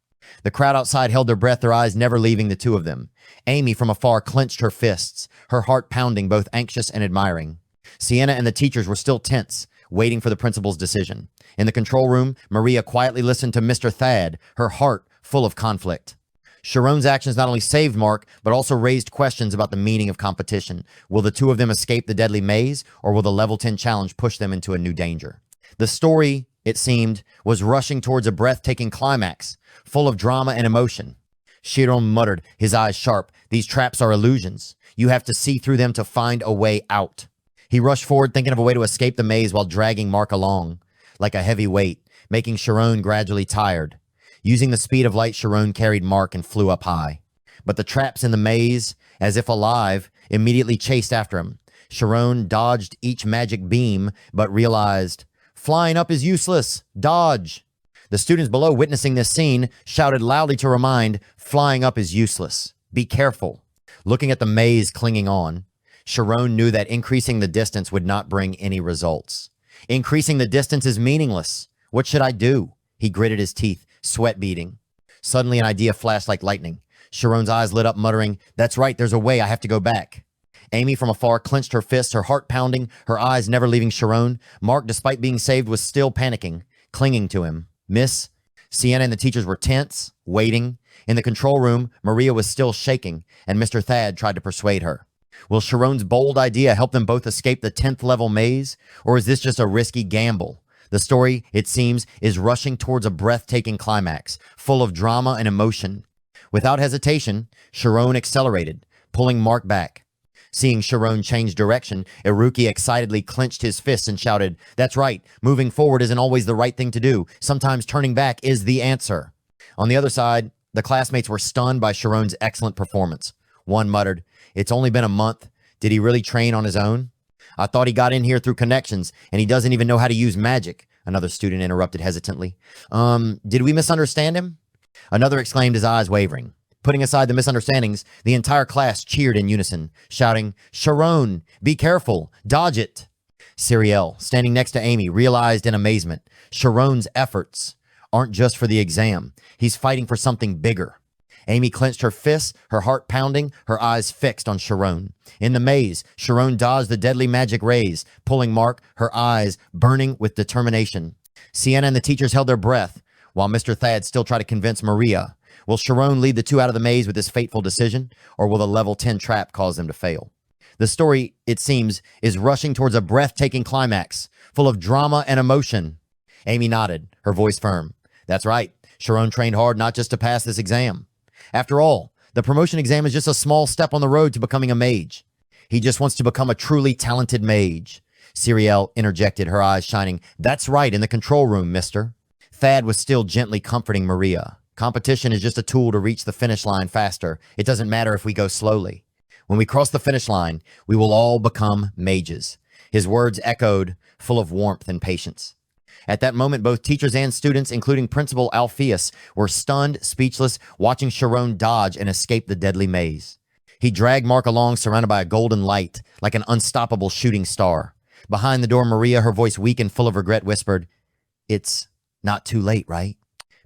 A: The crowd outside held their breath, their eyes never leaving the two of them. Amy from afar clenched her fists, her heart pounding, both anxious and admiring. Sienna and the teachers were still tense, waiting for the principal's decision. In the control room, Maria quietly listened to Mr. Thad, her heart full of conflict. Shirone's actions not only saved Mark, but also raised questions about the meaning of competition. Will the two of them escape the deadly maze, or will the level 10 challenge push them into a new danger? The story, it seemed, was rushing towards a breathtaking climax, full of drama and emotion. Shirone muttered, his eyes sharp, "These traps are illusions. You have to see through them to find a way out." He rushed forward, thinking of a way to escape the maze while dragging Mark along, like a heavy weight, making Shirone gradually tired. Using the speed of light, Shirone carried Mark and flew up high. But the traps in the maze, as if alive, immediately chased after him. Shirone dodged each magic beam, but realized, "Flying up is useless. Dodge." The students below, witnessing this scene, shouted loudly to remind, "Flying up is useless. Be careful." Looking at the maze clinging on, Shirone knew that increasing the distance would not bring any results. "Increasing the distance is meaningless. What should I do?" He gritted his teeth, sweat beading. Suddenly an idea flashed like lightning. Shirone's eyes lit up, muttering, "That's right, there's a way. I have to go back." Amy from afar clenched her fists, her heart pounding, her eyes never leaving Shirone. Mark, despite being saved, was still panicking, clinging to him. "Miss?" Sienna and the teachers were tense, waiting. In the control room, Maria was still shaking, and Mr. Thad tried to persuade her. Will Shirone's bold idea help them both escape the 10th level maze, or is this just a risky gamble? The story, it seems, is rushing towards a breathtaking climax, full of drama and emotion. Without hesitation, Shirone accelerated, pulling Mark back. Seeing Shirone change direction, Iruki excitedly clenched his fists and shouted, "That's right, moving forward isn't always the right thing to do. Sometimes turning back is the answer." On the other side, the classmates were stunned by Shirone's excellent performance. One muttered, "It's only been a month. Did he really train on his own? I thought he got in here through connections, and he doesn't even know how to use magic." Another student interrupted hesitantly. Did we misunderstand him?" Another exclaimed, his eyes wavering. Putting aside the misunderstandings, the entire class cheered in unison, shouting, "Shirone, be careful, dodge it." Cerielle, standing next to Amy, realized in amazement, Shirone's efforts aren't just for the exam. He's fighting for something bigger. Amy clenched her fists, her heart pounding, her eyes fixed on Shirone. In the maze, Shirone dodged the deadly magic rays, pulling Mark, her eyes burning with determination. Sienna and the teachers held their breath, while Mr. Thad still tried to convince Maria. Will Shirone lead the two out of the maze with this fateful decision, or will the level 10 trap cause them to fail? The story, it seems, is rushing towards a breathtaking climax, full of drama and emotion. Amy nodded, her voice firm. "That's right. Shirone trained hard not just to pass this exam. After all, the promotion exam is just a small step on the road to becoming a mage. He just wants to become a truly talented mage." Cerielle interjected, her eyes shining. "That's right, in the control room, mister." Thad was still gently comforting Maria. "Competition is just a tool to reach the finish line faster. It doesn't matter if we go slowly. When we cross the finish line, we will all become mages." His words echoed, full of warmth and patience. At that moment, both teachers and students, including Principal Alpheus, were stunned, speechless, watching Shirone dodge and escape the deadly maze. He dragged Mark along, surrounded by a golden light, like an unstoppable shooting star. Behind the door, Maria, her voice weak and full of regret, whispered, "It's not too late, right?"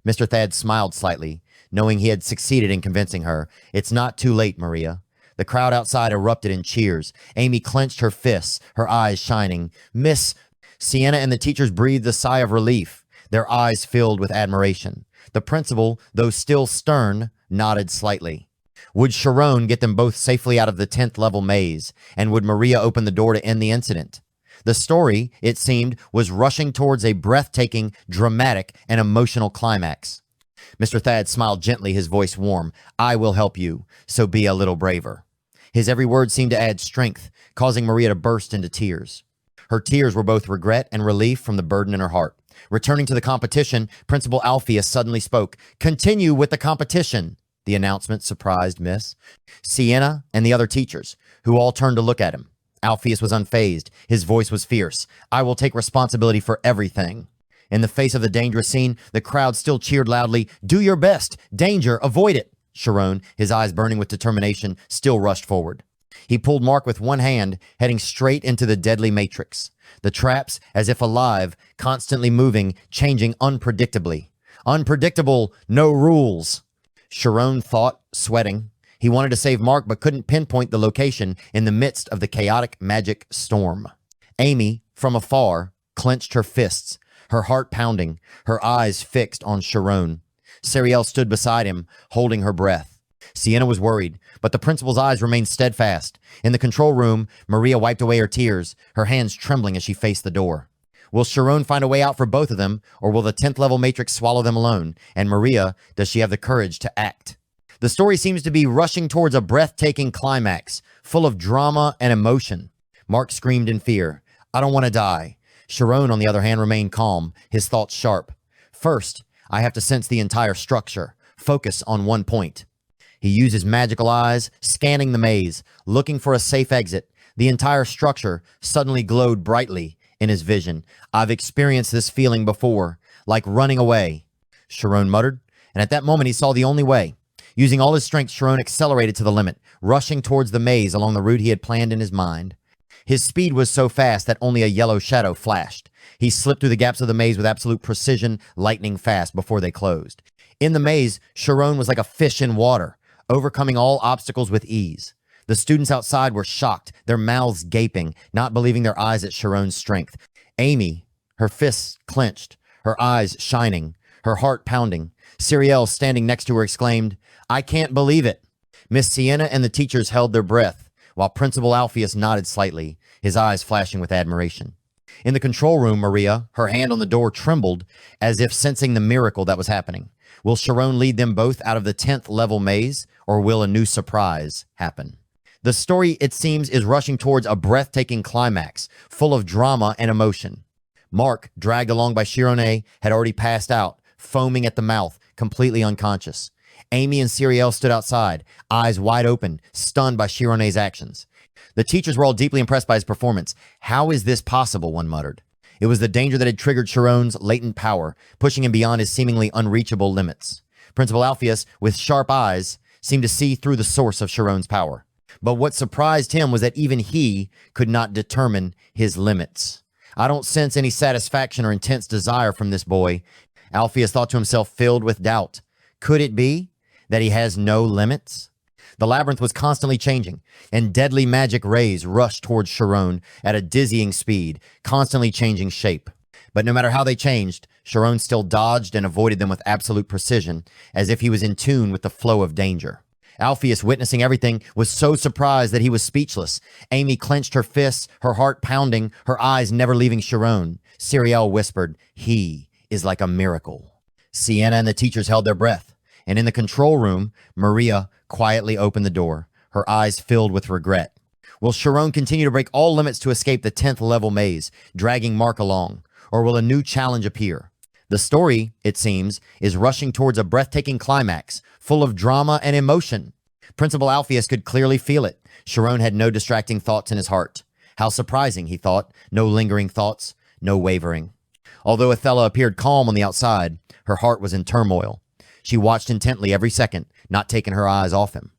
A: Mr. Thad smiled slightly, knowing he had succeeded in convincing her. "It's not too late, Maria." The crowd outside erupted in cheers. Amy clenched her fists, her eyes shining. "Miss..." Sienna and the teachers breathed a sigh of relief, their eyes filled with admiration. The principal, though still stern, nodded slightly. Would Shirone get them both safely out of the 10th level maze, and would Maria open the door to end the incident? The story, it seemed, was rushing towards a breathtaking, dramatic, and emotional climax. Mr. Thad smiled gently, his voice warm. "I will help you, so be a little braver." His every word seemed to add strength, causing Maria to burst into tears. Her tears were both regret and relief from the burden in her heart. Returning to the competition, Principal Alpheus suddenly spoke. "Continue with the competition." The announcement surprised Miss Sienna and the other teachers, who all turned to look at him. Alpheus was unfazed. His voice was fierce. "I will take responsibility for everything." In the face of the dangerous scene, the crowd still cheered loudly. "Do your best. Danger. Avoid it." Shirone, his eyes burning with determination, still rushed forward. He pulled Mark with one hand, heading straight into the deadly matrix. The traps, as if alive, constantly moving, changing unpredictably. Unpredictable, no rules. Shirone thought, sweating. He wanted to save Mark but couldn't pinpoint the location in the midst of the chaotic magic storm. Amy, from afar, clenched her fists, her heart pounding, her eyes fixed on Shirone. Cerielle stood beside him, holding her breath. Sienna was worried, but the principal's eyes remained steadfast. In the control room, Maria wiped away her tears, her hands trembling as she faced the door. Will Shirone find a way out for both of them, or will the 10th level matrix swallow them alone? And Maria, does she have the courage to act? The story seems to be rushing towards a breathtaking climax, full of drama and emotion. Mark screamed in fear. I don't want to die. Shirone, on the other hand, remained calm, his thoughts sharp. First, I have to sense the entire structure, focus on one point. He used his magical eyes, scanning the maze, looking for a safe exit. The entire structure suddenly glowed brightly in his vision. I've experienced this feeling before, like running away, Shirone muttered, and at that moment he saw the only way. Using all his strength, Shirone accelerated to the limit, rushing towards the maze along the route he had planned in his mind. His speed was so fast that only a yellow shadow flashed. He slipped through the gaps of the maze with absolute precision, lightning fast before they closed. In the maze, Shirone was like a fish in water, overcoming all obstacles with ease. The students outside were shocked, their mouths gaping, not believing their eyes at Shirone's strength. Amy, her fists clenched, her eyes shining, her heart pounding. Cerielle, standing next to her, exclaimed, I can't believe it. Miss Sienna and the teachers held their breath, while Principal Alpheus nodded slightly, his eyes flashing with admiration. In the control room, Maria, her hand on the door, trembled as if sensing the miracle that was happening. Will Shirone lead them both out of the 10th level maze, or will a new surprise happen? The story, it seems, is rushing towards a breathtaking climax, full of drama and emotion. Mark, dragged along by Shirone, had already passed out, foaming at the mouth, completely unconscious. Amy and Cerielle stood outside, eyes wide open, stunned by Shirone's actions. The teachers were all deeply impressed by his performance. How is this possible, one muttered. It was the danger that had triggered Shirone's latent power, pushing him beyond his seemingly unreachable limits. Principal Alpheus, with sharp eyes, seemed to see through the source of Shirone's power. But what surprised him was that even he could not determine his limits. I don't sense any satisfaction or intense desire from this boy, Alpheus thought to himself, filled with doubt. Could it be that he has no limits? The labyrinth was constantly changing, and deadly magic rays rushed towards Shirone at a dizzying speed, constantly changing shape. But no matter how they changed, Shirone still dodged and avoided them with absolute precision, as if he was in tune with the flow of danger. Alpheus, witnessing everything, was so surprised that he was speechless. Amy clenched her fists, her heart pounding, her eyes never leaving Shirone. Cerielle whispered, he is like a miracle. Sienna and the teachers held their breath, and in the control room, Maria quietly opened the door, her eyes filled with regret. Will Shirone continue to break all limits to escape the 10th level maze, dragging Mark along, or will a new challenge appear? The story, it seems, is rushing towards a breathtaking climax, full of drama and emotion. Principal Alpheus could clearly feel it. Shirone had no distracting thoughts in his heart. How surprising, he thought. No lingering thoughts, no wavering. Although Athela appeared calm on the outside, her heart was in turmoil. She watched intently every second, not taking her eyes off him.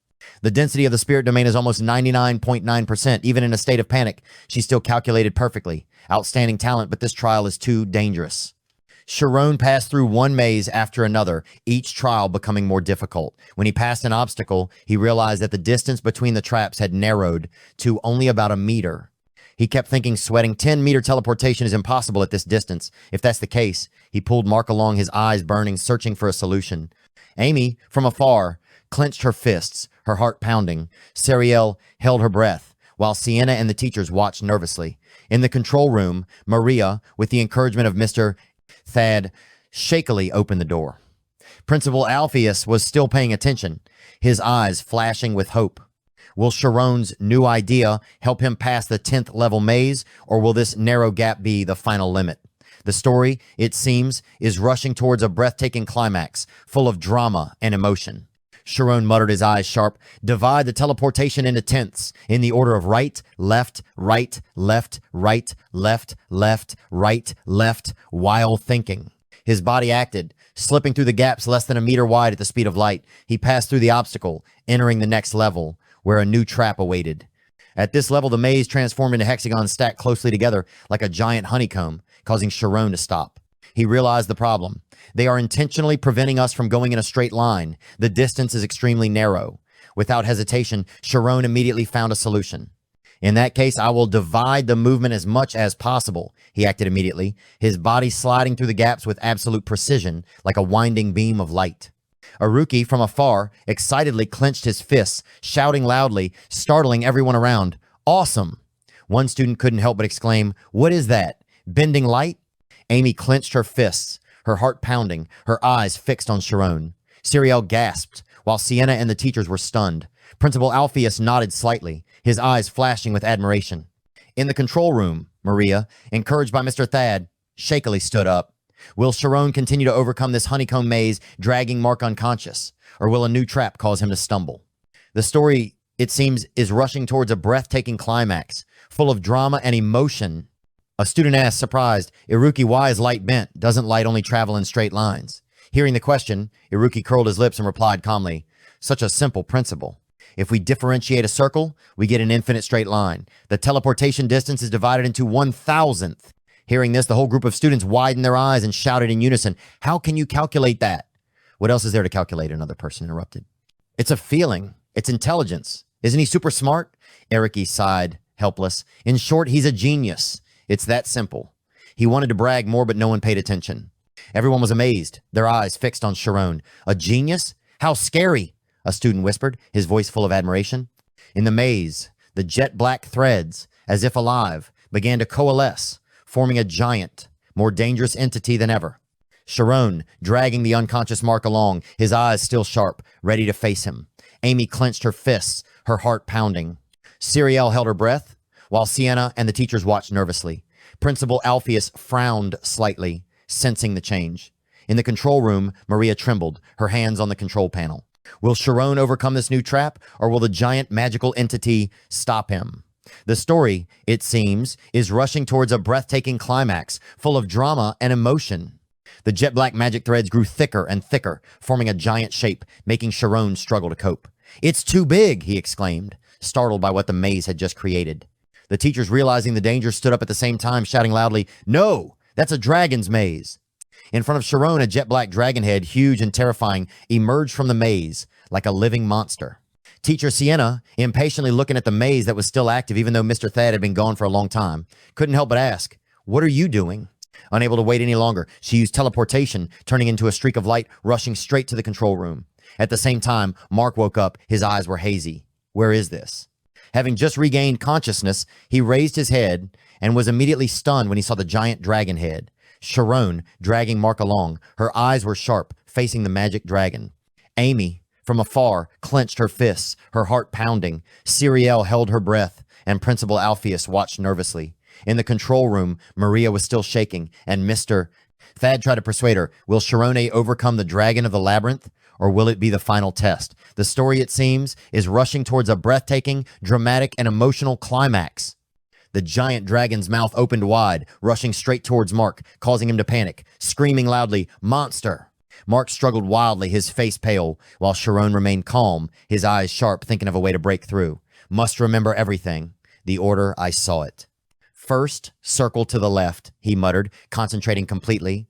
A: The density of the spirit domain is almost 99.9%. Even in a state of panic, she still calculated perfectly. Outstanding talent, but this trial is too dangerous. Shirone passed through one maze after another, each trial becoming more difficult. When he passed an obstacle, he realized that the distance between the traps had narrowed to only about a meter. He kept thinking sweating 10-meter teleportation is impossible at this distance. If that's the case, he pulled Mark along, his eyes burning, searching for a solution. Amy, from afar, clenched her fists, her heart pounding. Cerielle held her breath, while Sienna and the teachers watched nervously. In the control room, Maria, with the encouragement of Mr. Thad, shakily opened the door. Principal Alpheus was still paying attention, his eyes flashing with hope. Will Shirone's new idea help him pass the 10th level maze, or will this narrow gap be the final limit? The story, it seems, is rushing towards a breathtaking climax, full of drama and emotion. Shirone muttered, his eyes sharp. Divide the teleportation into tenths, in the order of right, left, right, left, right, left, left, right, left, while thinking. His body acted, slipping through the gaps less than a meter wide at the speed of light. He passed through the obstacle, entering the next level, where a new trap awaited. At this level, the maze transformed into hexagons stacked closely together like a giant honeycomb, causing Shirone to stop. He realized the problem. They are intentionally preventing us from going in a straight line. The distance is extremely narrow. Without hesitation, Shirone immediately found a solution. In that case, I will divide the movement as much as possible. He acted immediately, his body sliding through the gaps with absolute precision, like a winding beam of light. Iruki, from afar, excitedly clenched his fists, shouting loudly, startling everyone around. Awesome! One student couldn't help but exclaim, "What is that? Bending light?" Amy clenched her fists, her heart pounding, her eyes fixed on Shirone. Cerielle gasped, while Sienna and the teachers were stunned. Principal Alpheus nodded slightly, his eyes flashing with admiration. In the control room, Maria, encouraged by Mr. Thad, shakily stood up. Will Shirone continue to overcome this honeycomb maze, dragging Mark unconscious? Or will a new trap cause him to stumble? The story, it seems, is rushing towards a breathtaking climax, full of drama and emotion. A student asked, surprised, Iruki, why is light bent? Doesn't light only travel in straight lines? Hearing the question, Iruki curled his lips and replied calmly, such a simple principle. If we differentiate a circle, we get an infinite straight line. The teleportation distance is divided into 1,000th. Hearing this, the whole group of students widened their eyes and shouted in unison, how can you calculate that? What else is there to calculate? Another person interrupted. It's a feeling. It's intelligence. Isn't he super smart? Eriki sighed, helpless. In short, he's a genius. It's that simple. He wanted to brag more, but no one paid attention. Everyone was amazed, their eyes fixed on Shirone. A genius? How scary, a student whispered, his voice full of admiration. In the maze, the jet black threads, as if alive, began to coalesce, forming a giant, more dangerous entity than ever. Shirone, dragging the unconscious Mark along, his eyes still sharp, ready to face him. Amy clenched her fists, her heart pounding. Cerielle held her breath, while Sienna and the teachers watched nervously. Principal Alpheus frowned slightly, sensing the change. In the control room, Maria trembled, her hands on the control panel. Will Shirone overcome this new trap, or will the giant magical entity stop him? The story, it seems, is rushing towards a breathtaking climax, full of drama and emotion. The jet black magic threads grew thicker and thicker, forming a giant shape, making Shirone struggle to cope. It's too big, he exclaimed, startled by what the maze had just created. The teachers, realizing the danger, stood up at the same time, shouting loudly, no, that's a dragon's maze. In front of Shirone, a jet black dragon head, huge and terrifying, emerged from the maze like a living monster. Teacher Sienna, impatiently looking at the maze that was still active even though Mr. Thad had been gone for a long time, couldn't help but ask, what are you doing? Unable to wait any longer, she used teleportation, turning into a streak of light, rushing straight to the control room. At the same time, Mark woke up. His eyes were hazy. Where is this? Having just regained consciousness, he raised his head and was immediately stunned when he saw the giant dragon head. Shirone dragging Mark along. Her eyes were sharp, facing the magic dragon. Amy, from afar, clenched her fists, her heart pounding. Cerielle held her breath, and Principal Alpheus watched nervously. In the control room, Maria was still shaking, and Mr. Thad tried to persuade her, will Shirone overcome the dragon of the labyrinth, or will it be the final test? The story, it seems, is rushing towards a breathtaking, dramatic, and emotional climax. The giant dragon's mouth opened wide, rushing straight towards Mark, causing him to panic, screaming loudly, monster! Mark struggled wildly, his face pale, while Shirone remained calm, his eyes sharp, thinking of a way to break through. Must remember everything. The order I saw it. First, circle to the left, he muttered, concentrating completely.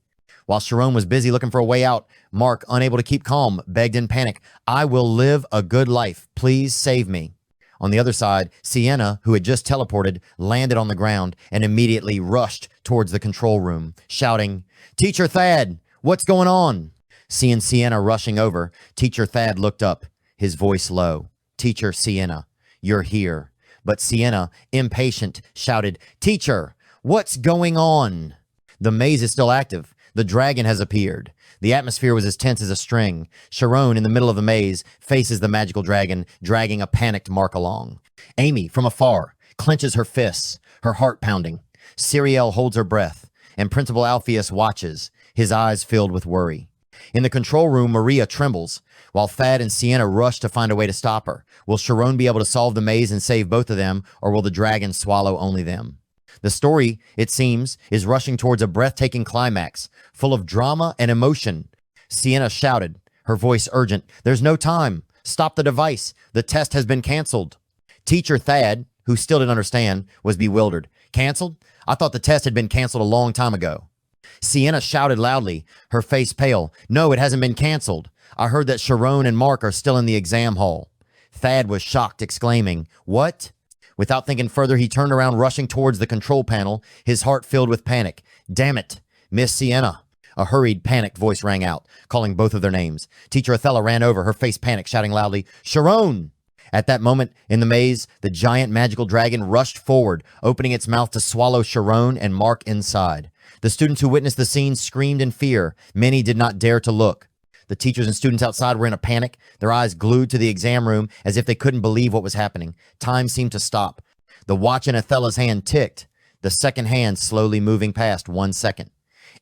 A: While Shirone was busy looking for a way out, Mark, unable to keep calm, begged in panic, I will live a good life. Please save me. On the other side, Sienna, who had just teleported, landed on the ground and immediately rushed towards the control room, shouting, Teacher Thad, what's going on? Seeing Sienna rushing over, Teacher Thad looked up, his voice low. Teacher Sienna, you're here. But Sienna, impatient, shouted, Teacher, what's going on? The maze is still active. The dragon has appeared. The atmosphere was as tense as a string. Shirone, in the middle of the maze, faces the magical dragon, dragging a panicked Mark along. Amy, from afar, clenches her fists, her heart pounding. Cerielle holds her breath, and Principal Alpheus watches, his eyes filled with worry. In the control room, Maria trembles, while Thad and Sienna rush to find a way to stop her. Will Shirone be able to solve the maze and save both of them, or will the dragon swallow only them? The story, it seems, is rushing towards a breathtaking climax, full of drama and emotion. Sienna shouted, her voice urgent, there's no time. Stop the device. The test has been canceled. Teacher Thad, who still didn't understand, was bewildered. Canceled? I thought the test had been canceled a long time ago. Sienna shouted loudly, her face pale. No, it hasn't been canceled. I heard that Shirone and Mark are still in the exam hall. Thad was shocked, exclaiming, What? Without thinking further, he turned around, rushing towards the control panel, his heart filled with panic. Damn it, Miss Sienna. A hurried, panicked voice rang out, calling both of their names. Teacher Othello ran over, her face panicked, shouting loudly, Shirone! At that moment, in the maze, the giant magical dragon rushed forward, opening its mouth to swallow Shirone and Mark inside. The students who witnessed the scene screamed in fear. Many did not dare to look. The teachers and students outside were in a panic, their eyes glued to the exam room as if they couldn't believe what was happening. Time seemed to stop. The watch in Othello's hand ticked, the second hand slowly moving past 1 second.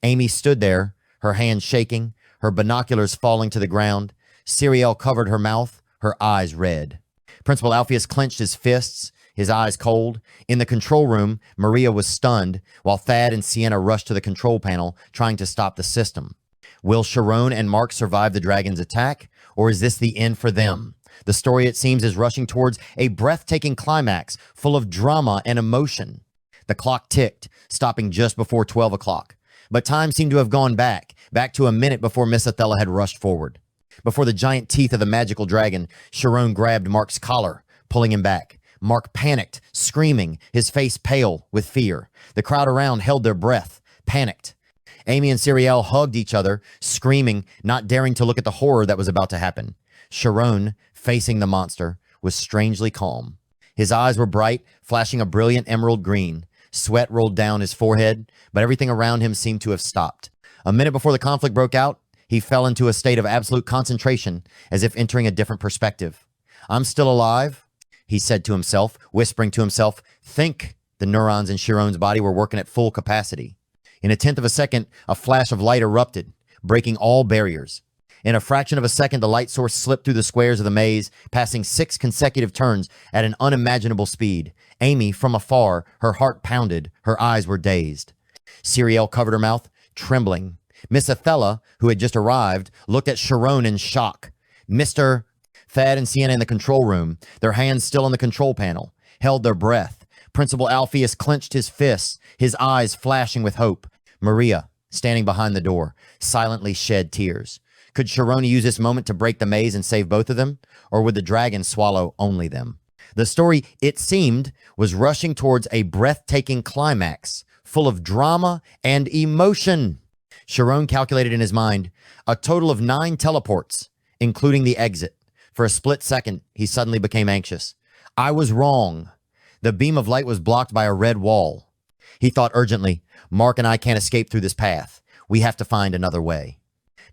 A: Amy stood there, her hands shaking, her binoculars falling to the ground. Cerielle covered her mouth, her eyes red. Principal Alpheus clenched his fists, his eyes cold. In the control room, Maria was stunned, while Thad and Sienna rushed to the control panel, trying to stop the system. Will Shirone and Mark survive the dragon's attack, or is this the end for them? The story, it seems, is rushing towards a breathtaking climax, full of drama and emotion. The clock ticked, stopping just before 12 o'clock. But time seemed to have gone back to a minute before Miss Othello had rushed forward. Before the giant teeth of the magical dragon, Shirone grabbed Mark's collar, pulling him back. Mark panicked, screaming, his face pale with fear. The crowd around held their breath, panicked. Amy and Cerielle hugged each other, screaming, not daring to look at the horror that was about to happen. Shirone, facing the monster, was strangely calm. His eyes were bright, flashing a brilliant emerald green. Sweat rolled down his forehead, but everything around him seemed to have stopped. A minute before the conflict broke out, he fell into a state of absolute concentration, as if entering a different perspective. I'm still alive, he said to himself, whispering to himself. Think. The neurons in Shirone's body were working at full capacity. In a tenth of a second, a flash of light erupted, breaking all barriers. In a fraction of a second, the light source slipped through the squares of the maze, passing 6 consecutive turns at an unimaginable speed. Amy, from afar, her heart pounded, her eyes were dazed. Cerielle covered her mouth, trembling. Miss Othello, who had just arrived, looked at Shirone in shock. Mr. Thad and Sienna in the control room, their hands still on the control panel, held their breath. Principal Alpheus clenched his fists, his eyes flashing with hope. Maria, standing behind the door, silently shed tears. Could Shirone use this moment to break the maze and save both of them? Or would the dragon swallow only them? The story, it seemed, was rushing towards a breathtaking climax, full of drama and emotion. Shirone calculated in his mind a total of 9 teleports, including the exit. For a split second, he suddenly became anxious. I was wrong. The beam of light was blocked by a red wall. He thought urgently, Mark and I can't escape through this path. We have to find another way.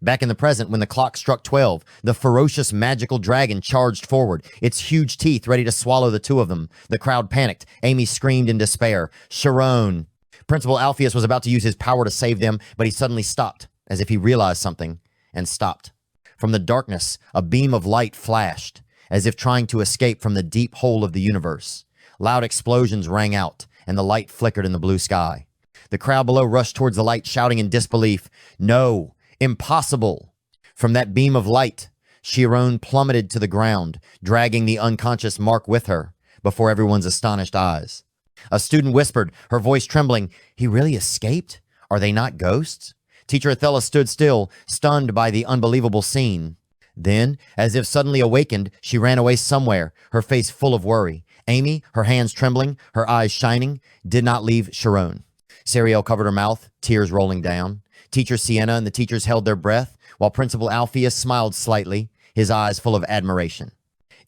A: Back in the present, when the clock struck 12, the ferocious magical dragon charged forward, its huge teeth ready to swallow the two of them. The crowd panicked. Amy screamed in despair. Shirone. Principal Alpheus was about to use his power to save them, but he suddenly stopped, as if he realized something, and stopped. From the darkness, a beam of light flashed, as if trying to escape from the deep hole of the universe. Loud explosions rang out, and the light flickered in the blue sky. The crowd below rushed towards the light, shouting in disbelief, No! Impossible! From that beam of light, Shirone plummeted to the ground, dragging the unconscious Mark with her, before everyone's astonished eyes. A student whispered, her voice trembling, He really escaped? Are they not ghosts? Teacher Othello stood still, stunned by the unbelievable scene. Then, as if suddenly awakened, she ran away somewhere, her face full of worry. Amy, her hands trembling, her eyes shining, did not leave Shirone. Cerielle covered her mouth, tears rolling down. Teacher Sienna and the teachers held their breath, while Principal Alpheus smiled slightly, his eyes full of admiration.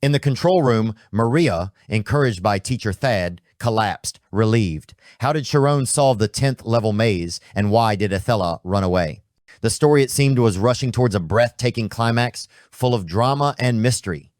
A: In the control room, Maria, encouraged by Teacher Thad, collapsed, relieved. How did Shirone solve the 10th level maze, and why did Othello run away? The story, it seemed, was rushing towards a breathtaking climax, full of drama and mystery.